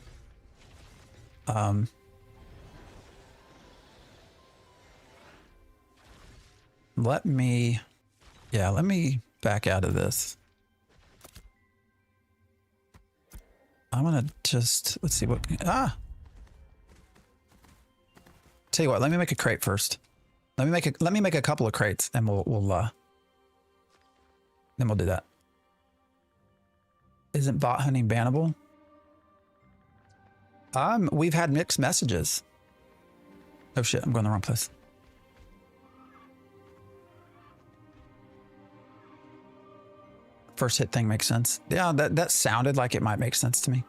Let me back out of this. I'm gonna just, let's see what, tell you what, let me make a crate first. Let me make a couple of crates, and then we'll do that. Isn't bot hunting bannable? We've had mixed messages. Oh shit, I'm going the wrong place. First hit thing makes sense. Yeah, that sounded like it might make sense to me.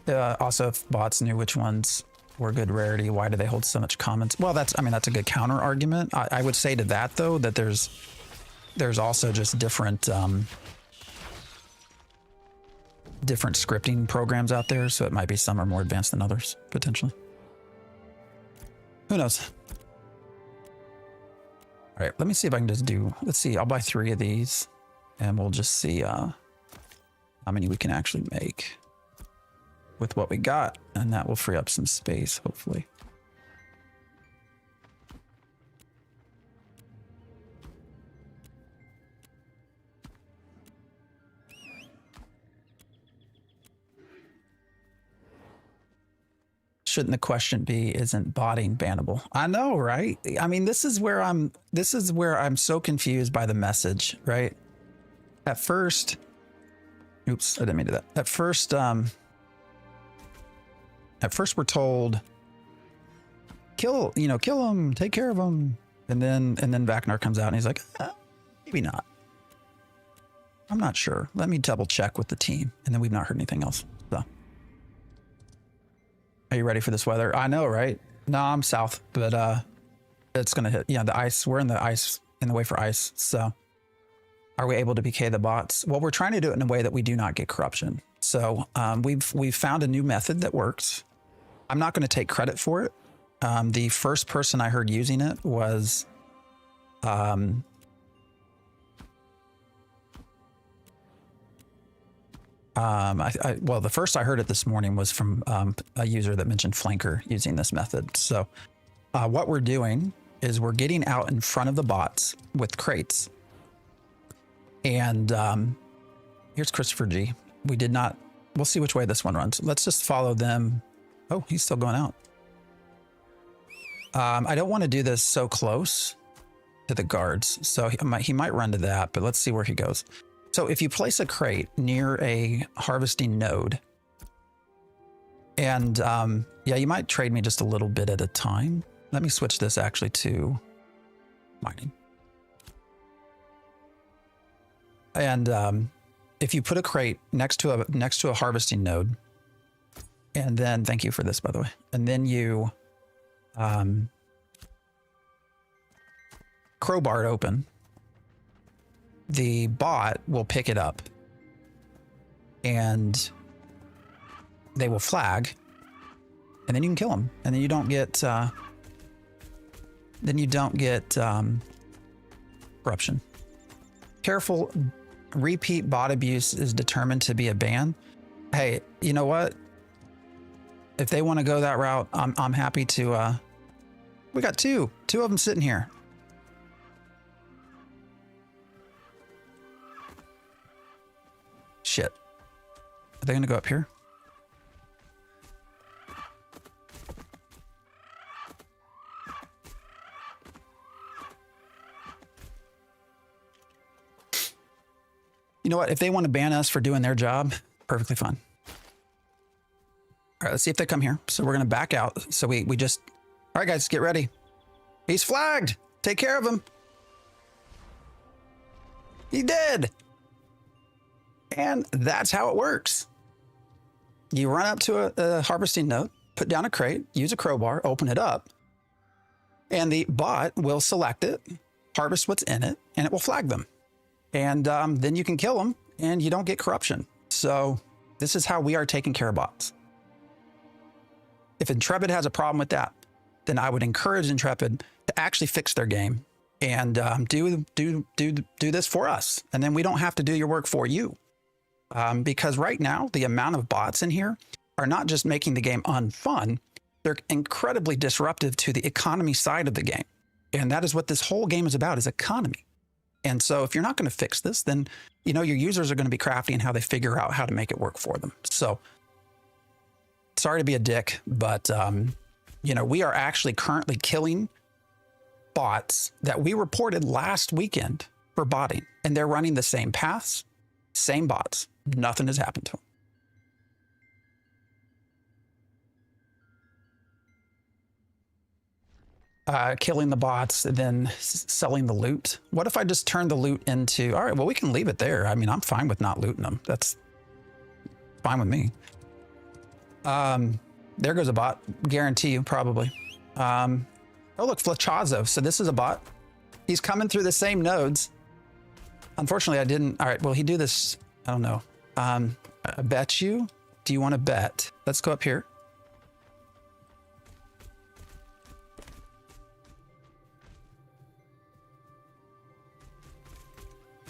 Also, if bots knew which ones were good rarity, why do they hold so much comments? Well, that's a good counter argument. I would say to that though, that there's also just different scripting programs out there, so it might be some are more advanced than others, potentially. Who knows? All right, let me see if I can just do, let's see, I'll buy 3 of these, and we'll just see how many we can actually make with what we got, and that will free up some space, hopefully. shouldn't the question be, isn't botting bannable? I know, right? I mean, this is where I'm so confused by the message, right? At first, oops, I didn't mean to do that. At first we're told, kill him, take care of him. And then Vacnar comes out and he's like, maybe not. I'm not sure. Let me double check with the team. And then we've not heard anything else. So, are you ready for this weather? I know, right? No, I'm south, but it's gonna hit. Yeah, the ice. We're in the ice, in the way for ice. So, are we able to PK the bots? Well, we're trying to do it in a way that we do not get corruption. So, we've found a new method that works. I'm not going to take credit for it. The first person I heard using it was, well, the first I heard it this morning was from a user that mentioned Flanker using this method. So what we're doing is we're getting out in front of the bots with crates. And here's Christopher G. We'll see which way this one runs. Let's just follow them. Oh, he's still going out. I don't want to do this so close to the guards. So he might run to that, but let's see where he goes. So if you place a crate near a harvesting node, and yeah, you might trade me just a little bit at a time. Let me switch this actually to mining. And if you put a crate next to a harvesting node, and then thank you for this, by the way, and then you crowbar it open, the bot will pick it up and they will flag, and then you can kill them, and then you don't get corruption. Careful, repeat bot abuse is determined to be a ban. Hey, you know what? If they want to go that route, I'm happy to. We got two of them sitting here. Shit. Are they going to go up here? You know what? If they want to ban us for doing their job, perfectly fine. All right, let's see if they come here. So we're going to back out. So we just... All right, guys, get ready. He's flagged. Take care of him. He did. And that's how it works. You run up to a harvesting node, put down a crate, use a crowbar, open it up, and the bot will select it, harvest what's in it, and it will flag them. And then you can kill them, and you don't get corruption. So this is how we are taking care of bots. If Intrepid has a problem with that, then I would encourage Intrepid to actually fix their game and do this for us. And then we don't have to do your work for you. Because right now, the amount of bots in here are not just making the game unfun, they're incredibly disruptive to the economy side of the game. And that is what this whole game is about, is economy. And so if you're not going to fix this, then, you know, your users are going to be crafty in how they figure out how to make it work for them. So sorry to be a dick, but, you know, we are actually currently killing bots that we reported last weekend for botting, and they're running the same paths, same bots. Nothing has happened to them. Killing the bots and then selling the loot. What if I just turn the loot into, all right, well, we can leave it there. I mean, I'm fine with not looting them. That's fine with me. There goes a bot. Guarantee you, probably. Oh, look, Flachazo. So this is a bot. He's coming through the same nodes. Unfortunately, I didn't. All right, will he do this? I don't know. I bet you. Do you want to bet? Let's go up here.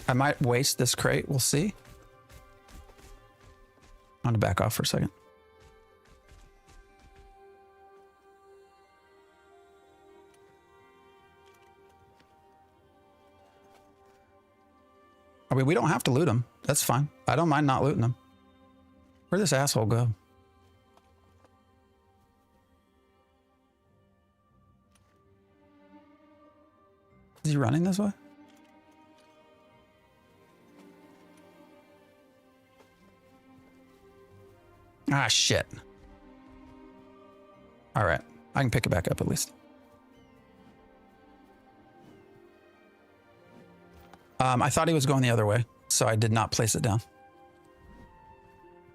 I might waste this crate. We'll see. I'm going to back off for a second. I mean, we don't have to loot them. That's fine. I don't mind not looting them. Where'd this asshole go? Is he running this way? Ah, shit. All right. I can pick it back up at least. I thought he was going the other way, so I did not place it down.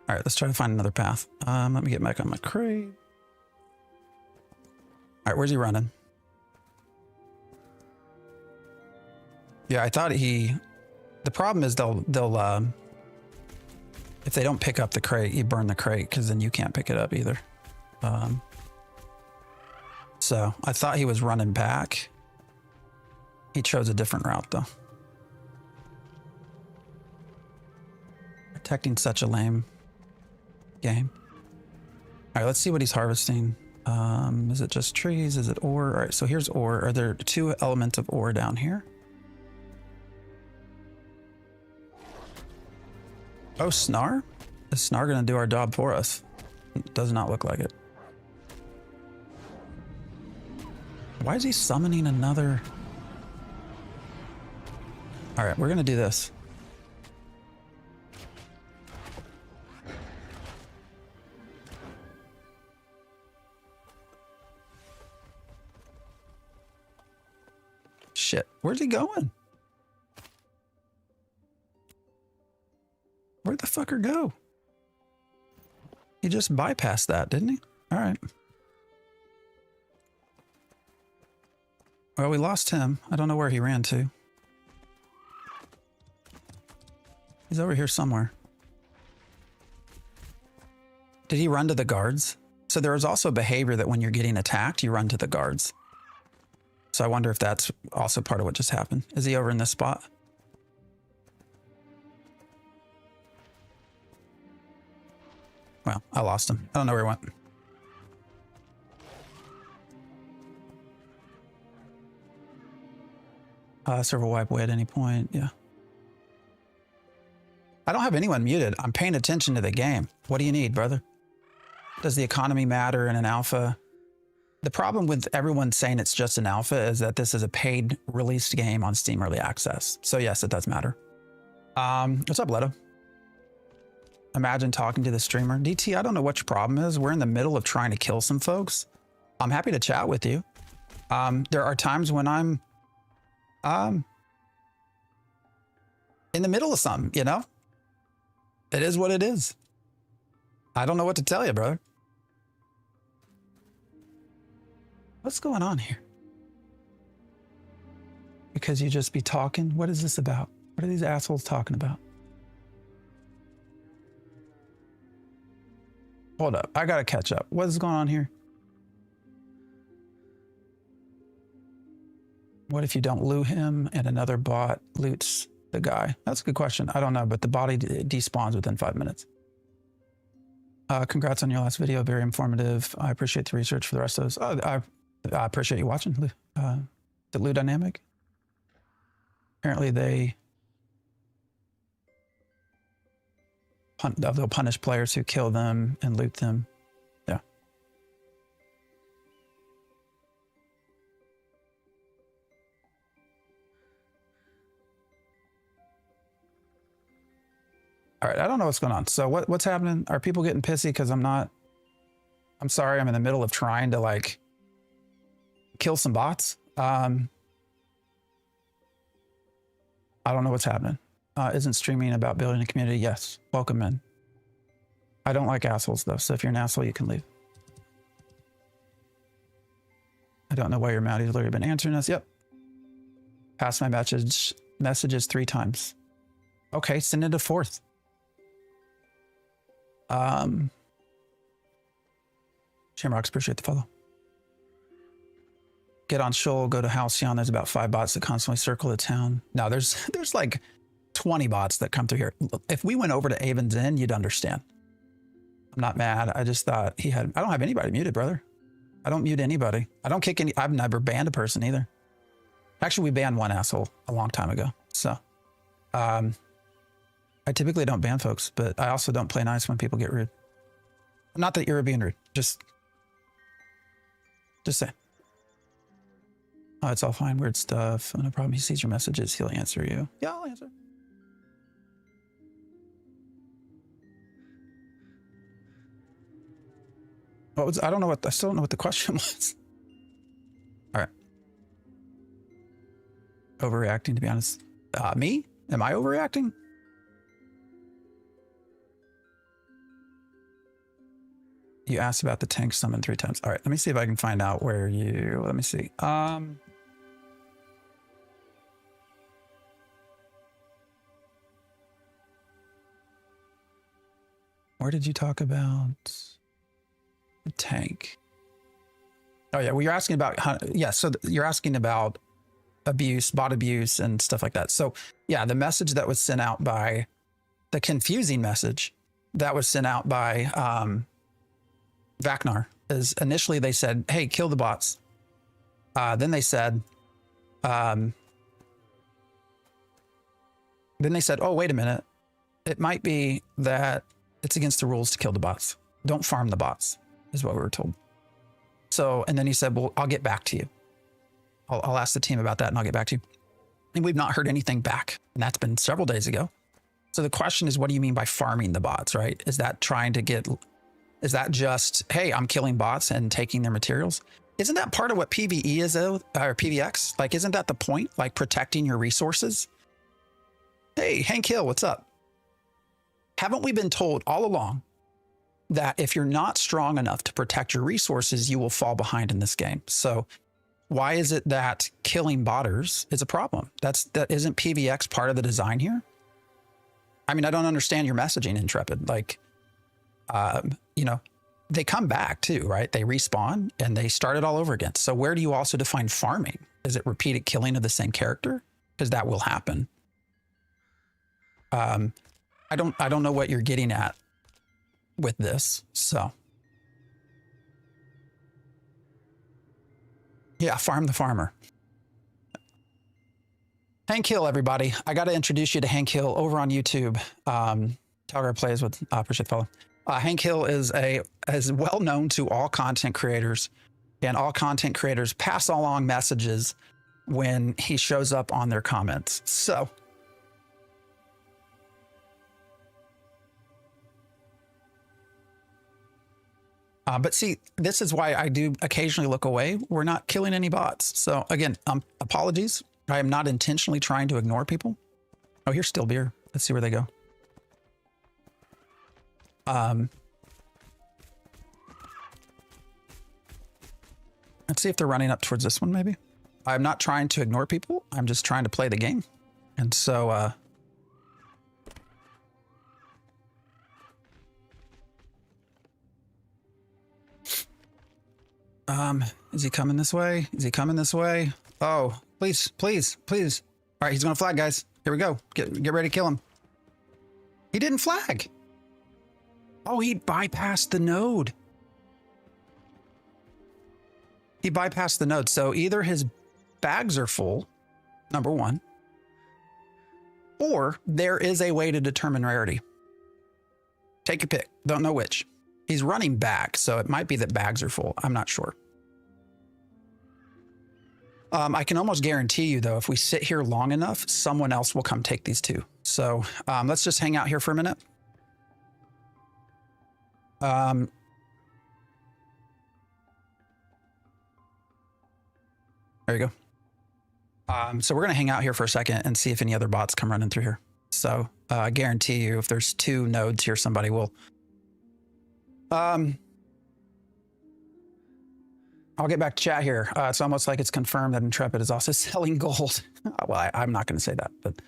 All right, let's try to find another path. Let me get back on my crate. All right, where's he running? Yeah, I thought he... The problem is they'll if they don't pick up the crate, you burn the crate because then you can't pick it up either. So I thought he was running back. He chose a different route though. Protecting such a lame game. All right, let's see what he's harvesting. Is it just trees? Is it ore? All right, so here's ore. Are there 2 elements of ore down here? Oh, Snar? Is Snar gonna do our job for us? It does not look like it. Why is he summoning another? All right, we're gonna do this. Shit, where's he going? Where'd the fucker go? He just bypassed that, didn't he? All right. Well, we lost him. I don't know where he ran to. He's over here somewhere. Did he run to the guards? So there is also behavior that when you're getting attacked, you run to the guards. So I wonder if that's also part of what just happened. Is he over in this spot? Well, I lost him. I don't know where he went. Server wipe away at any point. Yeah. I don't have anyone muted. I'm paying attention to the game. What do you need, brother? Does the economy matter in an alpha? The problem with everyone saying it's just an alpha is that this is a paid released game on Steam Early Access. So yes, it does matter. What's up, Leto? Imagine talking to the streamer. DT, I don't know what your problem is. We're in the middle of trying to kill some folks. I'm happy to chat with you. There are times when I'm in the middle of something, you know? It is what it is. I don't know what to tell you, brother. What's going on here? Because you just be talking? What is this about? What are these assholes talking about? Hold up. I gotta catch up. What is going on here? What if you don't loot him and another bot loots the guy? That's a good question. I don't know, but the body despawns within 5 minutes. Congrats on your last video. Very informative. I appreciate the research for the rest of those. I appreciate you watching. The loot dynamic. Apparently they'll punish players who kill them and loot them. Yeah. All right, I don't know what's going on. So what's happening? Are people getting pissy because I'm sorry, I'm in the middle of trying to like kill some bots. I don't know what's happening. Isn't streaming about building a community? Yes. Welcome in. I don't like assholes though, so if you're an asshole, you can leave. I don't know why you're mad. He's literally been answering us. Yep. Pass my messages 3 times. Okay, send it a 4th. Shamrocks, appreciate the follow. Get on Shoal, go to Halcyon. There's about 5 bots that constantly circle the town. No, there's like 20 bots that come through here. If we went over to Avon's Inn, you'd understand. I'm not mad. I just thought I don't have anybody muted, brother. I don't mute anybody. I don't kick any. I've never banned a person either. Actually, we banned one asshole a long time ago. So, I typically don't ban folks, but I also don't play nice when people get rude. Not that you're being rude. Just say. Oh, it's all fine. Weird stuff. No problem. He sees your messages. He'll answer you. Yeah, I'll answer. What was, I don't know what, I still don't know what the question was. All right. Overreacting, to be honest. Me? Am I overreacting? You asked about the tank summon 3 times. All right, let me see if I can find out where you, let me see. Where did you talk about the tank? Oh yeah, well you're asking about, yeah, so you're asking about abuse, bot abuse and stuff like that. So yeah, the message that was sent out by, the confusing message that was sent out by Vacnar is initially they said, hey, kill the bots. Then they said, oh, wait a minute. It might be that it's against the rules to kill the bots. Don't farm the bots, is what we were told. So, and then he said, well, I'll get back to you. I'll ask the team about that and I'll get back to you. And we've not heard anything back. And that's been several days ago. So the question is, what do you mean by farming the bots, right? Is that trying to get, is that just, hey, I'm killing bots and taking their materials? Isn't that part of what PvE is, or PvX? Like, isn't that the point? Like protecting your resources? Hey, Hank Hill, what's up? Haven't we been told all along that if you're not strong enough to protect your resources, you will fall behind in this game? So why is it that killing botters is a problem? That isn't PvX part of the design here? I mean, I don't understand your messaging, Intrepid. Like, you know, they come back too, right? They respawn and they start it all over again. So where do you also define farming? Is it repeated killing of the same character? Because that will happen. I don't know what you're getting at with this. So yeah, farm the farmer. Hank Hill, everybody. I got to introduce you to Hank Hill over on YouTube. Talgar Plays with appreciate the follow. Hank Hill is well known to all content creators, and all content creators pass along messages when he shows up on their comments. So but see, this is why I do occasionally look away. We're not killing any bots. So again, apologies. I am not intentionally trying to ignore people. Oh, here's still beer. Let's see where they go. Let's see if they're running up towards this one, maybe. I'm not trying to ignore people. I'm just trying to play the game. And so, is he coming this way? Is he coming this way? Oh, please, please, please. All right, he's going to flag, guys. Here we go. Get ready to kill him. He didn't flag. Oh, he bypassed the node. He bypassed the node. So either his bags are full, number one, or there is a way to determine rarity. Take your pick. Don't know which. He's running back, so it might be that bags are full. I'm not sure. I can almost guarantee you, though, if we sit here long enough, someone else will come take these two. So let's just hang out here for a minute. There you go. So we're going to hang out here for a second and see if any other bots come running through here. So I guarantee you, if there's 2 nodes here, somebody will. I'll get back to chat here. It's almost like it's confirmed that Intrepid is also selling gold. Well, I'm not going to say that, but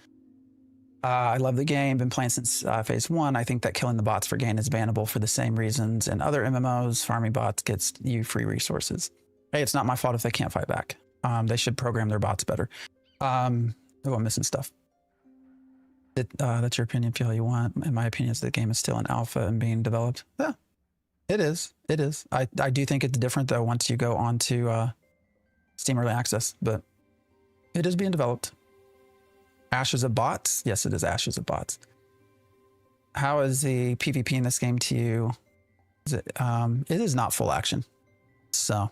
I love the game. Been playing since phase 1. I think that killing the bots for gain is bannable for the same reasons. In other MMOs, farming bots gets you free resources. Hey, it's not my fault if they can't fight back. They should program their bots better. Oh, I'm missing stuff. That's your opinion. Feel how you want. In my opinion, is the game is still in alpha and being developed. Yeah, it is. It is. I do think it's different though once you go on to Steam Early Access, but it is being developed. Ashes of bots. Yes, it is ashes of bots. How is the PvP in this game to you? Is it? It is not full action. So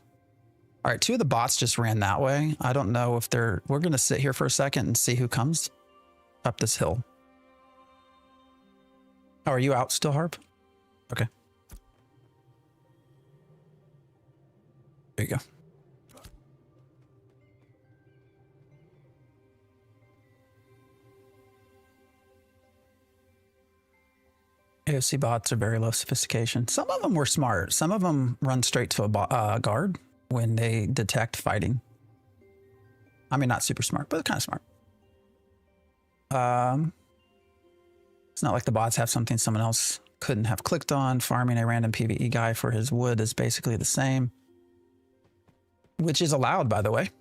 All right, 2 of the bots just ran that way. I don't know if they're... We're going to sit here for a second and see who comes up this hill. Oh, are you out still, Harp? Okay. There you go. AOC bots are very low sophistication. Some of them were smart. Some of them run straight to a guard when they detect fighting. I mean, not super smart, but kind of smart. It's not like the bots have something someone else couldn't have clicked on. Farming a random PvE guy for his wood is basically the same, which is allowed, by the way.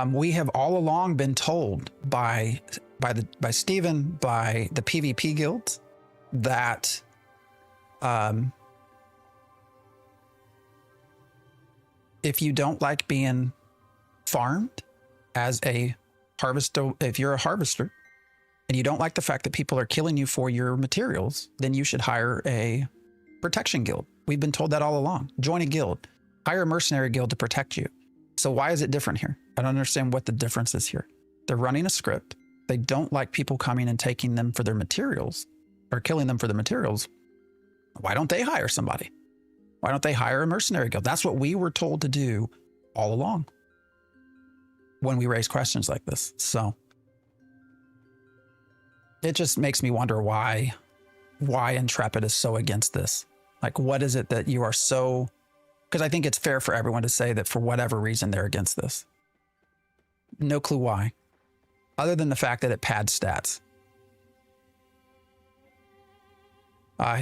We have all along been told by Steven, by the PvP guilds, that if you don't like being farmed as a harvester, if you're a harvester and you don't like the fact that people are killing you for your materials, then you should hire a protection guild. We've been told that all along. Join a guild, hire a mercenary guild to protect you. So why is it different here? I don't understand what the difference is here. They're running a script. They don't like people coming and taking them for their materials or killing them for the materials. Why don't they hire somebody? Why don't they hire a mercenary guild? That's what we were told to do all along when we raise questions like this. So it just makes me wonder why Intrepid is so against this. Like, what is it that you are so... Because I think it's fair for everyone to say that for whatever reason they're against this. No clue why. Other than the fact that it pads stats.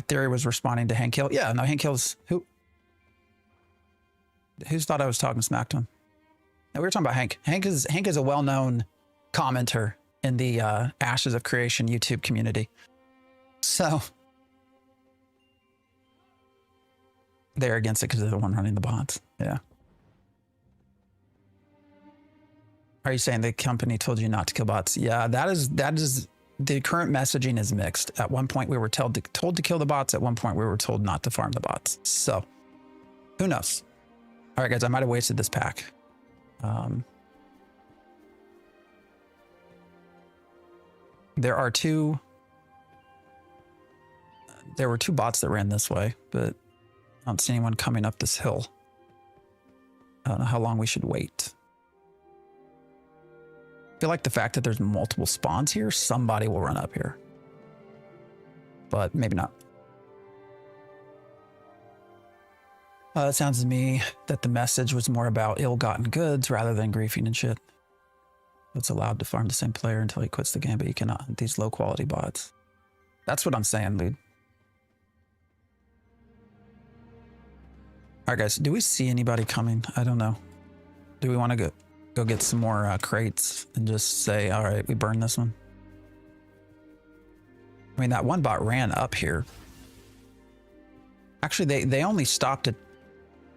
Theory was responding to Hank Hill. Yeah, no, Hank Hill's... Who's thought I was talking smack to him? No, we were talking about Hank. Hank is a well-known commenter in the Ashes of Creation YouTube community. So... They're against it because they're the one running the bots. Yeah. Are you saying the company told you not to kill bots? Yeah, that is the current messaging is mixed. At one point we were told to kill the bots. At one point we were told not to farm the bots. So who knows? All right, guys, I might have wasted this pack. There were two bots that ran this way, but I don't see anyone coming up this hill. I don't know how long we should wait. I feel like the fact that there's multiple spawns here, somebody will run up here. But maybe not. It sounds to me that the message was more about ill-gotten goods rather than griefing and shit. It's allowed to farm the same player until he quits the game, but you cannot hunt these low-quality bots. That's what I'm saying, dude. All right, guys, do we see anybody coming? I don't know. Do we want to go get some more crates and just say, all right, we burn this one? I mean, that one bot ran up here. Actually, they only stopped at...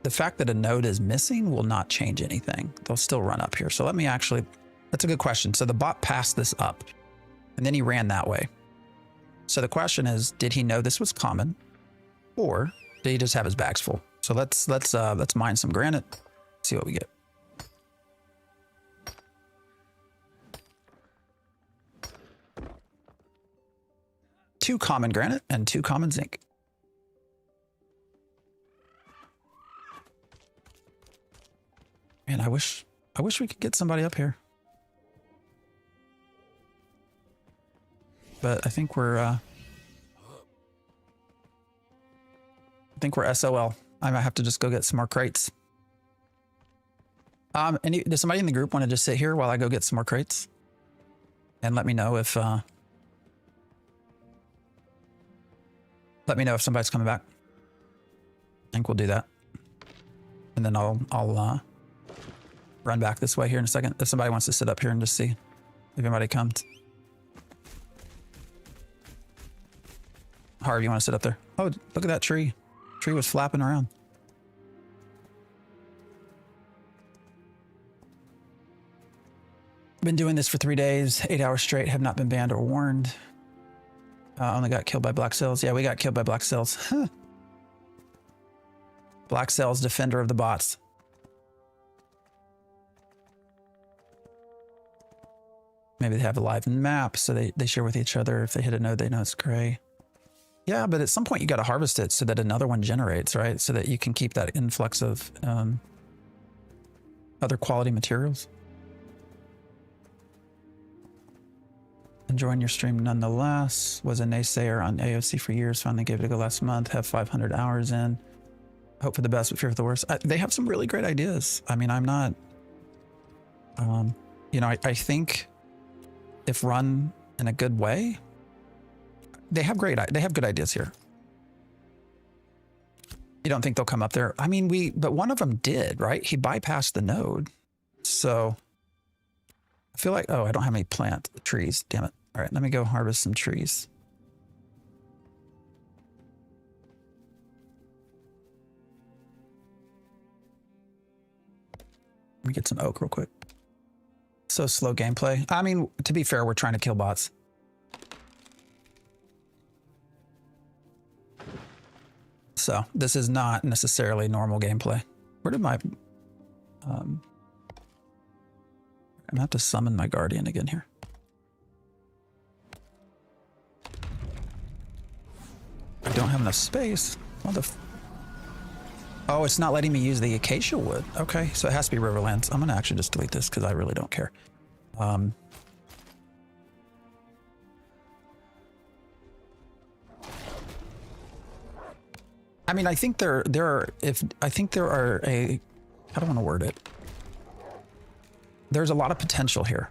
The fact that a node is missing will not change anything. They'll still run up here. So let me actually... That's a good question. So the bot passed this up, and then he ran that way. So the question is, did he know this was common, or did he just have his bags full? So let's mine some granite, see what we get. Two common granite and 2 common zinc. Man, I wish we could get somebody up here. But I think we're SOL. I might have to just go get some more crates. Does somebody in the group want to just sit here while I go get some more crates? And let me know if somebody's coming back. I think we'll do that. And then I'll run back this way here in a second. If somebody wants to sit up here and just see if anybody comes. Harv, you want to sit up there? Oh, look at that tree. Tree was flapping around. Been doing this for 3 days, 8 hours straight, have not been banned or warned. Only got killed by black cells. Yeah, we got killed by black cells. Huh. Black Cells, defender of the bots. Maybe they have a live map, so they share with each other. If they hit a node, they know it's gray. Yeah, but at some point you got to harvest it so that another one generates, right? So that you can keep that influx of other quality materials. Enjoying your stream nonetheless. Was a naysayer on AOC for years. Finally gave it a go last month. Have 500 hours in. Hope for the best, but fear for the worst. They have some really great ideas. I mean, I'm not... you know, I think if run in a good way, they have good ideas here. You don't think they'll come up there? I mean, but one of them did, right? He bypassed the node. So I feel like, oh, I don't have any plant trees. Damn it. All right, let me go harvest some trees. Let me get some oak real quick. So slow gameplay. I mean, to be fair, we're trying to kill bots. So this is not necessarily normal gameplay. Where did my... I'm gonna have to summon my guardian again here. I don't have enough space. What the... Oh, it's not letting me use the acacia wood. Okay, so it has to be Riverlands. I'm gonna actually just delete this because I really don't care. I mean, I think there are a, how do I want to word it? There's a lot of potential here.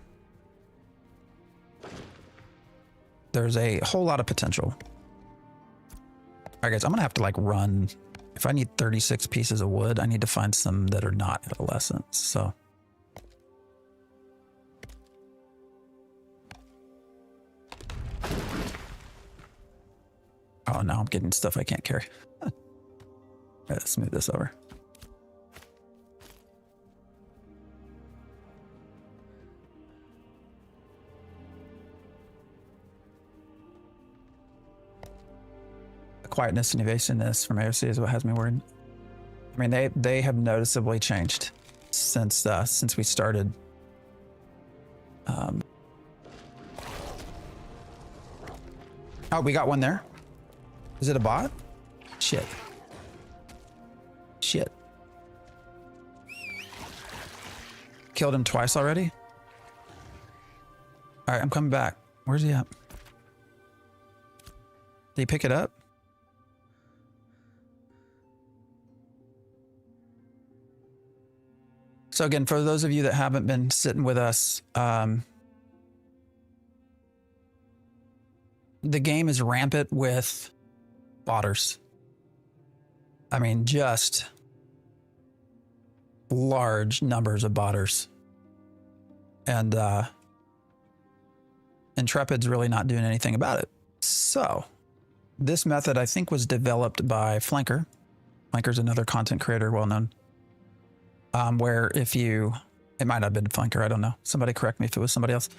There's a whole lot of potential. All right, guys, I'm gonna have to like run. If I need 36 pieces of wood, I need to find some that are not adolescents. So. Oh, now I'm getting stuff I can't carry. Let's smooth this over. The quietness and evasiveness from AOC is what has me worried. I mean, they have noticeably changed since we started. Oh, we got one there. Is it a bot? Shit. Shit. Killed him twice already? All right, I'm coming back. Where's he at? Did he pick it up? So again, for those of you that haven't been sitting with us, the game is rampant with botters. I mean, just large numbers of botters. And Intrepid's really not doing anything about it. So this method, I think, was developed by Flanker. Flanker's another content creator, well known. Where if you, it might not have been Flanker, I don't know. Somebody correct me if it was somebody else.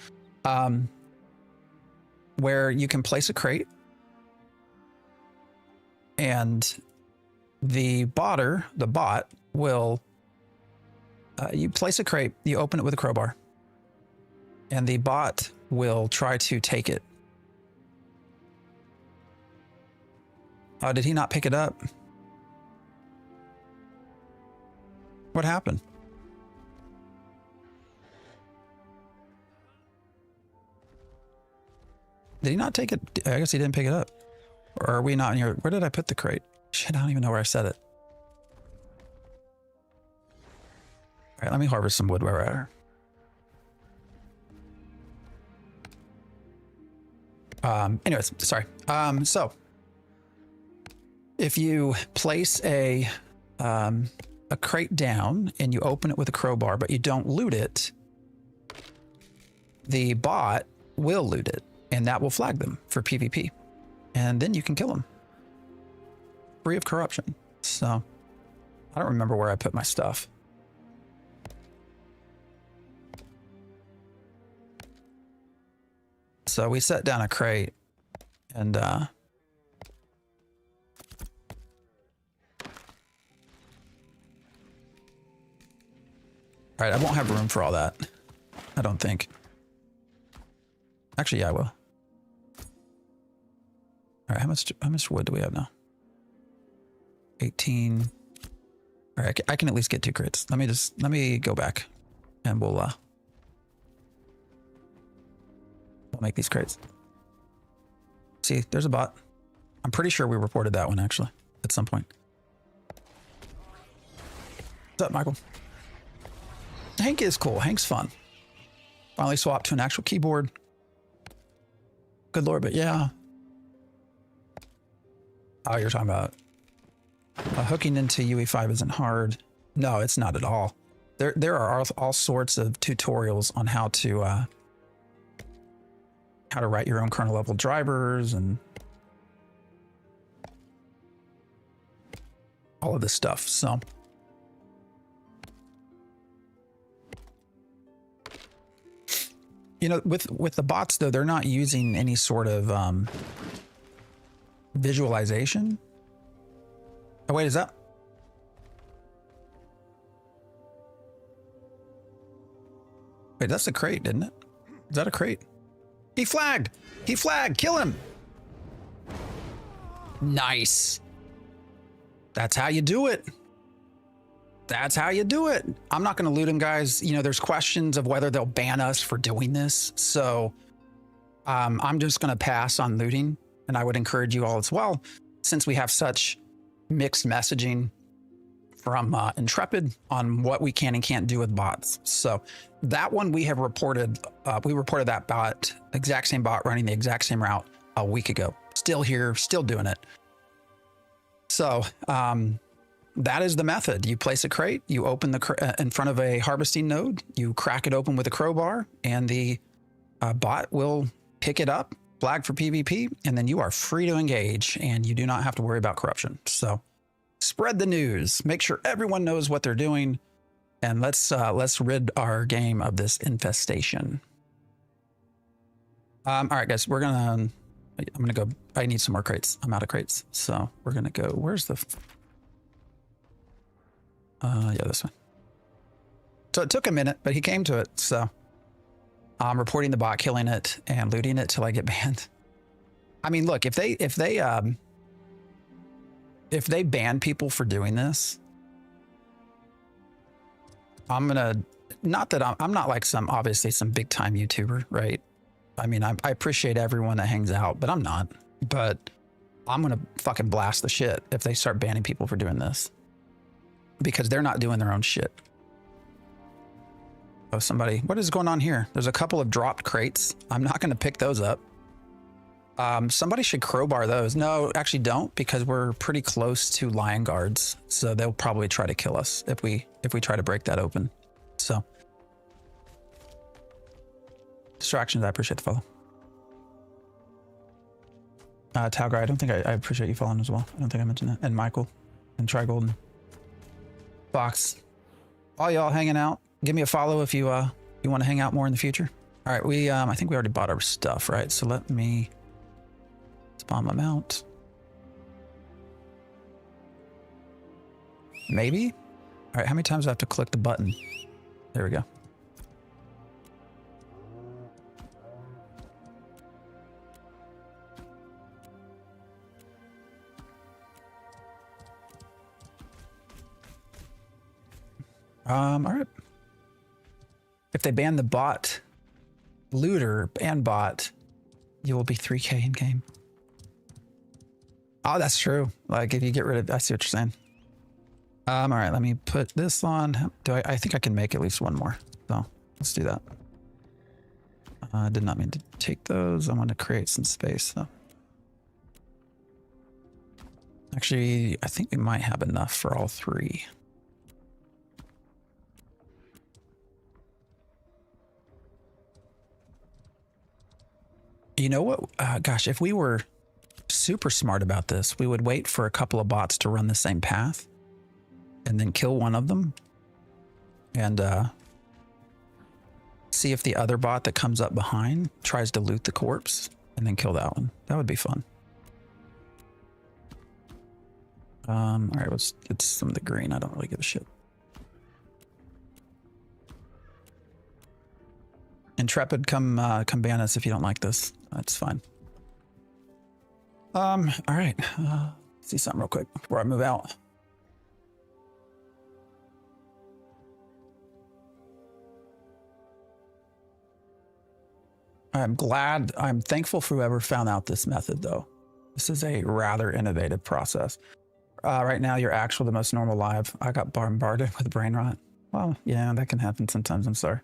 Where you can place a crate and the bot will, you place a crate, you open it with a crowbar, and the bot will try to take it. Oh, did he not pick it up? What happened? Did he not take it? I guess he didn't pick it up. Or are we not in here? Where did I put the crate? Shit, I don't even know where I set it. All right, let me harvest some wood where we're at. Anyways, sorry. So if you place a crate down and you open it with a crowbar, but you don't loot it, the bot will loot it, and that will flag them for PvP. And then you can kill them. Free of corruption. So I don't remember where I put my stuff. So we set down a crate and All right, I won't have room for all that. I don't think. Actually, yeah, I will. All right, how much wood do we have now? 18. All right, I can at least get 2 crates. Let me go back, and we'll make these crates. See, there's a bot. I'm pretty sure we reported that one actually at some point. What's up, Michael? Hank is cool. Hank's fun. Finally swapped to an actual keyboard. Good lord, but yeah. Oh, you're talking about hooking into UE5 isn't hard. No, it's not at all. There are all sorts of tutorials on how to write your own kernel level drivers and all of this stuff. So you know, with the bots though, they're not using any sort of visualization. Oh wait, is that? Wait, that's a crate, isn't it? Is that a crate? He flagged! He flagged! Kill him! Nice. That's how you do it. That's how you do it. I'm not going to loot him, guys. You know, there's questions of whether they'll ban us for doing this. So I'm just going to pass on looting. And I would encourage you all as well, since we have such mixed messaging from Intrepid on what we can and can't do with bots. So that one we have reported. We reported that bot, exact same bot running the exact same route a week ago. Still here, still doing it. So that is the method. You place a crate, you open the in front of a harvesting node, you crack it open with a crowbar, and the bot will pick it up, flag for PvP, and then you are free to engage, and you do not have to worry about corruption. So spread the news, make sure everyone knows what they're doing, and let's rid our game of this infestation. All right, guys, I'm gonna go. I need some more crates. I'm out of crates, so we're gonna go. Where's the? Yeah, this one. So it took a minute, but he came to it. So I'm reporting the bot, killing it, and looting it till I get banned. I mean, look, if they ban people for doing this, I'm gonna. Not that I'm not like obviously some big time YouTuber, right? I mean, I appreciate everyone that hangs out, but I'm not. But I'm gonna fucking blast the shit if they start banning people for doing this, because they're not doing their own shit. Oh, somebody, what is going on here? There's a couple of dropped crates. I'm not gonna pick those up. Somebody should crowbar those. No, actually don't, because we're pretty close to lion guards, so they'll probably try to kill us if we try to break that open. So distractions. I appreciate the follow. Talgar, I don't think I appreciate you following as well. I don't think I mentioned that. And Michael and Trigold and Fox, all y'all hanging out. Give me a follow if you want to hang out more in the future. All right, I think we already bought our stuff, right? So let me spawn my mount. Maybe. All right, how many times do I have to click the button? There we go. All right. If they ban the bot, looter, and bot, you will be 3K in game. Oh, that's true. Like if you get rid of, I see what you're saying. All right, let me put this on. I think I can make at least one more. So let's do that. I did not mean to take those. I want to create some space though. Actually, I think we might have enough for all 3. You know what? Gosh, if we were super smart about this, we would wait for a couple of bots to run the same path and then kill one of them and see if the other bot that comes up behind tries to loot the corpse and then kill that one. That would be fun. All right, let's get some of the green. I don't really give a shit. Intrepid, come ban us if you don't like this. That's fine. All right. See something real quick before I move out. I'm thankful for whoever found out this method, though. This is a rather innovative process. Right now, you're actually the most normal live. I got bombarded with brain rot. Well, yeah, that can happen sometimes. I'm sorry.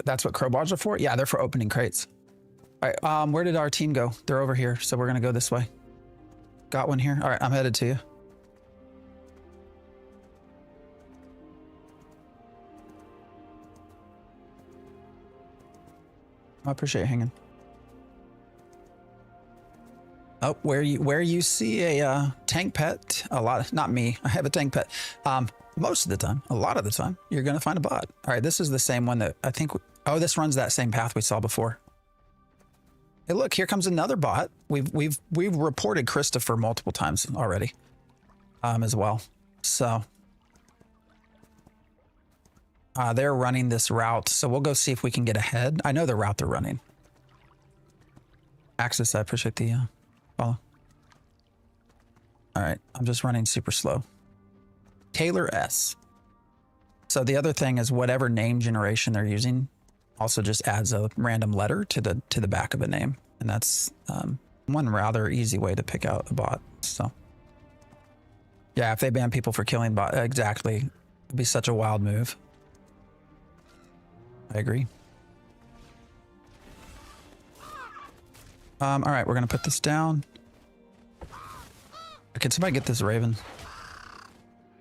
That's what crowbars are for? Yeah, they're for opening crates. All right, where did our team go? They're over here, so we're gonna go this way. Got one here. All right, I'm headed to you. I appreciate you hanging. Oh, where you see a tank pet, not me, I have a tank pet. Most of the time, a lot of the time, you're gonna find a bot. All right, this is the same one that I think, oh, this runs that same path we saw before. Hey, look, here comes another bot. We've reported Christopher multiple times already, as well. So they're running this route, so we'll go see if we can get ahead. I know the route they're running. Axis, I appreciate the follow. All right, I'm just running super slow. Taylor S. So the other thing is whatever name generation they're using also just adds a random letter to the back of a name, and that's one rather easy way to pick out a bot. So yeah, if they ban people for killing bot, exactly, it'd be such a wild move. I agree. All right, we're gonna put this down. Can somebody get this Raven?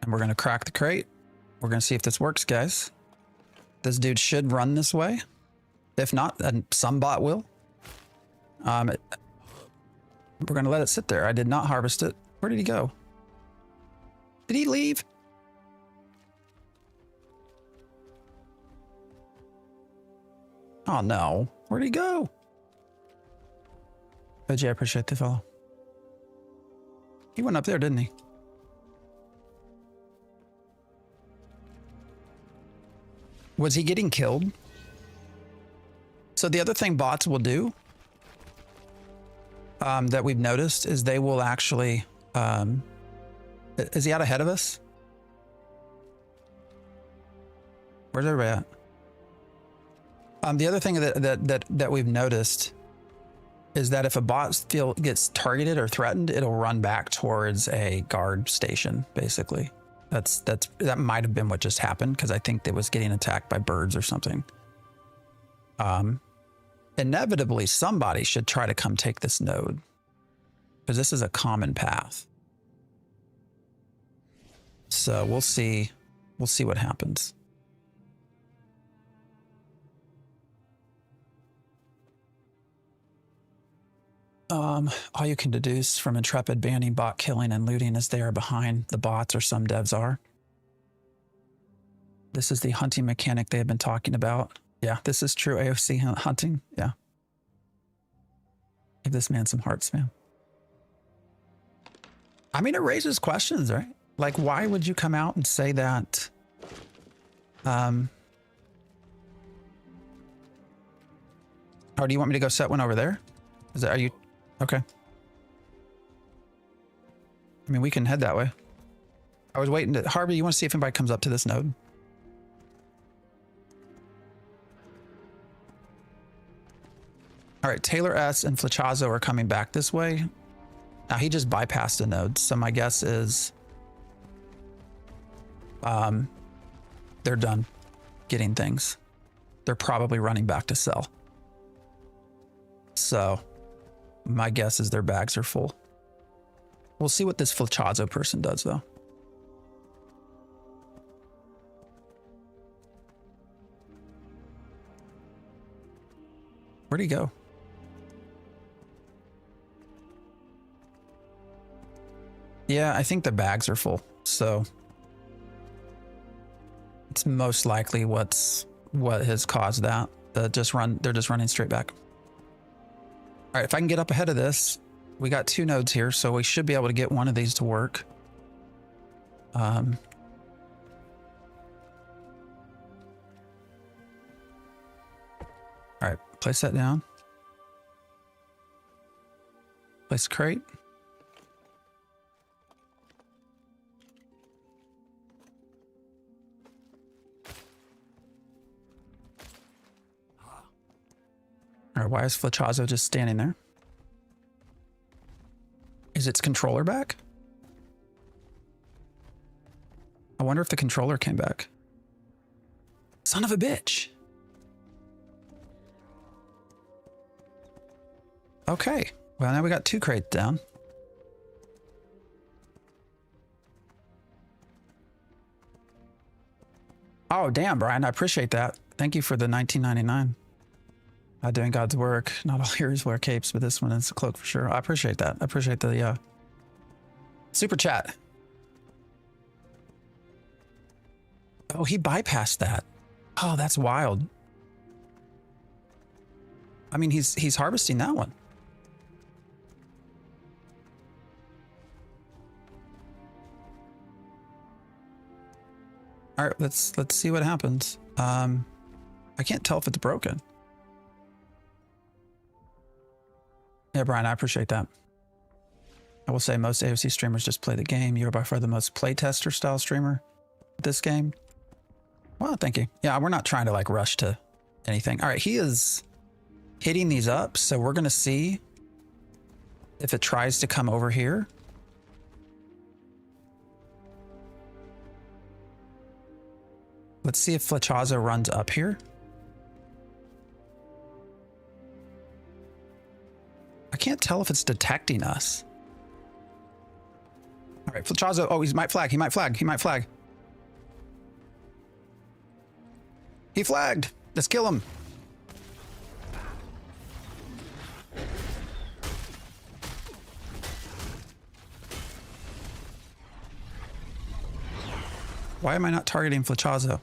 And we're gonna crack the crate. We're gonna see if this works, guys. This dude should run this way. If not, then some bot will. We're gonna let it sit there. I did not harvest it. Where did he go? Did he leave? Oh no, where'd he go? OG, I appreciate the follow. He went up there, didn't he? Was he getting killed? So the other thing bots will do that we've noticed is they will actually, is he out ahead of us? Where's everybody at? The other thing that we've noticed is that if a bot gets targeted or threatened, it'll run back towards a guard station, basically. That might have been what just happened, because I think it was getting attacked by birds or something. Inevitably, somebody should try to come take this node, because this is a common path. So we'll see what happens. All you can deduce from Intrepid banning bot killing and looting is they are behind the bots, or some devs are. This is the hunting mechanic they have been talking about. Yeah, this is true AOC hunting. Yeah. Give this man some hearts, man. I mean, it raises questions, right? Like, why would you come out and say that? Or do you want me to go set one over there? Are you okay? I mean, we can head that way. I was waiting to Harvey. You want to see if anybody comes up to this node? All right, Taylor S and Flechazo are coming back this way. Now he just bypassed a node, so my guess is they're done getting things. They're probably running back to sell. So my guess is their bags are full. We'll see what this Flechazo person does, though. Where'd he go? Yeah, I think the bags are full, so it's most likely what has caused that. They're just running straight back. All right, if I can get up ahead of this, we got 2 nodes here, so we should be able to get one of these to work. All place that down. Place crate. All right, why is Flechazo just standing there? Is its controller back? I wonder if the controller came back. Son of a bitch. Okay, well now we got 2 crates down. Oh, damn, Brian, I appreciate that. Thank you for the $19.99. Doing God's work. Not all heroes wear capes, but this one is a cloak for sure. I appreciate that. I appreciate the super chat. Oh, he bypassed that. Oh, that's wild. I mean, he's harvesting that one. All right, let's see what happens. I can't tell if it's broken. Yeah, Brian, I appreciate that. I will say most AOC streamers just play the game. You're by far the most playtester style streamer with this game. Well, thank you. Yeah, we're not trying to like rush to anything. All right, he is hitting these up, so we're gonna see if it tries to come over here. Let's see if Flechazo runs up here. I can't tell if it's detecting us. All right, Flechazo. Oh, he might flag. He might flag. He might flag. He flagged. Let's kill him. Why am I not targeting Flechazo?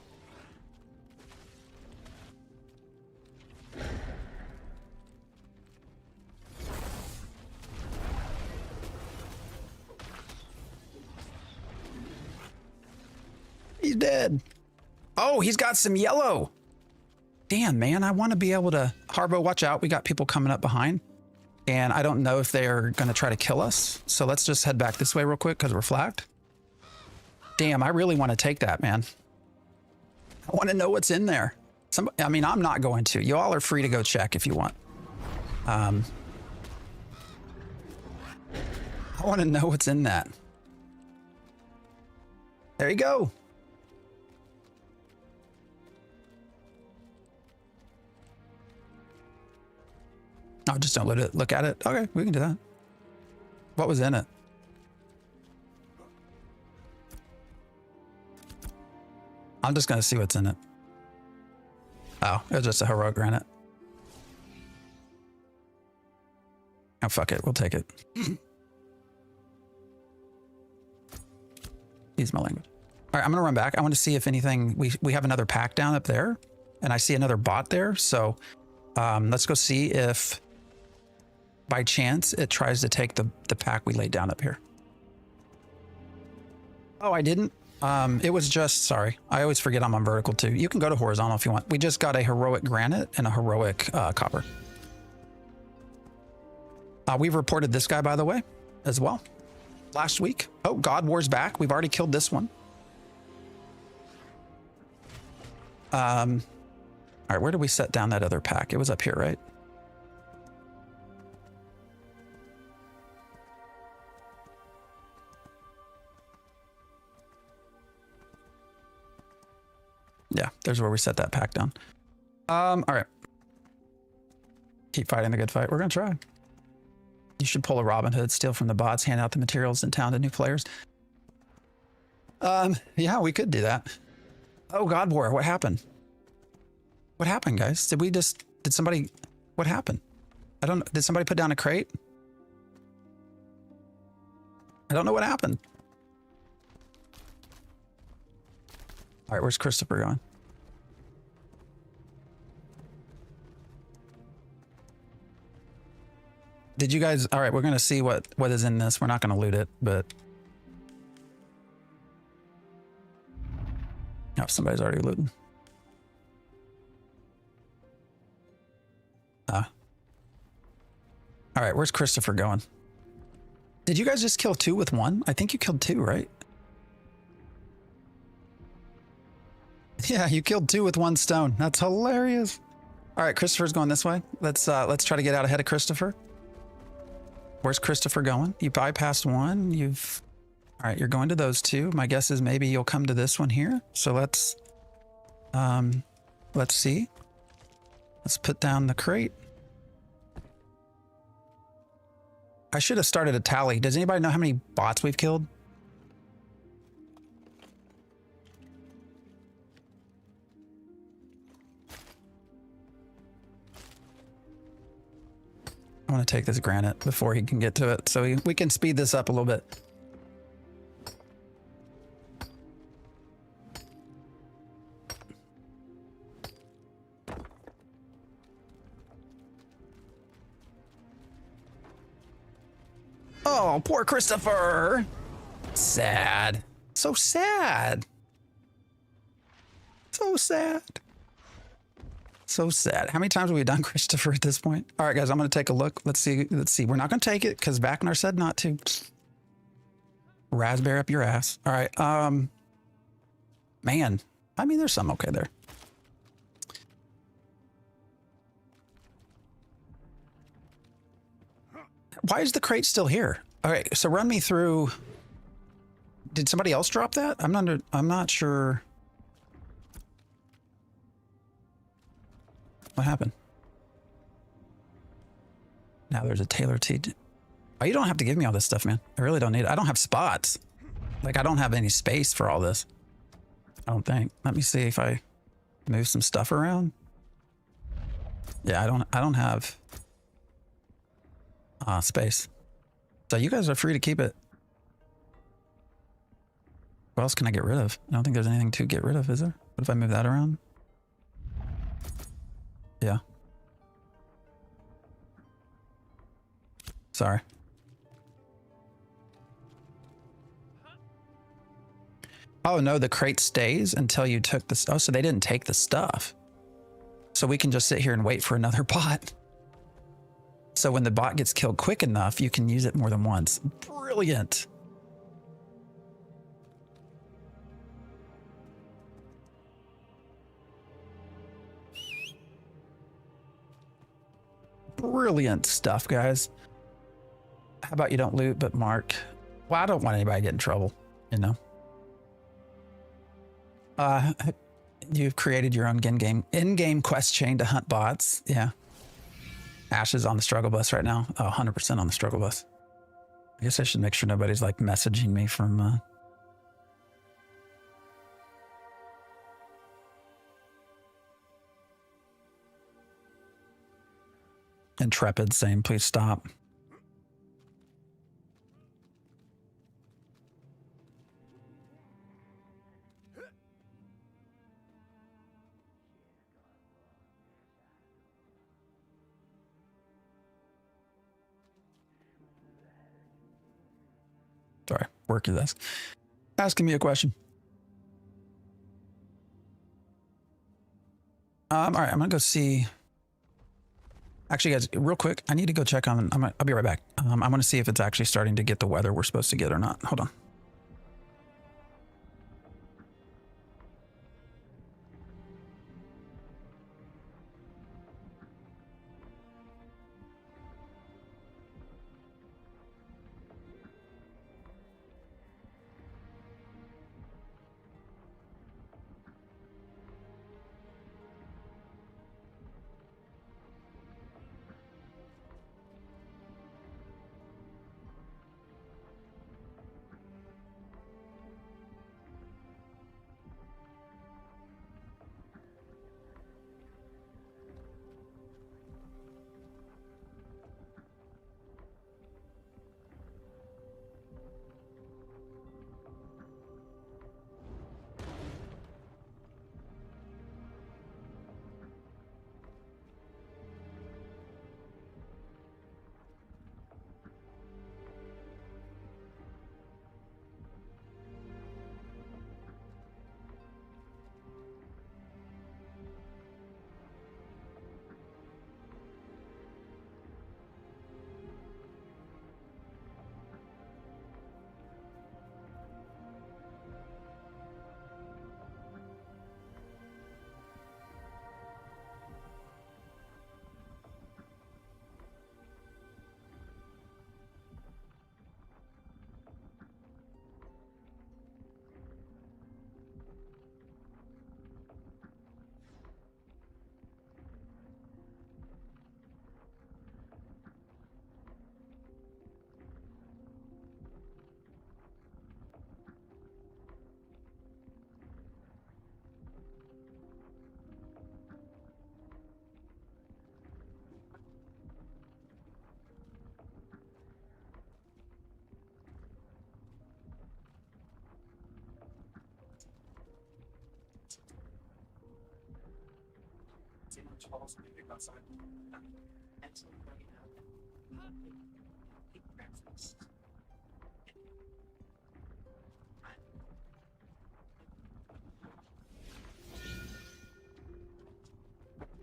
He's dead. Oh, he's got some yellow. Damn, man. I want to be able to... Harbo, watch out. We got people coming up behind. And I don't know if they're going to try to kill us. So let's just head back this way real quick because we're flagged. Damn, I really want to take that, man. I want to know what's in there. I mean, I'm not going to. You all are free to go check if you want. I want to know what's in that. There you go. No, just don't let it look at it. Okay, we can do that. What was in it? I'm just going to see what's in it. Oh, it was just a heroic granite. Oh, fuck it. We'll take it. Use my language. All right, I'm going to run back. I want to see if anything... We have another pack down up there, and I see another bot there. So let's go see if, by chance, it tries to take the pack we laid down up here. Oh, I didn't? It was just... Sorry. I always forget I'm on vertical, too. You can go to horizontal if you want. We just got a heroic granite and a heroic copper. We've reported this guy, by the way, as well. Last week. Oh, God War's back. We've already killed this one. All right, where did we set down that other pack? It was up here, right? Yeah, there's where we set that pack down. All right. Keep fighting the good fight. We're gonna try. You should pull a Robin Hood, steal from the bots, hand out the materials in town to new players. Yeah, we could do that. Oh, God War, what happened? What happened, guys? Did somebody, what happened? I don't know. Did somebody put down a crate? I don't know what happened. All right, where's Christopher going? Did you guys... All right, we're going to see what is in this. We're not going to loot it, but... Oh, somebody's already looting. All right, where's Christopher going? Did you guys just kill 2 with 1? I think you killed 2, right? Yeah, you killed 2 with 1 stone. That's hilarious. All right, Christopher's going this way. Let's try to get out ahead of Christopher. Where's Christopher going? You bypassed 1. All right, you're going to those 2. My guess is maybe you'll come to this one here. So let's see. Let's put down the crate. I should have started a tally. Does anybody know how many bots we've killed? I want to take this granite before he can get to it, so we can speed this up a little bit. Oh, poor Christopher. Sad. So sad. So sad. So sad. How many times have we done Christopher at this point? All right, guys, I'm going to take a look. Let's see. We're not going to take it because Vacnar said not to. Raspberry up your ass. All right. Man. I mean, there's some okay there. Why is the crate still here? All right, so run me through. Did somebody else drop that? I'm not sure. What happened? Now there's a Taylor T. Oh, you don't have to give me all this stuff, man. I really don't need it. I don't have spots. Like, I don't have any space for all this. I don't think. Let me see if I move some stuff around. Yeah, I don't have space. So you guys are free to keep it. What else can I get rid of? I don't think there's anything to get rid of, is there? What if I move that around? Yeah. Sorry. Oh no, the crate stays until you took the... Oh, so they didn't take the stuff. So we can just sit here and wait for another bot. So when the bot gets killed quick enough, you can use it more than once. Brilliant. Brilliant stuff, guys. How about you don't loot, but mark? Well, I don't want anybody to get in trouble, you know? You've created your own in-game quest chain to hunt bots. Yeah. Ash is on the struggle bus right now. Oh, 100% on the struggle bus. I guess I should make sure nobody's like messaging me from Intrepid saying, please stop. Sorry, work your desk. Asking me a question. All right, I'm gonna go see. Actually, guys, real quick, I need to go check on. I'll be right back. I want to see if it's actually starting to get the weather we're supposed to get or not. Hold on.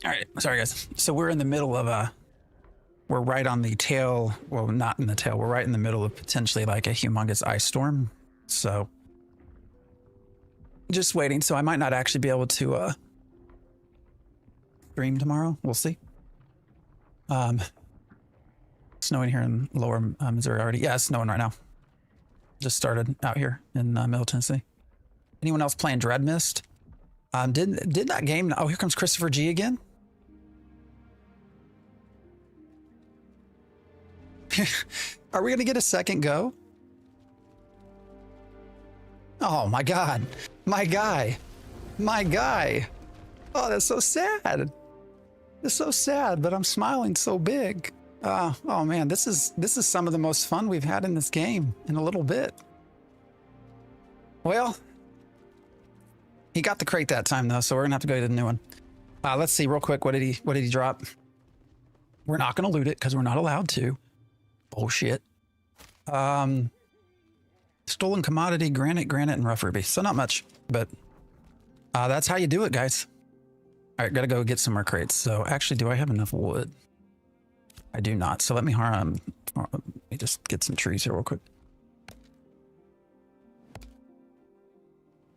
All right, sorry guys. So we're in the middle of we're right on the tail. Well, not in the tail. We're right in the middle of potentially like a humongous ice storm. So just waiting. So I might not actually be able to stream tomorrow. We'll see. Snowing here in lower Missouri already. Yeah, it's snowing right now. Just started out here in Middle Tennessee. Anyone else playing Dread Mist? Did that game? Oh, here comes Christopher G again. Are we gonna get a second go? Oh my God, my guy. Oh, that's so sad. It's so sad, but I'm smiling so big. Oh man, this is some of the most fun we've had in this game in a little bit. Well, he got the crate that time though, so we're gonna have to go to the new one. Let's see real quick. What did he drop? We're not gonna loot it because we're not allowed to. Bullshit. Stolen commodity, granite, and rough ruby. So not much, but that's how you do it, guys. All right, gotta go get some more crates. So actually, do I have enough wood? I do not. So let me just get some trees here real quick.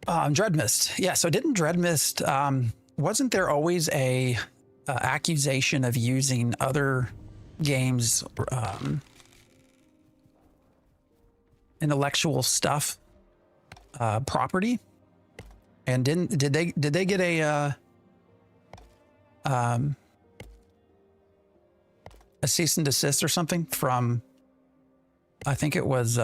Dreadmist. Yeah, so didn't Dreadmist, wasn't there always a accusation of using other games intellectual stuff property? And did they get a cease and desist or something from, I think it was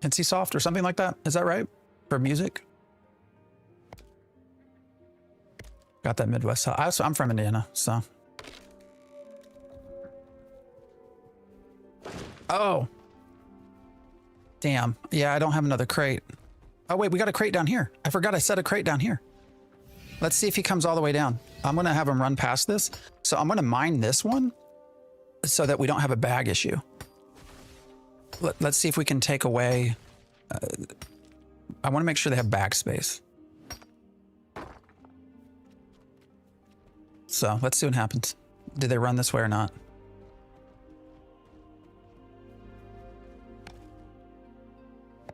NCSoft or something like that. Is that right? For music? Got that Midwest. I'm from Indiana, so. Oh. Damn. Yeah, I don't have another crate. Oh, wait, we got a crate down here. I forgot I set a crate down here. Let's see if he comes all the way down. I'm going to have him run past this. So I'm going to mine this one so that we don't have a bag issue. Let's see if we can take away. I want to make sure they have bag space. So let's see what happens. Did they run this way or not?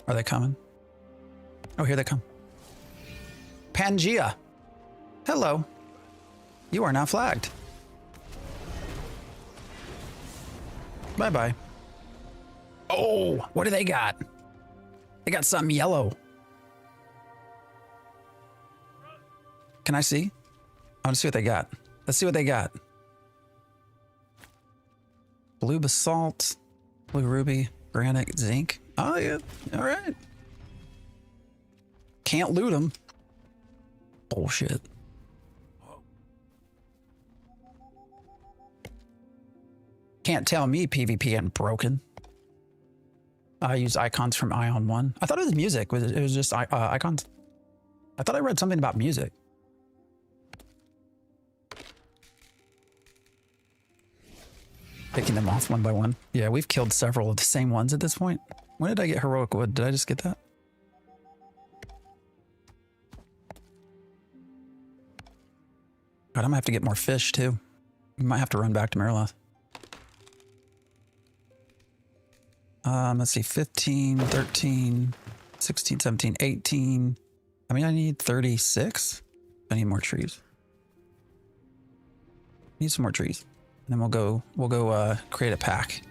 Are they coming? Oh, here they come. Pangea. Hello. You are now flagged. Bye-bye. Oh, what do they got? They got something yellow. Can I see? I want to see what they got. Let's see what they got. Blue basalt, blue ruby, granite, zinc. Oh, yeah. All right. Can't loot them. Bullshit. Can't tell me PvP ain't broken. I use icons from Ion 1. I thought it was music. It was just icons. I thought I read something about music. Picking them off one by one. Yeah, we've killed several of the same ones at this point. When did I get heroic wood? Did I just get that? God, I'm gonna have to get more fish too. We might have to run back to Mariloth. Let's see, 15, 13, 16, 17, 18. I mean, I need 36. I need more trees. Need some more trees. And then we'll go create a pack.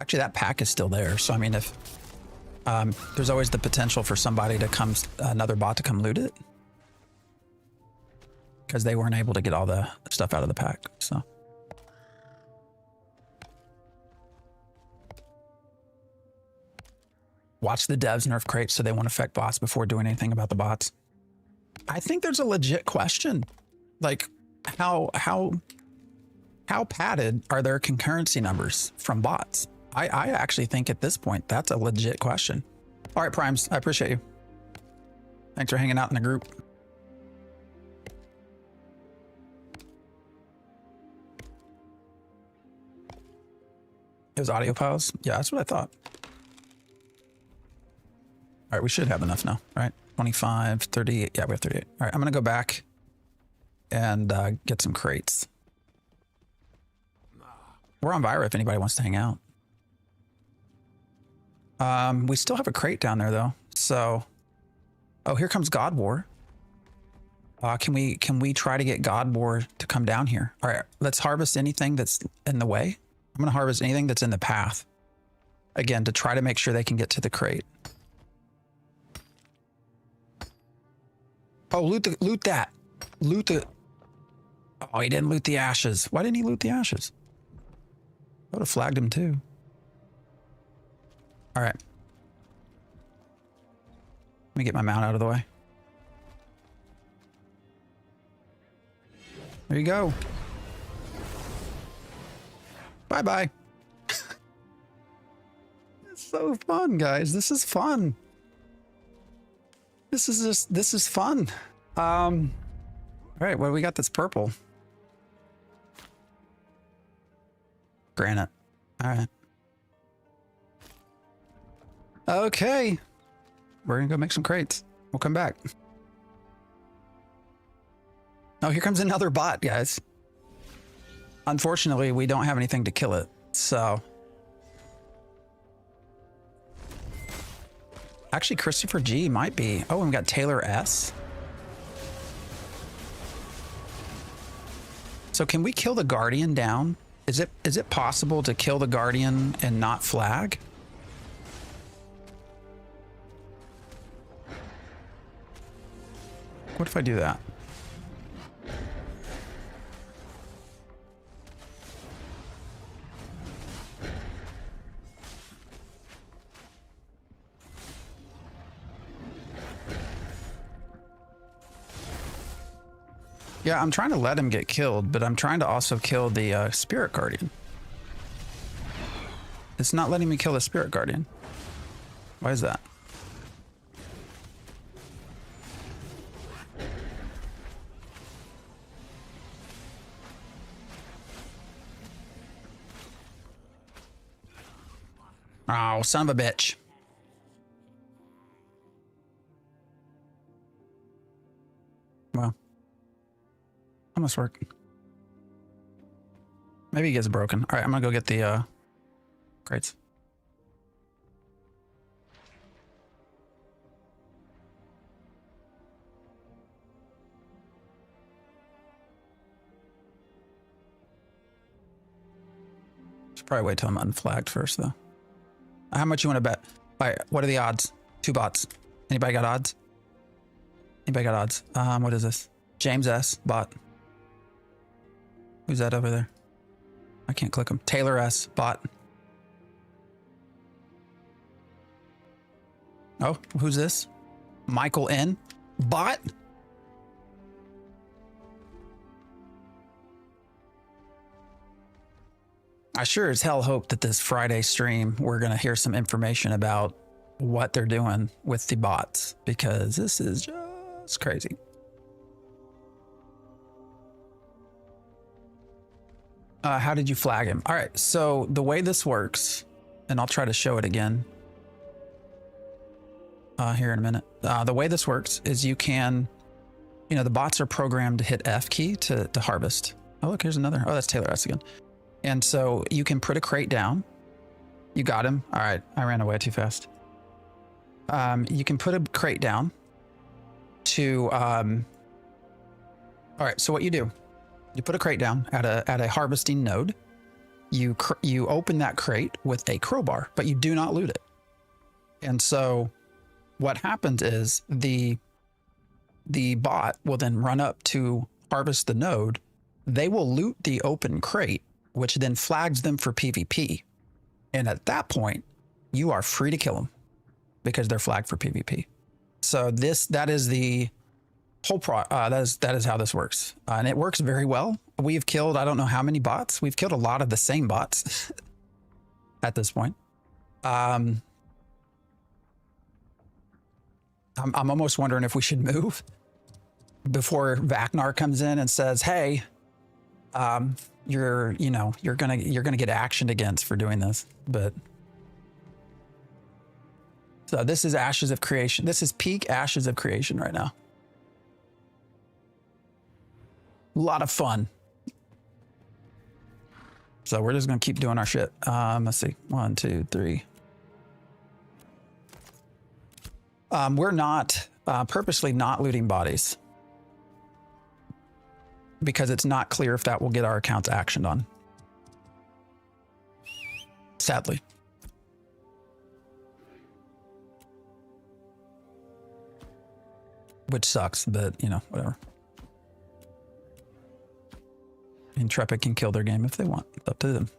Actually, that pack is still there. So, I mean, if there's always the potential for somebody to come, another bot to come loot it. Because they weren't able to get all the stuff out of the pack, so. Watch the devs nerf crates so they won't affect bots before doing anything about the bots. I think there's a legit question. Like, how padded are their concurrency numbers from bots? I actually think at this point, that's a legit question. All right, Primes, I appreciate you. Thanks for hanging out in the group. It was audio files? Yeah, that's what I thought. All right, we should have enough now, right? 25, 38. Yeah, we have 38. All right, I'm going to go back and get some crates. We're on Vira if anybody wants to hang out. We still have a crate down there though. So, oh, here comes God War. Can we try to get God War to come down here? All right, let's harvest anything that's in the way. I'm going to harvest anything that's in the path. Again, to try to make sure they can get to the crate. Oh, loot that. Loot the... Oh, he didn't loot the ashes. Why didn't he loot the ashes? I would have flagged him too. All right. Let me get my mount out of the way. There you go. Bye-bye. It's so fun, guys. This is fun. This is fun. All right, well, we got this purple. Granite. All right. Okay. We're gonna go make some crates. We'll come back. Oh, here comes another bot, guys. Unfortunately, we don't have anything to kill it, so. Actually, Christopher G might be. Oh, and we got Taylor S. So can we kill the Guardian down? Is it possible to kill the Guardian and not flag? What if I do that? Yeah, I'm trying to let him get killed, but I'm trying to also kill the Spirit Guardian. It's not letting me kill the Spirit Guardian. Why is that? Oh, son of a bitch. Well. Almost work. Maybe he gets broken. All right, I'm gonna go get the crates. Should probably wait till I'm unflagged first, though. How much you want to bet? All right, what are the odds? 2 bots. Anybody got odds? Anybody got odds? What is this? James S. bot. Who's that over there? I can't click him. Taylor S. bot. Oh, who's this? Michael N. bot? I sure as hell hope that this Friday stream, we're going to hear some information about what they're doing with the bots, because this is just crazy. How did you flag him? All right, so the way this works, and I'll try to show it again here in a minute. The way this works is you can, the bots are programmed to hit F key to harvest. Oh, look, here's another. Oh, that's Taylor S again. And so you can put a crate down. You got him. All right, I ran away too fast. You can put a crate down to, all right, so what you do, you put a crate down at a harvesting node. You open that crate with a crowbar, but you do not loot it. And so what happens is the bot will then run up to harvest the node. They will loot the open crate, which then flags them for PvP. And at that point, you are free to kill them because they're flagged for PvP. So that is the whole that is how this works. And it works very well. We've killed, I don't know how many bots. We've killed a lot of the same bots. at this point. I'm almost wondering if we should move before Vaknar comes in and says, "Hey, you're gonna get actioned against for doing this." But so this is Ashes of Creation. This is peak Ashes of Creation right now. A lot of fun. So we're just gonna keep doing our shit. Let's see, 1, 2, 3. We're not purposely not looting bodies because it's not clear if that will get our accounts actioned on. Sadly. Which sucks, but you know, whatever. Intrepid can kill their game if they want. It's up to them.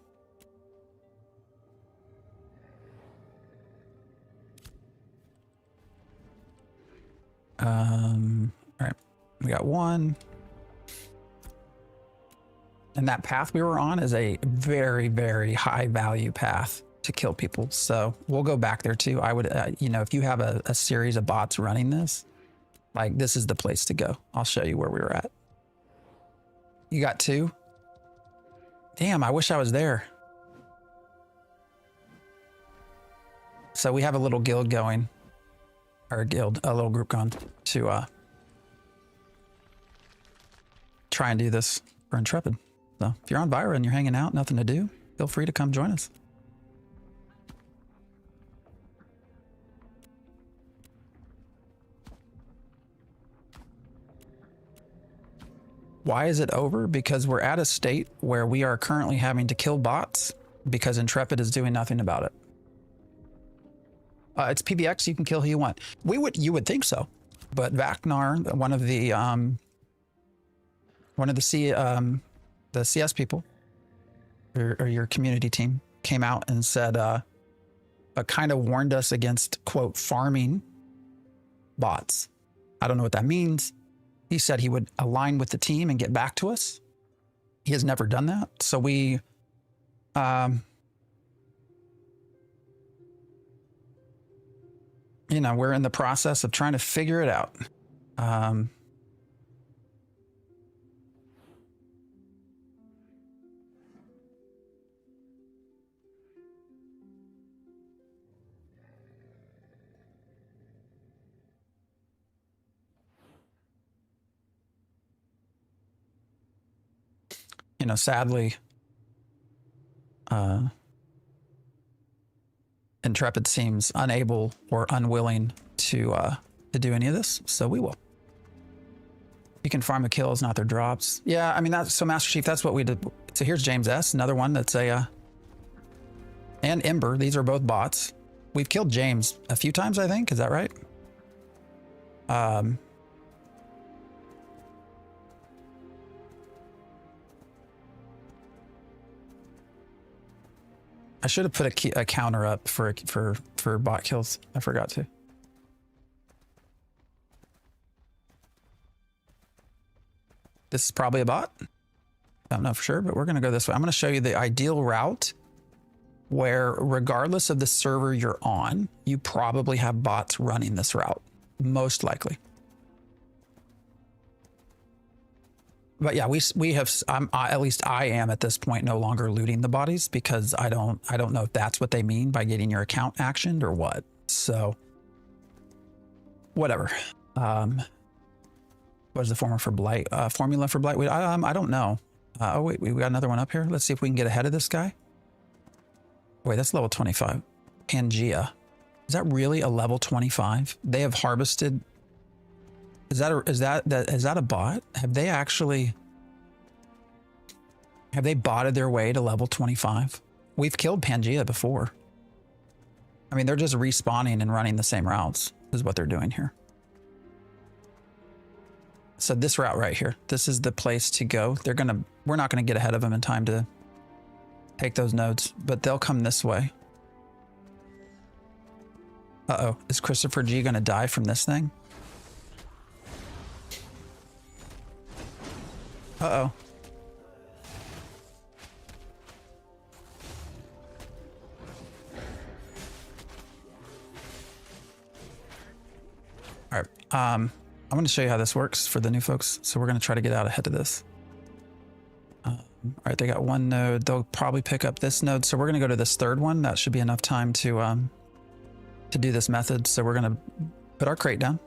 All right, we got one. And that path we were on is a very, very high value path to kill people. So we'll go back there too. I would, if you have a series of bots running this, like this is the place to go. I'll show you where we were at. You got 2? Damn, I wish I was there. So we have a little guild going, or a little group going to try and do this for Intrepid. So if you're on Vira and you're hanging out, nothing to do, feel free to come join us. Why is it over? Because we're at a state where we are currently having to kill bots because Intrepid is doing nothing about it. It's PBX, you can kill who you want. You would think so, but Vaknar, one of the CS people, or your community team, came out and said, kind of warned us against, quote, farming bots. I don't know what that means. He said he would align with the team and get back to us. He has never done that. So we, we're in the process of trying to figure it out. Sadly, Intrepid seems unable or unwilling to do any of this, so we will. You can farm a kills, not their drops. Yeah, I mean, so Master Chief, that's what we did. So here's James S, another one that's and Ember, these are both bots. We've killed James a few times, I think, is that right? I should have put a counter up for bot kills. I forgot to. This is probably a bot. I don't know for sure, but we're going to go this way. I'm going to show you the ideal route where, regardless of the server you're on, you probably have bots running this route, most likely. But yeah, we have. At least I am at this point no longer looting the bodies because I don't know if that's what they mean by getting your account actioned or what. So whatever. What is the formula for blight? Formula for blight? I don't know. Oh wait, we got another one up here. Let's see if we can get ahead of this guy. Wait, that's level 25. Pangea. Is that really a level 25? They have harvested. Is that a bot? Have they botted their way to level 25? We've killed Pangea before. I mean, they're just respawning and running the same routes is what they're doing here. So this route right here, this is the place to go. We're not gonna get ahead of them in time to take those nodes, but they'll come this way. Uh-oh, is Christopher G gonna die from this thing? Uh-oh. I'm going to show you how this works for the new folks. So we're going to try to get out ahead of this. All right, they got one node. They'll probably pick up this node. So we're going to go to this third one. That should be enough time to do this method. So we're going to put our crate down.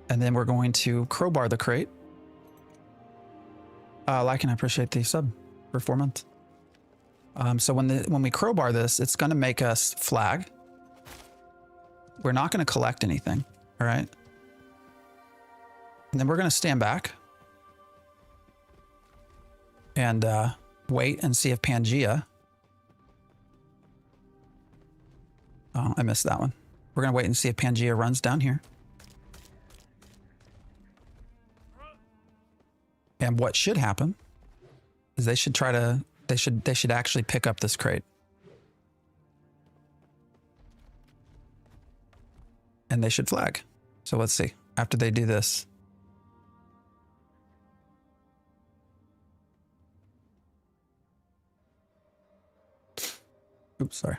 And then we're going to crowbar the crate. Like and I appreciate the sub for 4 months. So when we crowbar this, it's going to make us flag. We're not going to collect anything. All right. And then we're going to stand back and wait and see if Pangea. Oh, I missed that one. We're going to wait and see if Pangea runs down here. And what should happen is they should actually pick up this crate. And they should flag. So let's see. After they do this. Oops, sorry.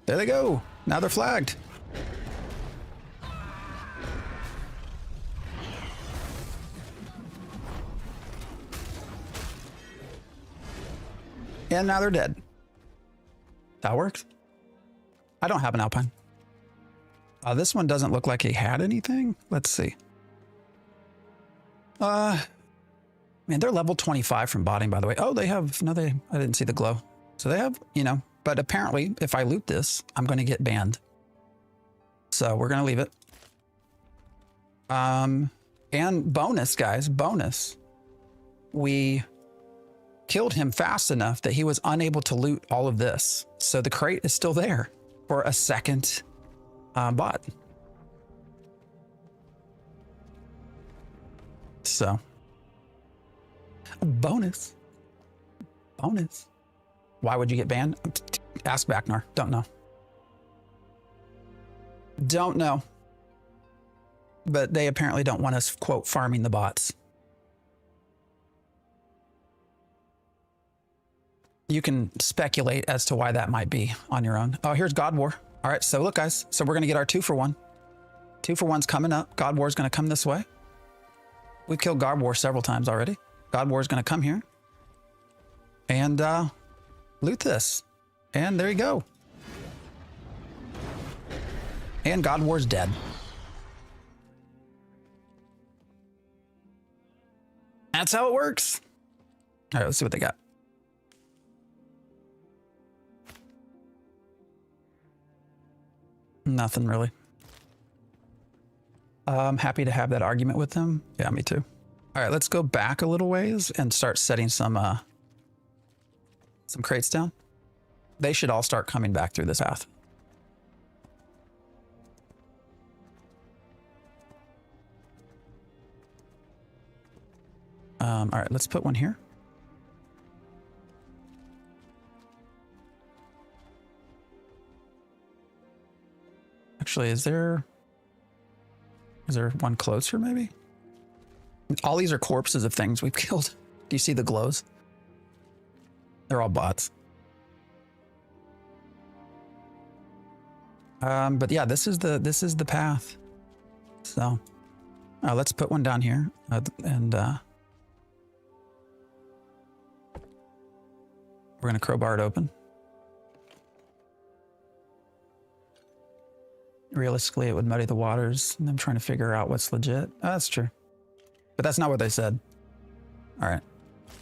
There they go. Now they're flagged. And now they're dead. That works. I don't have an Alpine. This one doesn't look like he had anything. Let's see. Man, they're level 25 from botting, by the way. Oh, they have, no, I didn't see the glow. So they have, but apparently if I loot this, I'm going to get banned. So we're going to leave it. And bonus, guys, bonus. We killed him fast enough that he was unable to loot all of this. So the crate is still there for a second bot. So bonus. Why would you get banned? Ask Backnar. Don't know. But they apparently don't want us, quote, farming the bots. You can speculate as to why that might be on your own. Oh, here's God War. All right, so look, guys. So we're going to get our 2-for-1. 2-for-1's coming up. God War's going to come this way. We've killed God War several times already. God War's going to come here. And loot this. And there you go. And God War's dead. That's how it works. All right, let's see what they got. Nothing really. I'm happy to have that argument with them. Yeah, me too. All right, let's go back a little ways and start setting some crates down. They should all start coming back through this path. All right, let's put one here. Actually, is there one closer maybe? All these are corpses of things we've killed. Do you see the glows? They're all bots. But yeah, this is the path. So let's put one down here and we're gonna crowbar it open. Realistically, it would muddy the waters, and I'm trying to figure out what's legit. Oh, that's true. But that's not what they said. All right.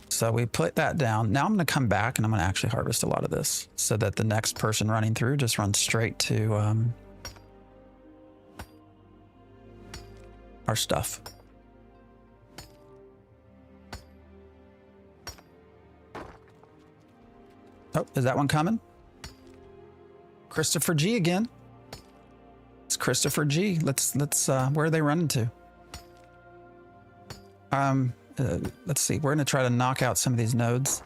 So we put that down. Now I'm going to come back, and I'm going to actually harvest a lot of this so that the next person running through just runs straight to our stuff. Oh, is that one coming? Christopher G again. It's Christopher G. Let's where are they running to? Let's see. We're going to try to knock out some of these nodes.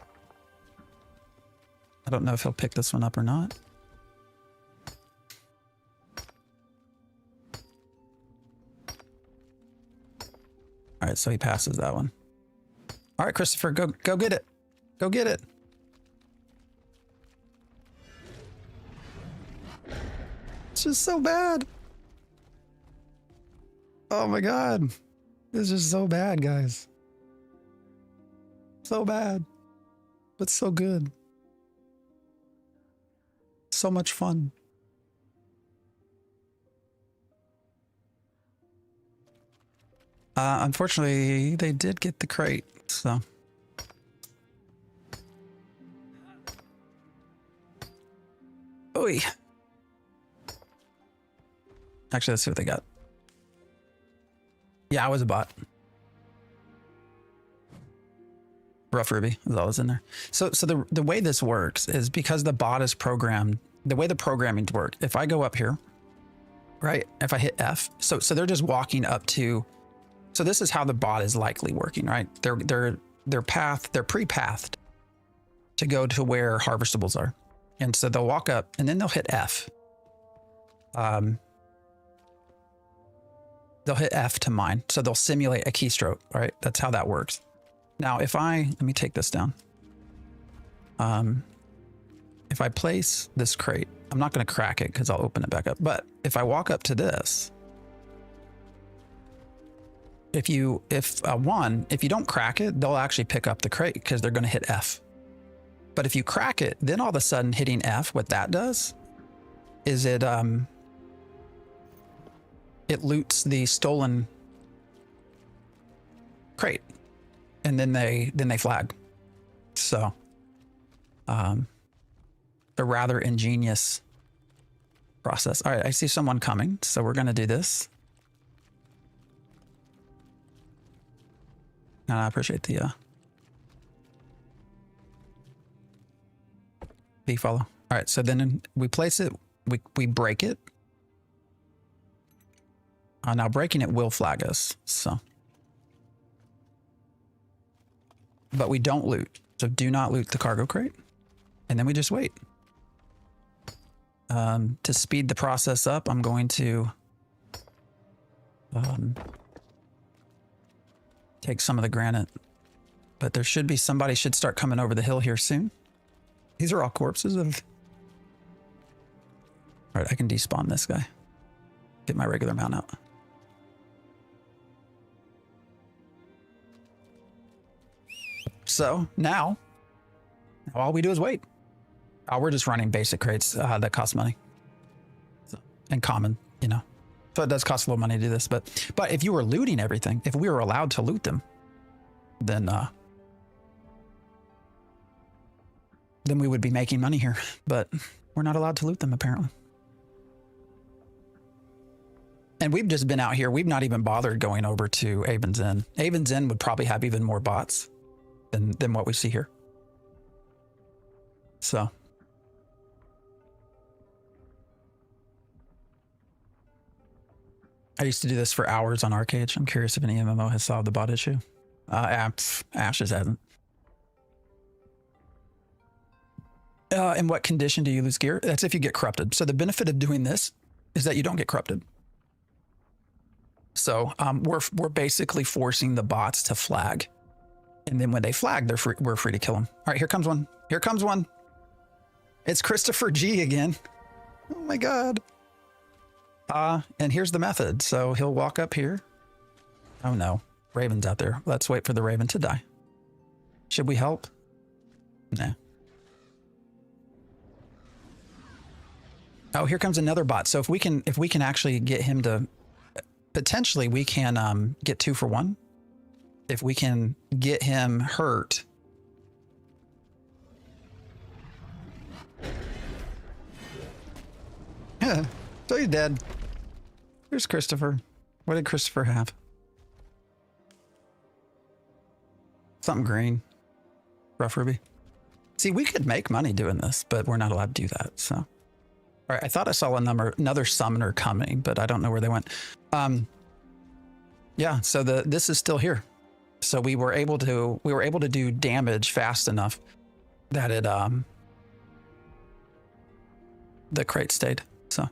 I don't know if he'll pick this one up or not. All right, so he passes that one. All right, Christopher, go get it. Go get it. It's just so bad. Oh my God. This is so bad, guys. So bad, but so good. So much fun. Unfortunately, they did get the crate, so. Oy. Actually, let's see what they got. Yeah, I was a bot. Rough Ruby is always in there. So the way this works is because the bot is programmed, the way the programming's work, if I go up here, right? If I hit F, so they're just walking up to, so this is how the bot is likely working, right? They're pre-pathed to go to where harvestables are. And so they'll walk up and then they'll hit F. They'll hit F to mine. So they'll simulate a keystroke, right? That's how that works. Now, if let me take this down. If I place this crate, I'm not going to crack it because I'll open it back up. But if I walk up to this, if you don't crack it, they'll actually pick up the crate because they're going to hit F. But if you crack it, then all of a sudden hitting F, what that does is it loots the stolen crate, and then they flag. So, a rather ingenious process. All right, I see someone coming, so we're going to do this. And I appreciate the follow. All right, so then we place it, we break it. Now breaking it will flag us, so. But we don't loot, so do not loot the cargo crate. And then we just wait. To speed the process up, I'm going to take some of the granite. But there should be somebody should start coming over the hill here soon. These are all corpses of... All right, I can despawn this guy. Get my regular mount out. So now all we do is wait. We're just running basic crates that cost money. So, and common, you know. So it does cost a little money to do this, but if you were looting everything, if we were allowed to loot them, then we would be making money here. But we're not allowed to loot them apparently. And we've just been out here. We've not even bothered going over to Avon's Inn. Avon's Inn would probably have even more bots than what we see here. So. I used to do this for hours on Arcade. I'm curious if any MMO has solved the bot issue. Ashes hasn't. In what condition do you lose gear? That's if you get corrupted. So the benefit of doing this is that you don't get corrupted. So we're basically forcing the bots to flag. And then when they flag, we're free to kill them. All right, here comes one. Here comes one. It's Christopher G again. Oh my God. And here's the method. So he'll walk up here. Oh no, Raven's out there. Let's wait for the Raven to die. Should we help? Nah. Oh, here comes another bot. So if we can actually get him to, potentially we can get 2 for 1. If we can get him hurt. Yeah, so he's dead. Here's Christopher. What did Christopher have? Something green. Rough Ruby. See, we could make money doing this, but we're not allowed to do that, so. All right, I thought I saw another summoner coming, but I don't know where they went. Yeah, so this is still here. So we were able to do damage fast enough that it the crate stayed. So,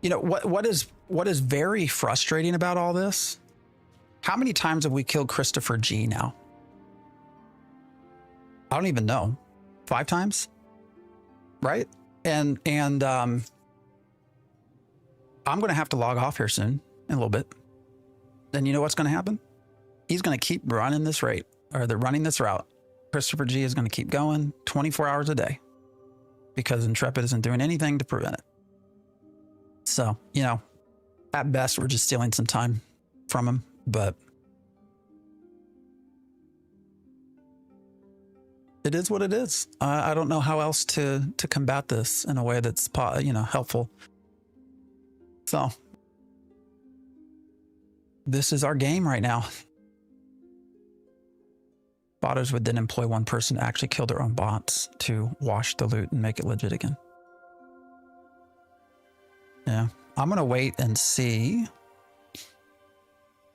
you know what is very frustrating about all this? How many times have we killed Christopher G now? I don't even know. 5 times, right? And I'm going to have to log off here soon in a little bit. then you know what's going to happen? He's going to keep running this rate, or they're running this route. Christopher G is going to keep going 24 hours a day because Intrepid isn't doing anything to prevent it. So, you know, at best, we're just stealing some time from him, but it is what it is. I don't know how else to combat this in a way that's, you know, helpful. So this is our game right now. Botters would then employ one person to actually kill their own bots to wash the loot and make it legit again. Yeah, I'm gonna wait and see.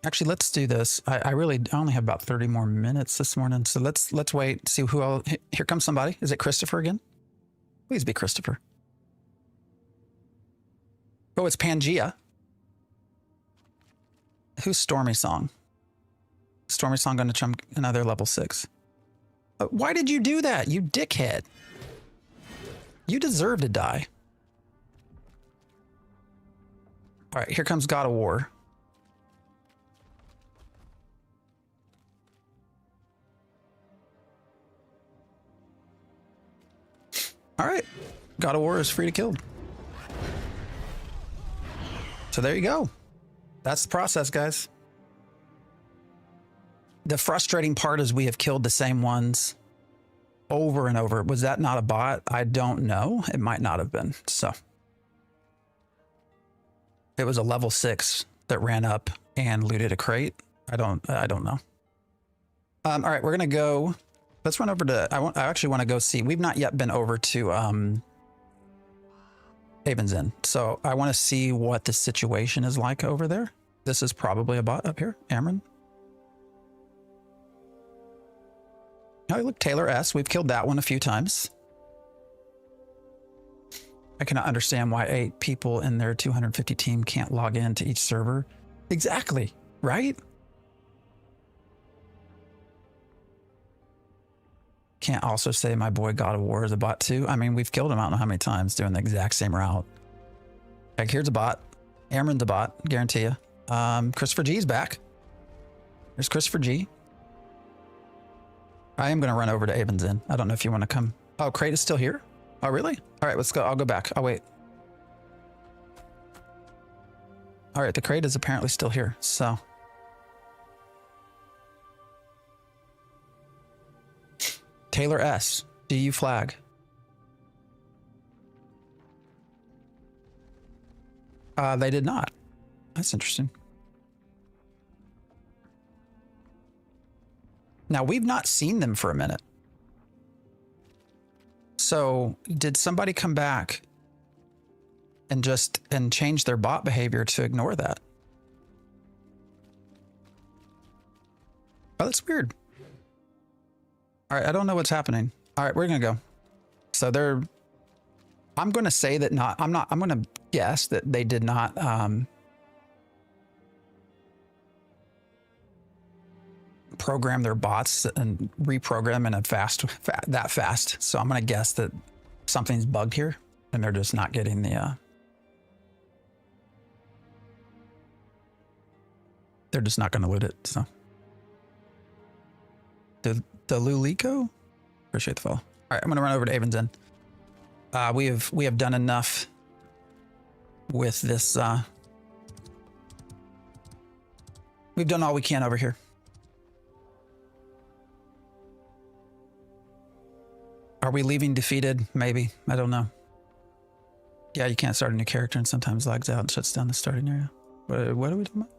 Actually, let's do this. I only have about 30 more minutes this morning, so let's wait, see who else. Here comes somebody. Is it Christopher again? Please be Christopher. Oh, it's Pangea. Who's Stormy Song? Stormy Song going to jump another level 6. Why did you do that, you dickhead? You deserve to die. All right, here comes God of War. All right, God of War is free to kill. So there you go. That's the process, guys. The frustrating part is we have killed the same ones over and over. Was that not a bot? I don't know. It might not have been. So it was a level 6 that ran up and looted a crate. I don't know. All right, we're gonna go. Let's run over to. I actually want to go see. We've not yet been over to Haven's Inn, so I want to see what the situation is like over there. This is probably a bot up here, Amron. Oh, look, Taylor S. We've killed that one a few times. I cannot understand why 8 people in their 250 team can't log in to each server. Exactly, right? Can't also say my boy God of War is a bot too. I mean, we've killed him I don't know how many times doing the exact same route. Like, here's a bot. Amron's a bot, guarantee you. Christopher G's back. There's Christopher G. I am going to run over to Avon's Inn. I don't know if you want to come. Oh, Crate is still here? Oh, really? All right, let's go. I'll go back. I'll wait. All right, the Crate is apparently still here, so. Taylor S. Do you flag? They did not. That's interesting. Now, we've not seen them for a minute. So did somebody come back and change their bot behavior to ignore that? Oh, that's weird. All right, I don't know what's happening. All right, we're gonna go. So I'm gonna say that I'm gonna guess that they did not program their bots and reprogram in a that fast. So I'm gonna guess that something's bugged here and they're just not getting the they're just not gonna loot it. So the Lulico? Appreciate the follow. All right, I'm gonna run over to Avon's Inn. We have done enough with this. We've done all we can over here. Are we leaving defeated? Maybe. I don't know. Yeah, you can't start a new character and sometimes lags out and shuts down the starting area. What are we talking about?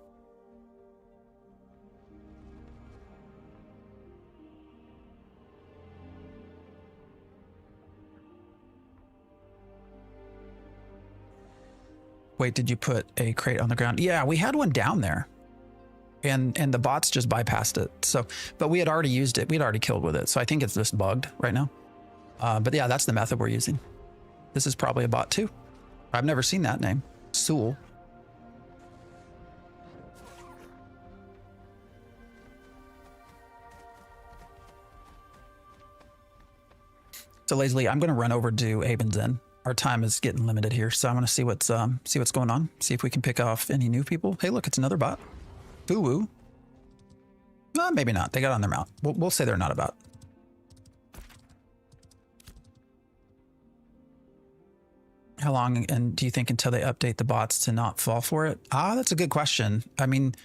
Wait, did you put a crate on the ground? Yeah, we had one down there. And the bots just bypassed it. So, but we had already used it. We'd already killed with it. So I think it's just bugged right now. But yeah, that's the method we're using. This is probably a bot too. I've never seen that name. Sewell. So lazily, I'm going to run over to Avon's Inn. Our time is getting limited here, so I want to see what's going on. See if we can pick off any new people. Hey, look, it's another bot. Fuwu. Maybe not. They got on their mount. We'll say they're not about. How long and do you think until they update the bots to not fall for it? That's a good question. I mean,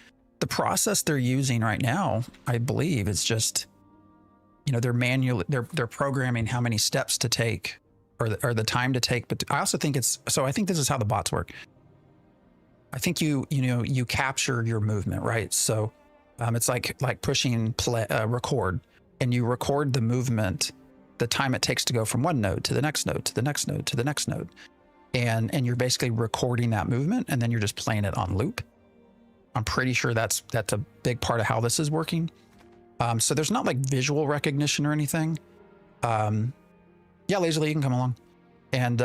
the process they're using right now, I believe, is just, you know, they're programming how many steps to take or the time to take. But I also think I think this is how the bots work. I think you capture your movement, right? So it's like pushing record, and you record the movement, the time it takes to go from one node to the next node to the next node to the next node. And you're basically recording that movement, and then you're just playing it on loop. I'm pretty sure that's a big part of how this is working. So there's not like visual recognition or anything. Yeah, Lazily, you can come along. And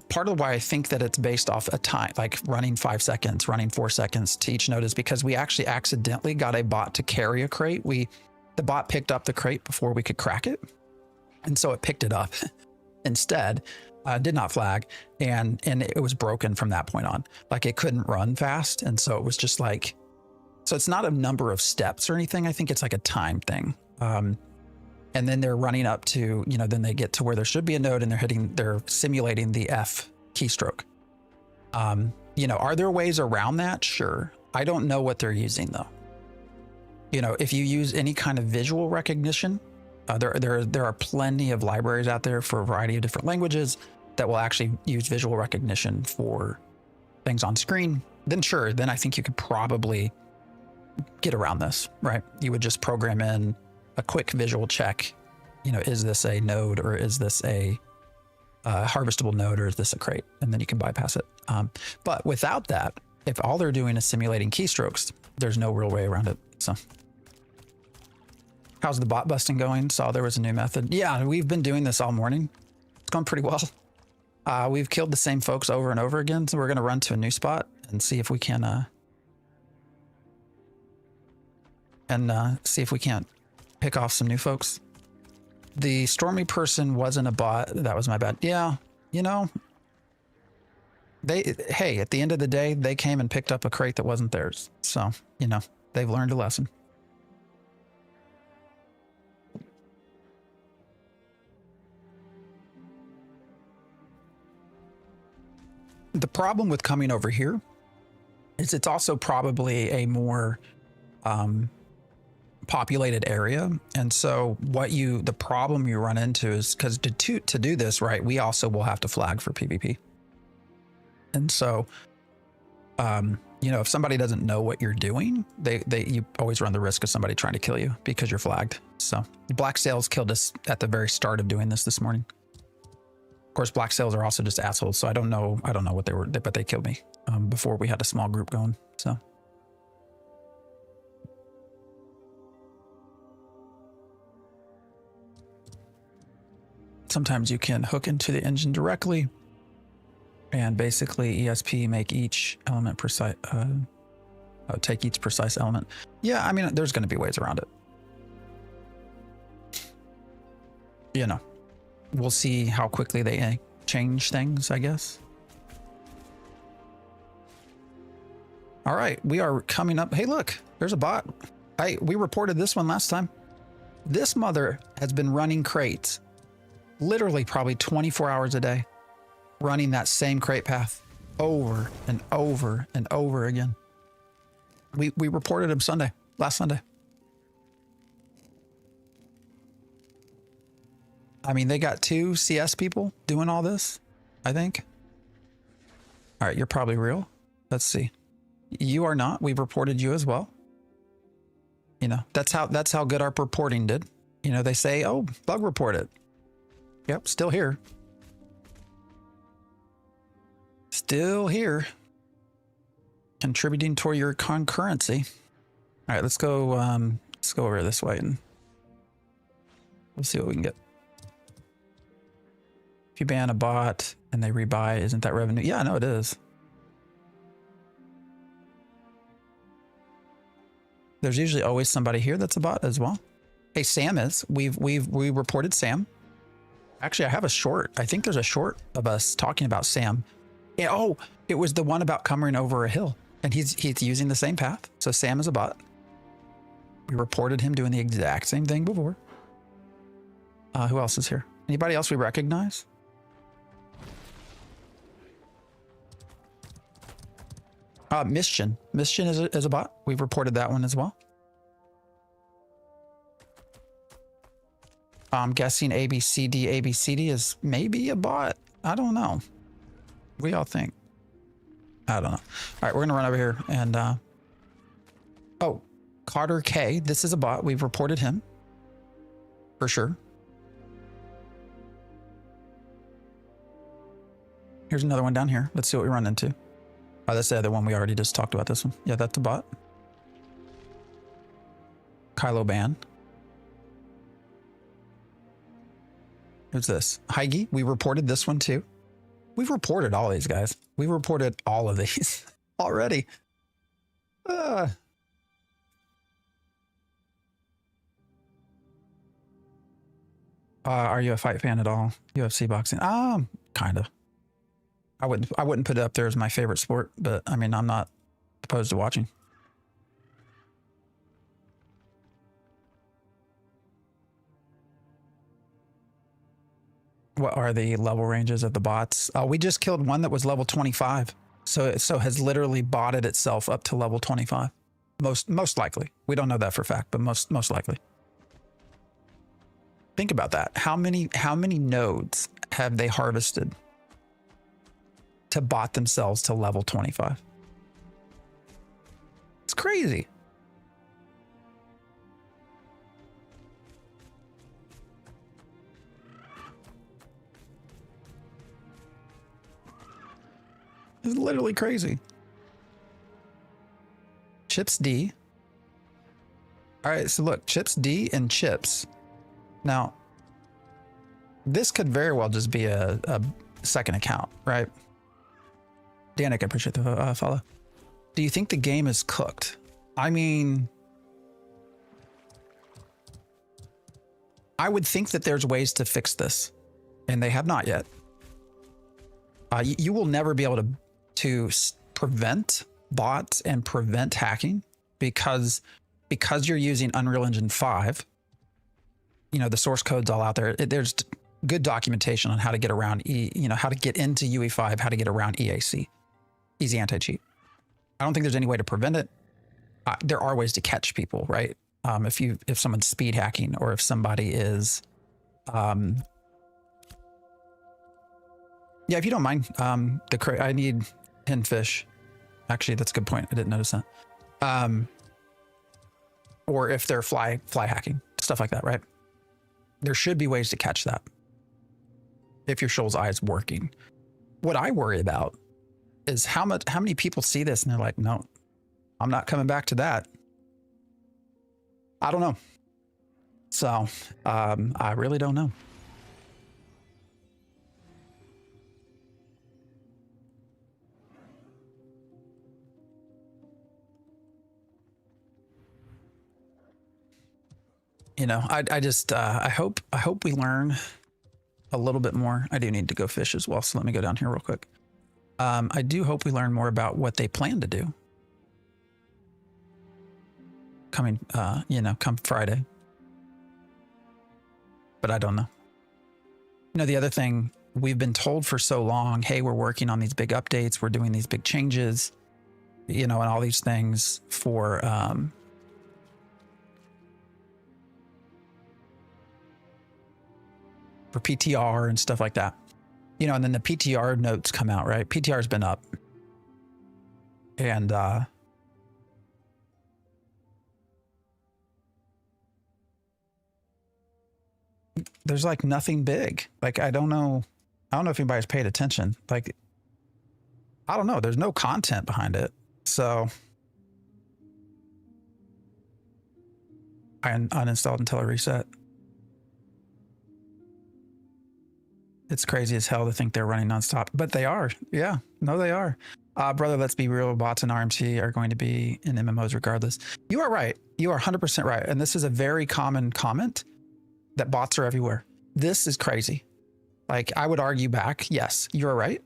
part of why I think that it's based off a time, like running 5 seconds, running 4 seconds to each node, is because we actually accidentally got a bot to carry a crate. The bot picked up the crate before we could crack it. And so it picked it up instead. Did not flag, and it was broken from that point on. Like, it couldn't run fast, and so it was just like, so it's not a number of steps or anything. I think it's like a time thing. And then they're running up to, you know, then they get to where there should be a node, and they're simulating the F keystroke. You know, are there ways around that? Sure. I don't know what they're using though. You know, if you use any kind of visual recognition, there are plenty of libraries out there for a variety of different languages that will actually use visual recognition for things on screen. Then sure, then I think you could probably get around this, right? You would just program in a quick visual check. You know, is this a node, or is this a harvestable node, or is this a crate? And then you can bypass it. But without that, if all they're doing is simulating keystrokes, there's no real way around it. So how's the bot busting going? Saw there was a new method. Yeah, we've been doing this all morning. It's going pretty well. We've killed the same folks over and over again. So we're going to run to a new spot and see if we can, see if we can't pick off some new folks. The Stormy person wasn't a bot. That was my bad. Yeah, you know, hey, at the end of the day, they came and picked up a crate that wasn't theirs. So, you know, they've learned a lesson. The problem with coming over here is it's also probably a more populated area. And so the problem you run into is, because to do this right, we also will have to flag for PvP. And so, you know, if somebody doesn't know what you're doing, you always run the risk of somebody trying to kill you because you're flagged. So Black Sails killed us at the very start of doing this morning. Of course, Black Sails are also just assholes. So I don't know what they were, but they killed me before we had a small group going. So. Sometimes you can hook into the engine directly and basically ESP make each element precise, take each precise element. Yeah, I mean, there's going to be ways around it. You know, we'll see how quickly they change things, I guess. All right, we are coming up. Hey, look, there's a bot. We reported this one last time. This mother has been running crates literally probably 24 hours a day, running that same crate path over and over and over again. We reported him last Sunday. I mean, they got 2 CS people doing all this, I think. All right, you're probably real. Let's see. You are not. We've reported you as well. You know, that's how good our reporting did. You know, they say, oh, bug report it. Yep, still here. Still here. Contributing toward your concurrency. All right, let's go over this way and we'll see what we can get. If you ban a bot and they rebuy, isn't that revenue? Yeah, no, it is. There's usually always somebody here that's a bot as well. Hey, Sam is. We reported Sam. Actually, I have a short. I think there's a short of us talking about Sam. Yeah, oh, it was the one about coming over a hill. And he's using the same path. So Sam is a bot. We reported him doing the exact same thing before. Who else is here? Anybody else we recognize? Mission. Mission is a bot. We've reported that one as well. I'm guessing ABCD. ABCD is maybe a bot. I don't know. What do y'all think? I don't know. All right, we're going to run over here and... oh, Carter K. This is a bot. We've reported him. For sure. Here's another one down here. Let's see what we run into. Oh, that's the other one we already just talked about. This one. Yeah, that's a bot. Kylo Ban. Who's this? Heige. We reported this one too. We've reported all these guys. We reported all of these already. Are you a fight fan at all? UFC boxing? Kind of. I wouldn't put it up there as my favorite sport, but I mean, I'm not opposed to watching. What are the level ranges of the bots? We just killed one that was level 25. So has literally botted itself up to level 25. Most likely. We don't know that for a fact, but most likely. Think about that. How many nodes have they harvested to bot themselves to level 25? It's crazy. It's literally crazy. Chips D. All right, so look, Chips D and Chips. Now, this could very well just be a second account, right? Danik, I appreciate the follow. Do you think the game is cooked? I mean, I would think that there's ways to fix this, and they have not yet. You will never be able to prevent bots and prevent hacking because you're using Unreal Engine 5. You know, the source code's all out there. There's good documentation on how to get around how to get into UE5, how to get around EAC, easy anti-cheat. I don't think there's any way to prevent it. There are ways to catch people, right? If someone's speed hacking or if somebody is, yeah, if you don't mind, I need pinfish. Actually, that's a good point. I didn't notice that. Or if they're fly hacking, stuff like that, right? There should be ways to catch that if your Shoal's Eye is working. What I worry about is how many people see this and they're like, no, I'm not coming back to that. I don't know. So I really don't know. You know, I just I hope we learn a little bit more. I do need to go fish as well, so let me go down here real quick. I do hope we learn more about what they plan to do coming, come Friday. But I don't know. You know, the other thing, we've been told for so long, hey, we're working on these big updates, we're doing these big changes, you know, and all these things for PTR and stuff like that. You know, and then the PTR notes come out, right? PTR's been up. And there's like nothing big. Like I don't know if anybody's paid attention. Like I don't know, there's no content behind it. So I uninstalled until I reset. It's crazy as hell to think they're running nonstop, but they are. Yeah, no, they are. Brother, let's be real. Bots and RMT are going to be in MMOs regardless. You are right. You are 100% right. And this is a very common comment that bots are everywhere. This is crazy. Like I would argue back. Yes, you're right.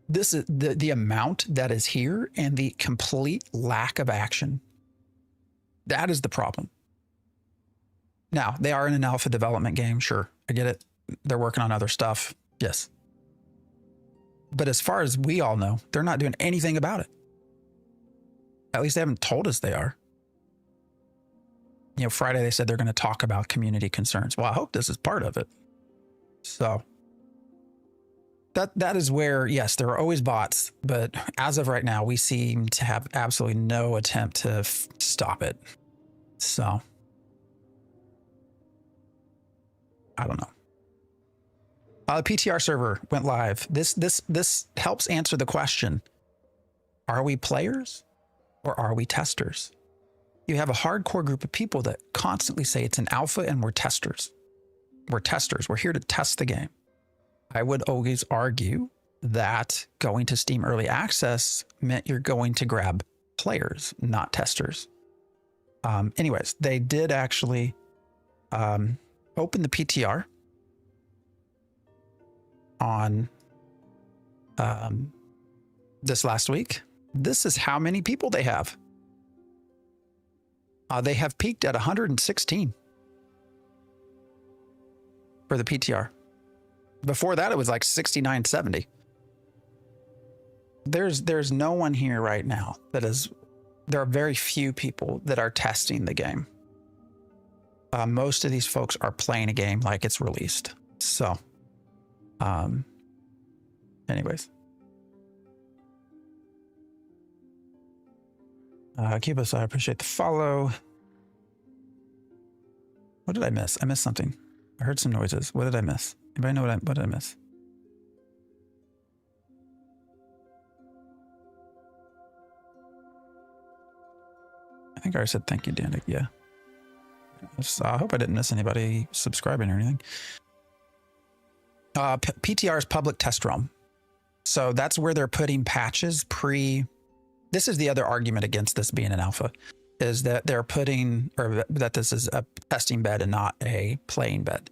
This is the amount that is here and the complete lack of action. That is the problem. Now, they are in an alpha development game. Sure, I get it. They're working on other stuff. Yes. But as far as we all know, they're not doing anything about it. At least they haven't told us they are. You know, Friday they said they're going to talk about community concerns. Well, I hope this is part of it. So that is where, yes, there are always bots, but as of right now, we seem to have absolutely no attempt to stop it. So I don't know. The PTR server went live. This helps answer the question: are we players or are we testers? You have a hardcore group of people that constantly say it's an alpha and we're testers. We're testers. We're here to test the game. I would always argue that going to Steam Early Access meant you're going to grab players, not testers. Anyways, they did actually open the PTR on this last week. This is how many people they have. They have peaked at 116 for the PTR. Before that, it was like 69, 70. There's no one here right now that is, there are very few people that are testing the game. Most of these folks are playing a game like it's released. So, anyways. Cubus, I appreciate the follow. What did I miss? I missed something. I heard some noises. What did I miss? Anybody know what did I miss? I think I already said thank you, Dandy. Yeah. I hope I didn't miss anybody subscribing or anything. PTR is public test realm. So that's where they're putting patches this is the other argument against this being an alpha, is that they're putting, or that this is a testing bed and not a playing bed,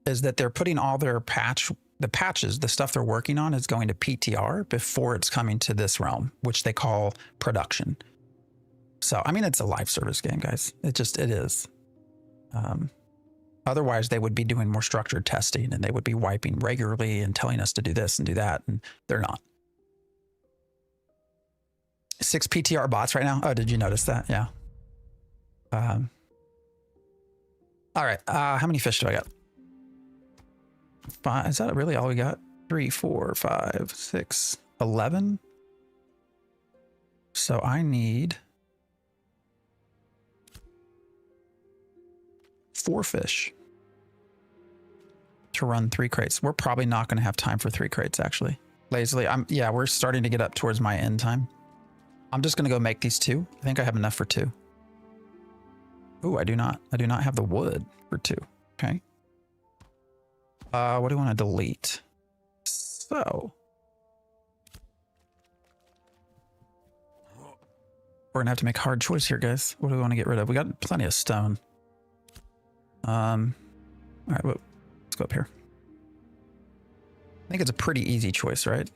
is that they're putting all their patches, the stuff they're working on is going to PTR before it's coming to this realm, which they call production. So, I mean, it's a live service game, guys. It is. Otherwise, they would be doing more structured testing and they would be wiping regularly and telling us to do this and do that, and they're not. 6 PTR bots right now. Oh, did you notice that? Yeah. All right. How many fish do I got? 5. Is that really all we got? 3, 4, 5, 6, 11. So I need 4 fish to run 3 crates. We're probably not going to have time for 3 crates, actually. Lazily. Yeah, we're starting to get up towards my end time. I'm just going to go make these 2. I think I have enough for 2. Ooh, I do not have the wood for 2. Okay. What do I want to delete? So we're going to have to make a hard choice here, guys. What do we want to get rid of? We got plenty of stone. All right, let's go up here. I think it's a pretty easy choice, right?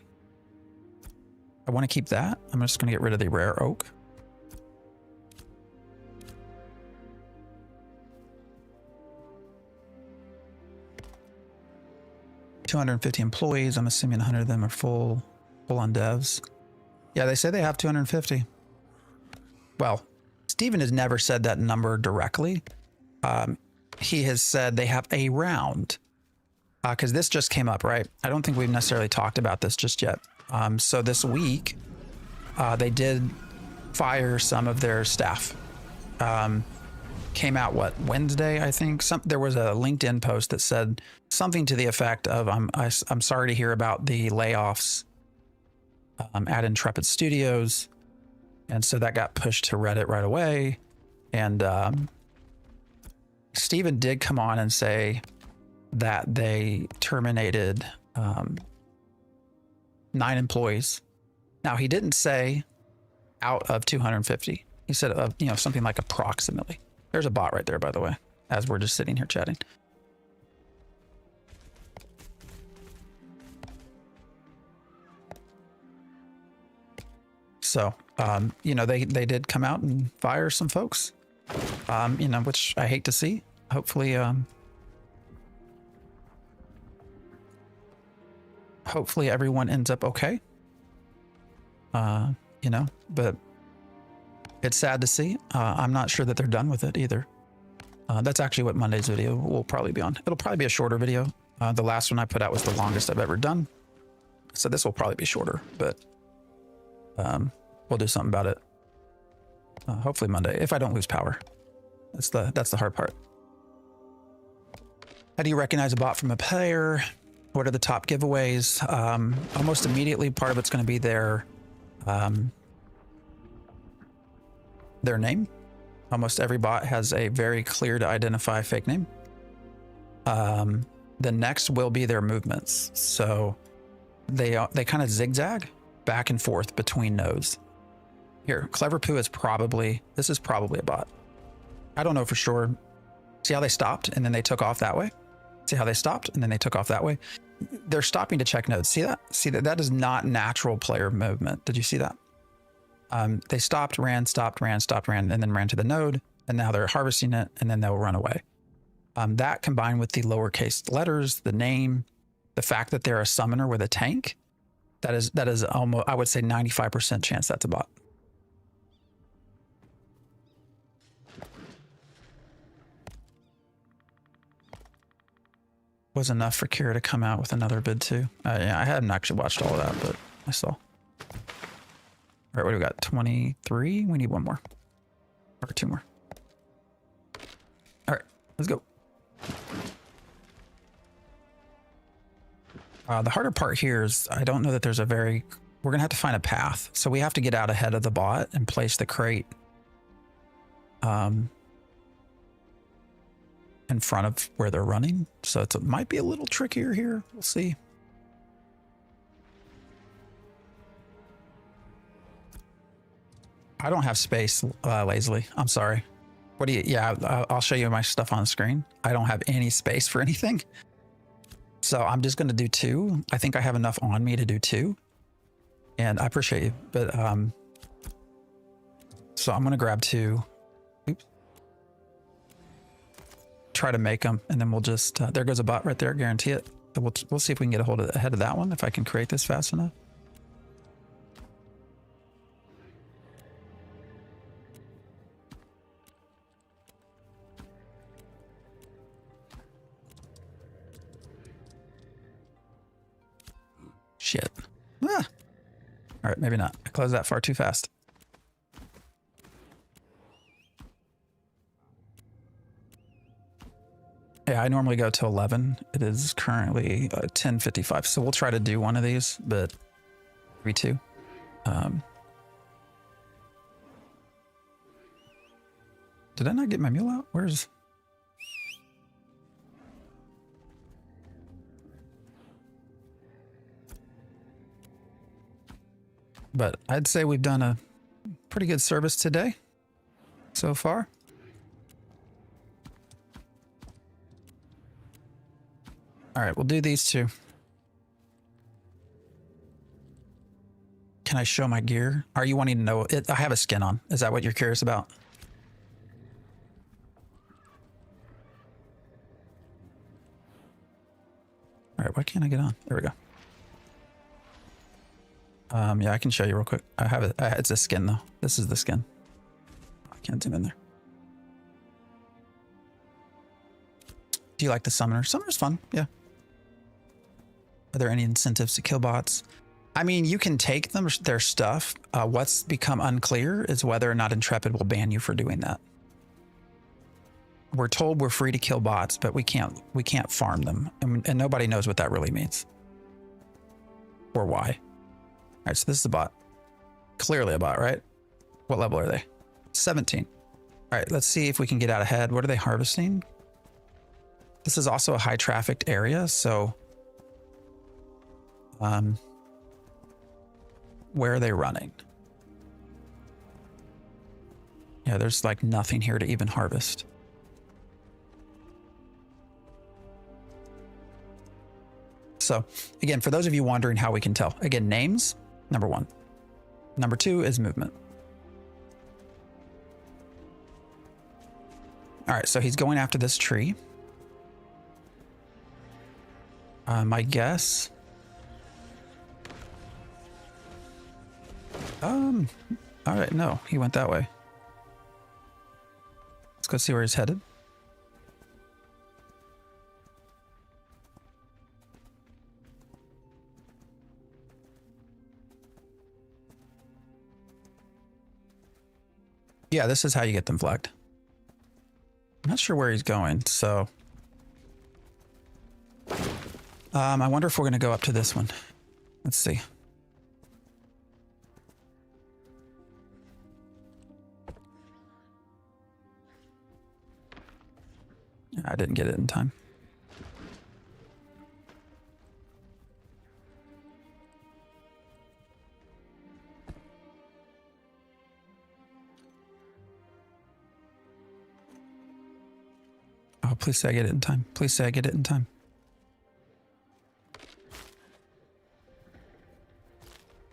I want to keep that. I'm just going to get rid of the rare oak. $250 employees. I'm assuming 100 of them are full on devs. Yeah, they say they have 250. Well, Steven has never said that number directly. He has said they have around, because this just came up, right? I don't think we've necessarily talked about this just yet. So this week, they did fire some of their staff. Came out, what, Wednesday, I think? There was a LinkedIn post that said something to the effect of, I'm sorry to hear about the layoffs at Intrepid Studios. And so that got pushed to Reddit right away. And Steven did come on and say that they terminated 9 employees. Now, he didn't say out of 250. He said, something like approximately. There's a bot right there, by the way, as we're just sitting here chatting. So, you know, they did come out and fire some folks, you know, which I hate to see. Hopefully, hopefully everyone ends up okay. You know, but it's sad to see. I'm not sure that they're done with it either. That's actually what Monday's video will probably be on. It'll probably be a shorter video. The last one I put out was the longest I've ever done. So this will probably be shorter, but we'll do something about it. Hopefully Monday, if I don't lose power. That's the hard part. How do you recognize a bot from a player? What are the top giveaways? Almost immediately, part of it's going to be their name. Almost every bot has a very clear to identify fake name. The next will be their movements. So they kind of zigzag back and forth between nodes. Here, Clever Poo is probably, this is probably a bot. I don't know for sure. See how they stopped and then they took off that way? See how they stopped and then they took off that way? They're stopping to check nodes. See that? See that? That is not natural player movement. Did you see that? They stopped, ran, stopped, ran, stopped, ran, and then ran to the node, and now they're harvesting it, and then they'll run away. That combined with the lowercase letters, the name, the fact that they're a summoner with a tank, that is almost, I would say 95% chance that's a bot. Was enough for Kira to come out with another bid too. Yeah, I hadn't actually watched all of that, but I saw. All right, what do we got? 23? We need one more. Or two more. All right, let's go. The harder part here is I don't know that there's a very... We're going to have to find a path. So we have to get out ahead of the bot and place the crate in front of where they're running. So it might be a little trickier here. We'll see. I don't have space, lazily. I'm sorry. What do you... Yeah, I'll show you my stuff on the screen. I don't have any space for anything. So I'm just going to do two. I think I have enough on me to do two. And I appreciate you. But, so I'm going to grab two. Oops. Try to make them. And then we'll just... there goes a bot right there. Guarantee it. So we'll see if we can get ahead of that one. If I can create this fast enough. Shit. Ah. All right, maybe not. I closed that far too fast. Yeah, I normally go to 11. It is currently 10:55, so we'll try to do one of these, but maybe two. Did I not get my mule out? Where's... But I'd say we've done a pretty good service today so far. All right, we'll do these two. Can I show my gear? Are you wanting to know it? I have a skin on. Is that what you're curious about? All right, why can't I get on? There we go. Yeah, I can show you real quick. I have it. It's a skin though. This is the skin. I can't zoom in there. Do you like the summoner? Summoner's fun. Yeah. Are there any incentives to kill bots? I mean, you can take them, their stuff. What's become unclear is whether or not Intrepid will ban you for doing that. We're told we're free to kill bots, but we can't farm them. And nobody knows what that really means. Or why. All right, so this is a bot. Clearly a bot, right? What level are they? 17. All right, let's see if we can get out ahead. What are they harvesting? This is also a high trafficked area, so where are they running? Yeah, there's like nothing here to even harvest. So again, for those of you wondering how we can tell, again, names, number one. Number 2 is movement. All right, so he's going after this tree. My guess. All right, no, he went that way. Let's go see where he's headed. Yeah, this is how you get them flagged. I'm not sure where he's going, so... I wonder if we're going to go up to this one. Let's see. I didn't get it in time. Oh, please say I get it in time. Please say I get it in time.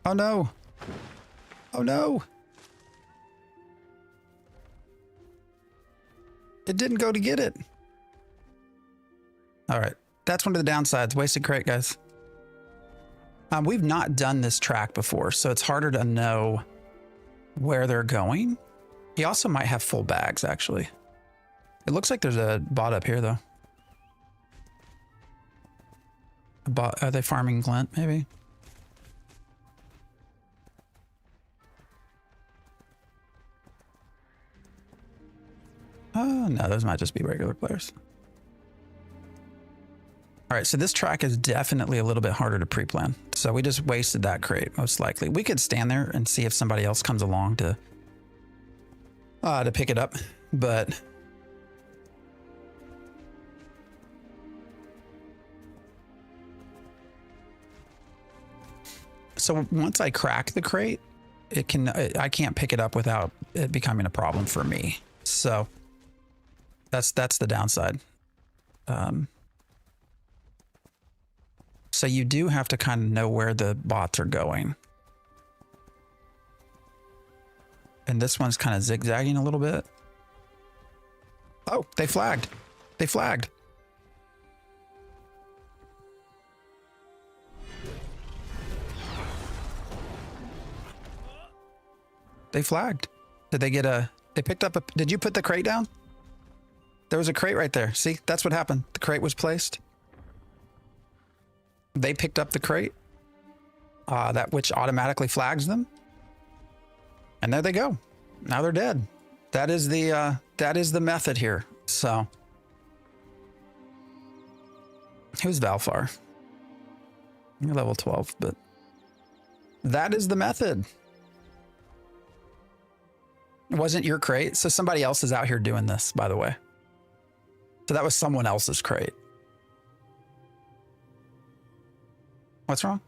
Oh no. Oh no. It didn't go to get it. All right. That's one of the downsides. Wasted crate, guys. We've not done this track before, so it's harder to know where they're going. He also might have full bags, actually. It looks like there's a bot up here, though. A bot, are they farming glint, maybe? Oh, no, those might just be regular players. All right, so this track is definitely a little bit harder to pre-plan. So we just wasted that crate, most likely. We could stand there and see if somebody else comes along to pick it up, but... So once I crack the crate, I can't pick it up without it becoming a problem for me. So that's the downside. So you do have to kind of know where the bots are going. And this one's kind of zigzagging a little bit. Oh, they flagged. They flagged. They flagged. Did they get they picked up did you put the crate down? There was a crate right there. See, that's what happened. The crate was placed. They picked up the crate, which automatically flags them. And there they go. Now they're dead. That is the method here. So who's Valfar? You're level 12, but that is the method. It wasn't your crate. So somebody else is out here doing this, by the way. So that was someone else's crate. What's wrong?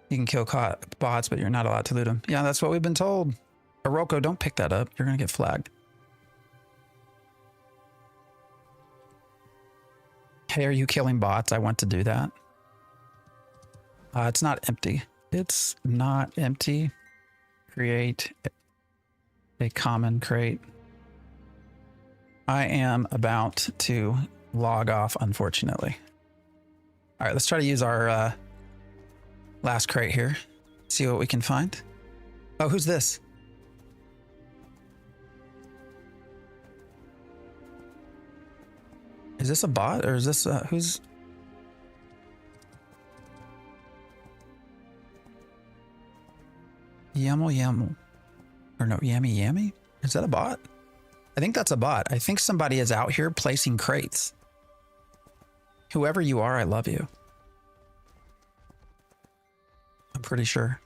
You can kill bots, but you're not allowed to loot them. Yeah, that's what we've been told. Oroko, don't pick that up. You're going to get flagged. Hey, are you killing bots? I want to do that. It's not empty. It's not empty. Create a common crate. I am about to log off, unfortunately. All right, let's try to use our last crate here. See what we can find. Oh, who's this? Is this a bot or is this who's? Yaml. Or no, Yammy? Is that a bot? I think that's a bot. I think somebody is out here placing crates. Whoever you are, I love you. I'm pretty sure.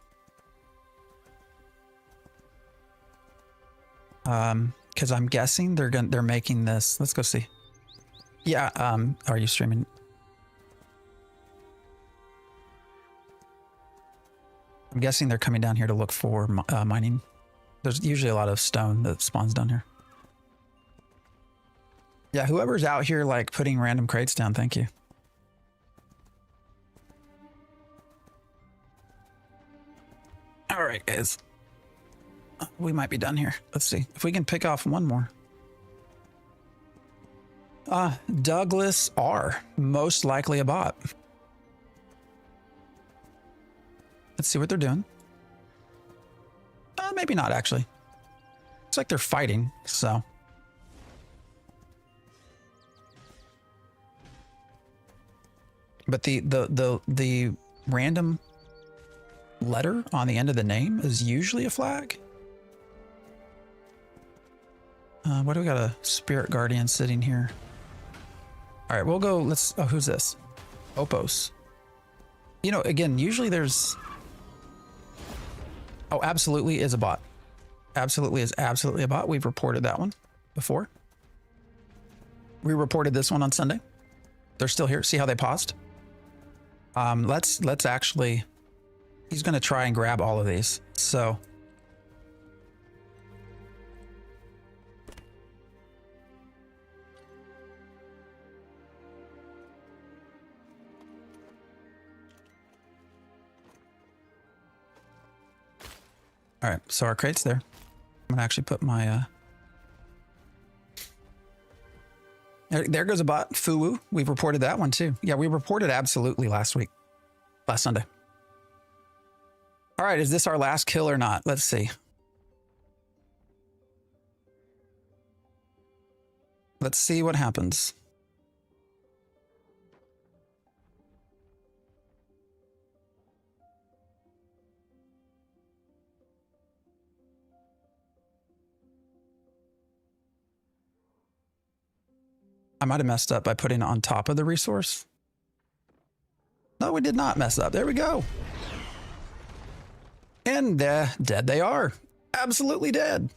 Because I'm guessing they're making this. Let's go see. Yeah. Are you streaming? I'm guessing they're coming down here to look for mining. There's usually a lot of stone that spawns down here. Yeah, whoever's out here like putting random crates down, thank you. right, guys. We might be done here. Let's see if we can pick off one more. Douglas R. Most likely a bot. Let's see what they're doing. Maybe not, actually. Looks like they're fighting, so. But the random letter on the end of the name is usually a flag. What do we got? A spirit guardian sitting here. All right, we'll go. Let's. Oh, who's this? Opos. You know, again, usually there's. Oh, absolutely is a bot. Absolutely is absolutely a bot. We've reported that one before. We reported this one on Sunday. They're still here. See how they paused? Let's actually. He's going to try and grab all of these. So. All right, so our crate's there. I'm gonna actually put my, there goes a bot, Fuwu. We've reported that one too. Yeah, we reported absolutely last Sunday. All right, is this our last kill or not? Let's see. Let's see what happens. I might have messed up by putting it on top of the resource. No, we did not mess up. There we go. And dead they are. Absolutely dead.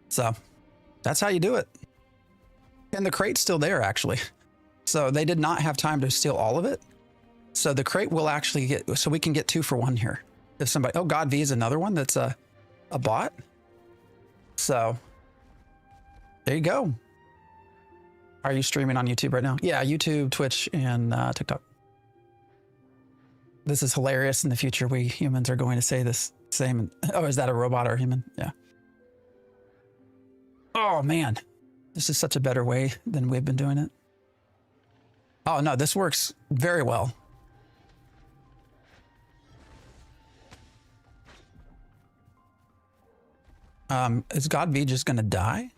So that's how you do it. And the crate's still there, actually. So they did not have time to steal all of it. So the crate will actually get, so we can get 2 for 1 here. If somebody, oh, God V is another one that's a bot. So there you go. Are you streaming on YouTube right now? Yeah, YouTube, Twitch, and TikTok. This is hilarious. In the future, we humans are going to say this same. Oh, is that a robot or a human? Yeah. Oh, man. This is such a better way than we've been doing it. Oh, no, this works very well. Is God V just going to die?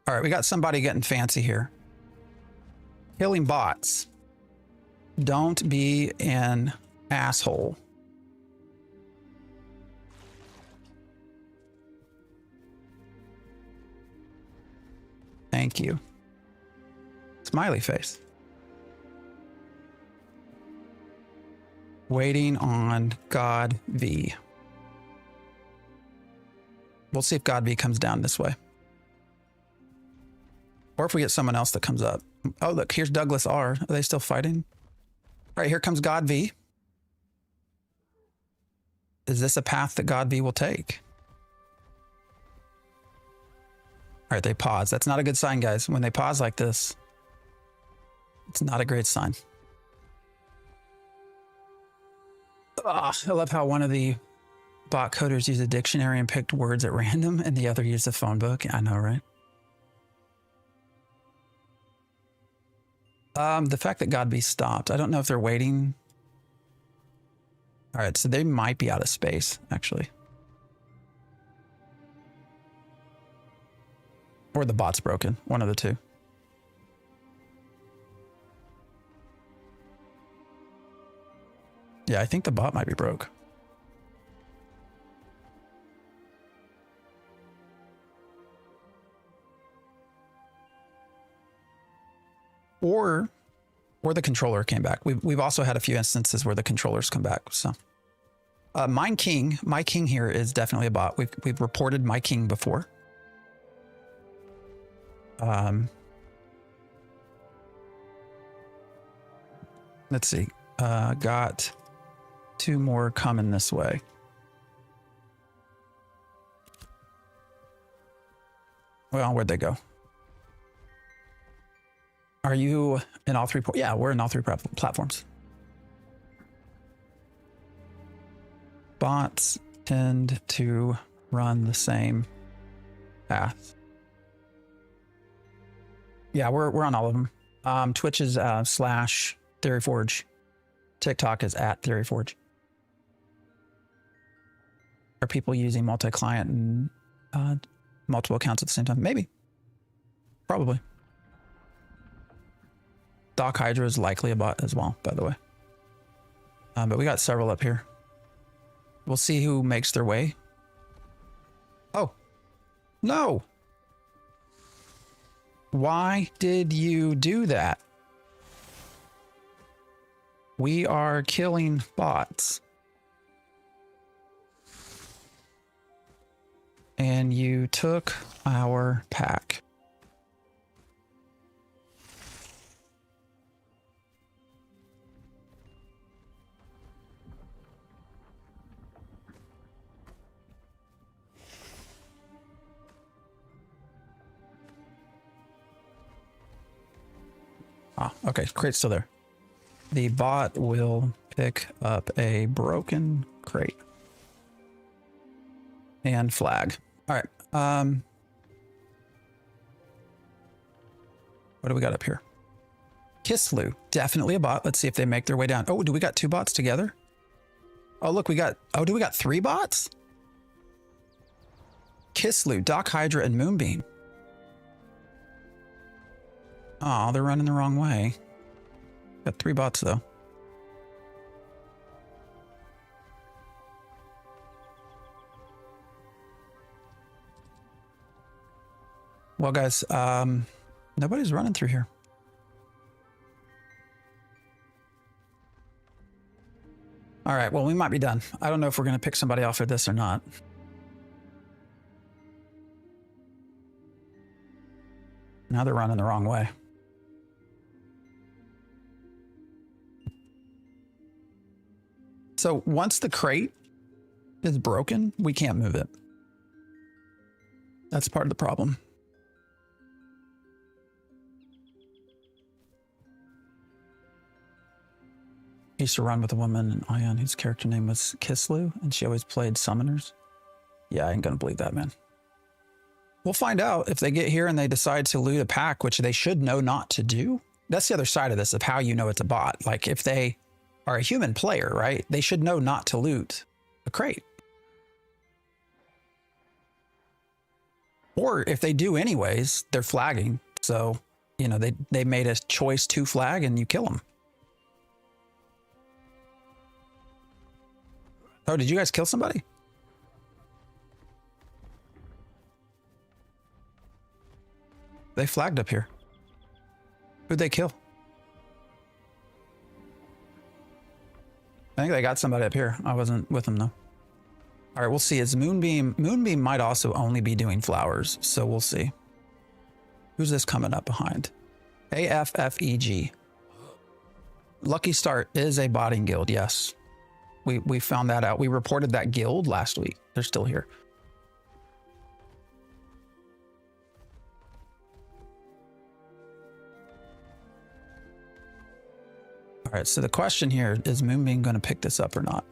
All right, we got somebody getting fancy here. Killing bots. Don't be an asshole. Thank you. Smiley face. Waiting on God V. We'll see if God V comes down this way. Or if we get someone else that comes up. Oh, look, here's Douglas R. Are they still fighting? All right, here comes God V. Is this a path that God V will take? All right, they pause. That's not a good sign, guys. When they pause like this, it's not a great sign. I love how one of the bot coders used a dictionary and picked words at random, and the other used a phone book. I know, right? The fact that God V stopped. I don't know if they're waiting. All right, so they might be out of space, actually. Or the bot's broken. One of the two. Yeah, I think the bot might be broke. Or the controller came back. We've also had a few instances where the controllers come back. So, my king here is definitely a bot. We've reported my king before. Let's see. Got 2 more coming this way. Well, where'd they go? Are you in all 3? Yeah, we're in all 3 platforms. bots tend to run the same path. Yeah, we're on all of them. Twitch is slash TheoryForge. TikTok is at TheoryForge. Are people using multi-client and multiple accounts at the same time? Maybe. Probably. Doc Hydra is likely a bot as well, by the way. But we got several up here. We'll see who makes their way. Oh. No. Why did you do that? We are killing bots. And you took our pack. Ah, okay, crate's still there. The bot will pick up a broken crate. And flag. All right. What do we got up here? Kislu, definitely a bot. Let's see if they make their way down. Oh, do we got two bots together? Oh, look, we got, oh, do we got three bots? Kislu, Doc Hydra, and Moonbeam. Oh, they're running the wrong way. Got three bots though. Well, guys, nobody's running through here. All right, well, we might be done. I don't know if we're going to pick somebody off of this or not. Now they're running the wrong way. So once the crate is broken, we can't move it. That's part of the problem. I used to run with a woman in Ion whose character name was Kislu, and she always played summoners. Yeah, I ain't gonna believe that, man. We'll find out if they get here and they decide to loot a pack, which they should know not to do. That's the other side of this, of how you know it's a bot. Like, if they are a human player, right, they should know not to loot a crate. Or if they do anyways, they're flagging. So, you know, they made a choice to flag and you kill them. Oh, did you guys kill somebody? They flagged up here. Who'd they kill? I think they got somebody up here. I wasn't with them though. All right, we'll see. Is Moonbeam might also only be doing flowers, so we'll see. Who's this coming up behind? AFFEG. Lucky Start is a botting guild, yes. We found that out. We reported that guild last week. They're still here. All right, so the question here is Moonbeam going to pick this up or not?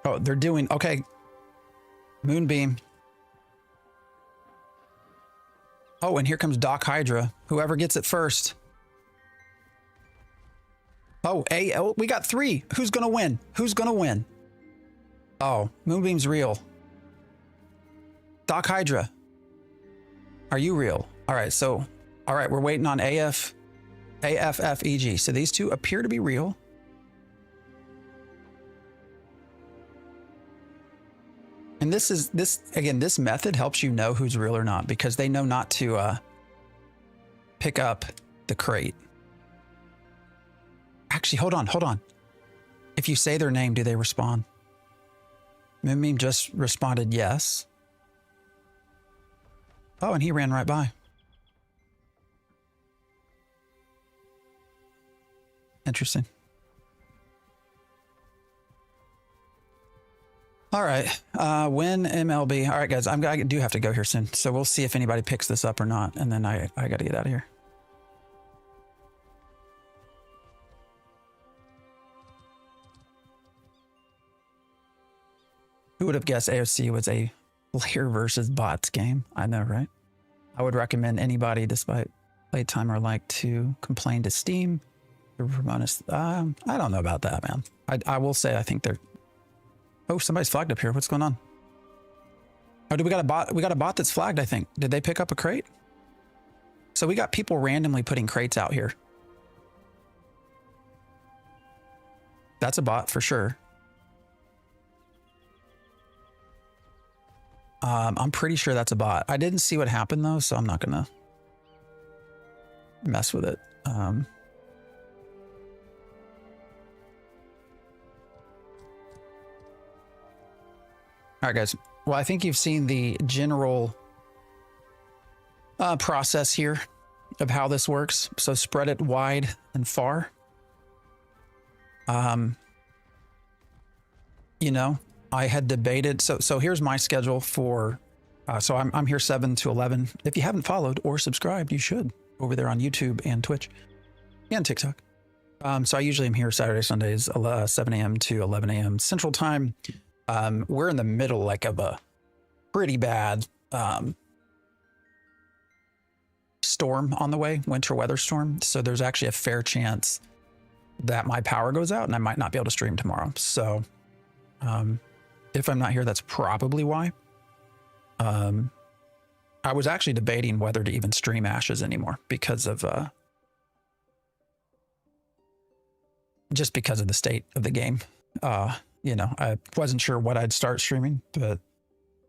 Oh, they're doing, okay. Moonbeam. Oh, and here comes Doc Hydra. Whoever gets it first. Oh, we got three. Who's going to win? Who's going to win? Oh, Moonbeam's real. Doc Hydra. Are you real? All right, so, all right, we're waiting on AFFEG. So these two appear to be real. And this method helps you know who's real or not, because they know not to pick up the crate. Actually, hold on. If you say their name, do they respond? Moonbeam just responded yes. Oh, and he ran right by. Interesting. All right, win MLB. All right, guys, I do have to go here soon, so we'll see if anybody picks this up or not, and then I got to get out of here. Who would have guessed AOC was a player versus bots game? I know, right? I would recommend anybody, despite playtime or like, to complain to Steam. I don't know about that, man. I will say I think they're... Oh, somebody's flagged up here. What's going on? Oh, we got a bot? We got a bot that's flagged, I think. Did they pick up a crate? So we got people randomly putting crates out here. That's a bot for sure. I'm pretty sure that's a bot. I didn't see what happened though, so I'm not gonna mess with it. All right, guys. Well, I think you've seen the general process here of how this works. So spread it wide and far. You know, I had debated. So here's my schedule for. So I'm here 7 to 11. If you haven't followed or subscribed, you should over there on YouTube and Twitch and TikTok. So I usually am here Saturday, Sundays, 7 a.m. to 11 a.m. Central Time. We're in the middle like of a pretty bad storm on the way, winter weather storm. So there's actually a fair chance that my power goes out and I might not be able to stream tomorrow. So if I'm not here, that's probably why. I was actually debating whether to even stream Ashes anymore because of just because of the state of the game. You know, I wasn't sure what I'd start streaming, but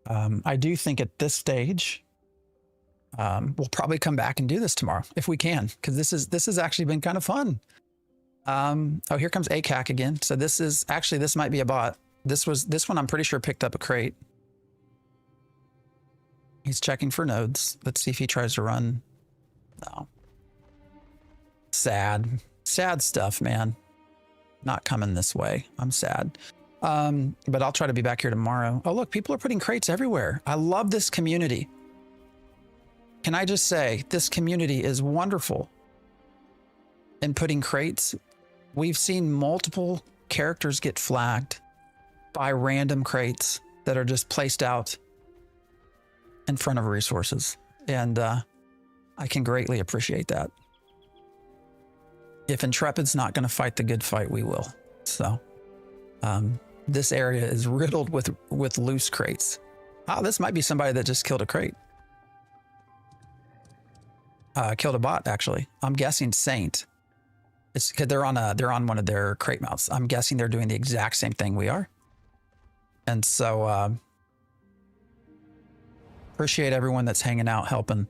I do think at this stage, we'll probably come back and do this tomorrow if we can, because this has actually been kind of fun. Oh, here comes ACAC again. So this might be a bot. This one I'm pretty sure picked up a crate. He's checking for nodes. Let's see if he tries to run. No. Sad stuff, man. Not coming this way. I'm sad. But I'll try to be back here tomorrow. Oh, look, people are putting crates everywhere. I love this community. Can I just say, this community is wonderful in putting crates. We've seen multiple characters get flagged by random crates that are just placed out in front of resources. And I can greatly appreciate that. If Intrepid's not going to fight the good fight, we will. So this area is riddled with loose crates. Oh, this might be somebody that just killed a crate. Killed a bot, actually. I'm guessing Saint. It's because they're on one of their crate mounts. I'm guessing they're doing the exact same thing we are. And so appreciate everyone that's hanging out, helping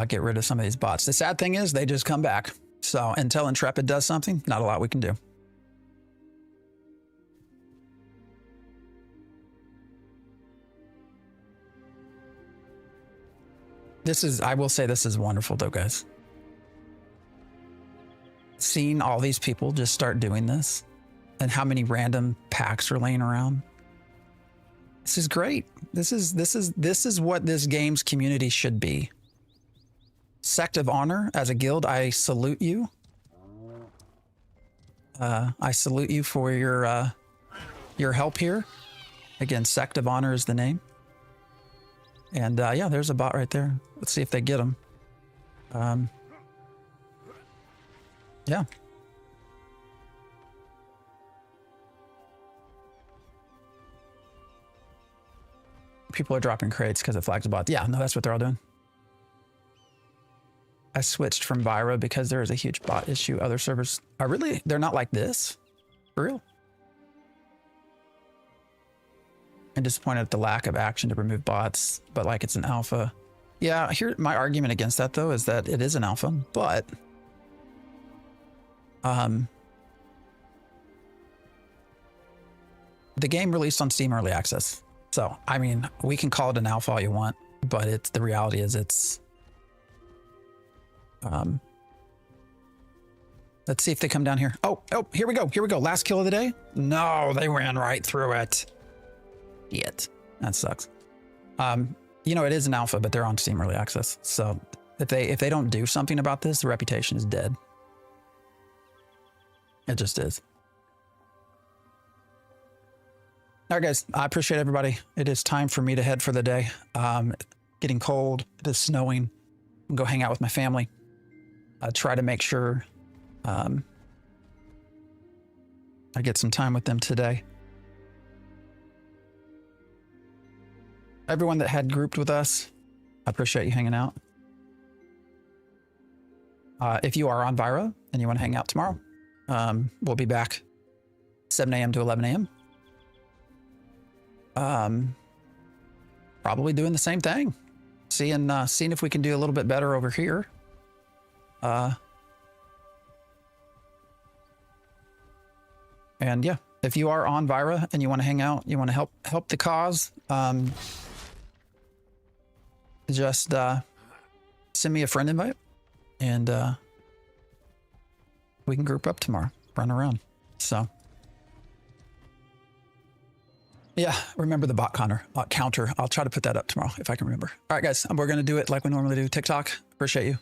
get rid of some of these bots. The sad thing is they just come back. So until Intrepid does something, not a lot we can do. I will say this is wonderful though, guys. Seeing all these people just start doing this and how many random packs are laying around. This is great. This is what this game's community should be. Sect of Honor, as a guild, I salute you. I salute you for your help here. Again, Sect of Honor is the name. And yeah, there's a bot right there. Let's see if they get him. Yeah. People are dropping crates because it flags a bot. Yeah, no, that's what they're all doing. I switched from Vira because there is a huge bot issue. Other servers are they're not like this. For real. I'm disappointed at the lack of action to remove bots, but like it's an alpha. Yeah, my argument against that though is that it is an alpha, but the game released on Steam Early Access. So, I mean, we can call it an alpha all you want, but the reality is it's let's see if they come down here. Oh, here we go. Last kill of the day. No, they ran right through it. Shit, that sucks. You know, it is an alpha, but they're on Steam Early Access. So if they don't do something about this, the reputation is dead. It just is. All right, guys, I appreciate everybody. It is time for me to head for the day. Getting cold. It is snowing. I'm gonna go hang out with my family. Try to make sure I get some time with them today. Everyone that had grouped with us, I appreciate you hanging out. If you are on Vira and you want to hang out tomorrow, we'll be back 7 a.m. to 11 a.m. Probably doing the same thing. Seeing if we can do a little bit better over here. And yeah, if you are on Vira and you want to hang out, you want to help the cause, just send me a friend invite and we can group up tomorrow, run around. So yeah, remember the bot counter. I'll try to put that up tomorrow if I can remember. All right, guys, we're going to do it like we normally do. TikTok, appreciate you.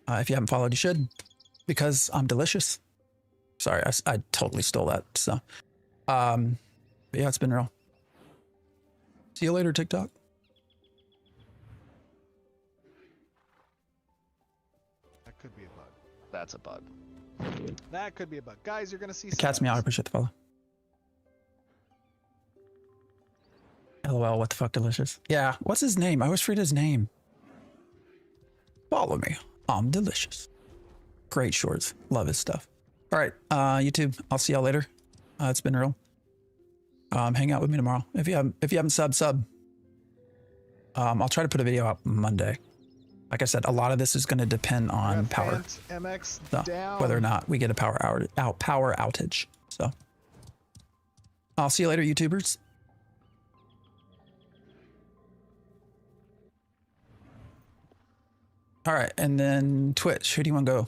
If you haven't followed, you should, because I'm delicious. Sorry, I totally stole that. So, but yeah, it's been real. See you later, TikTok. That could be a bug. That's a bug. That could be a bug. Guys, you're going to see Cat's me out. I appreciate the follow. LOL, what the fuck, delicious. Yeah, what's his name? I always forget his name. Follow me. I'm delicious. Great shorts. Love his stuff. All right, YouTube, I'll see y'all later. It's been real. Hang out with me tomorrow. If you haven't sub. I'll try to put a video out Monday. Like I said, a lot of this is going to depend on power. MX so, down. whether or not we get a power outage. So I'll see you later, YouTubers. All right, and then Twitch. Who do you want to go?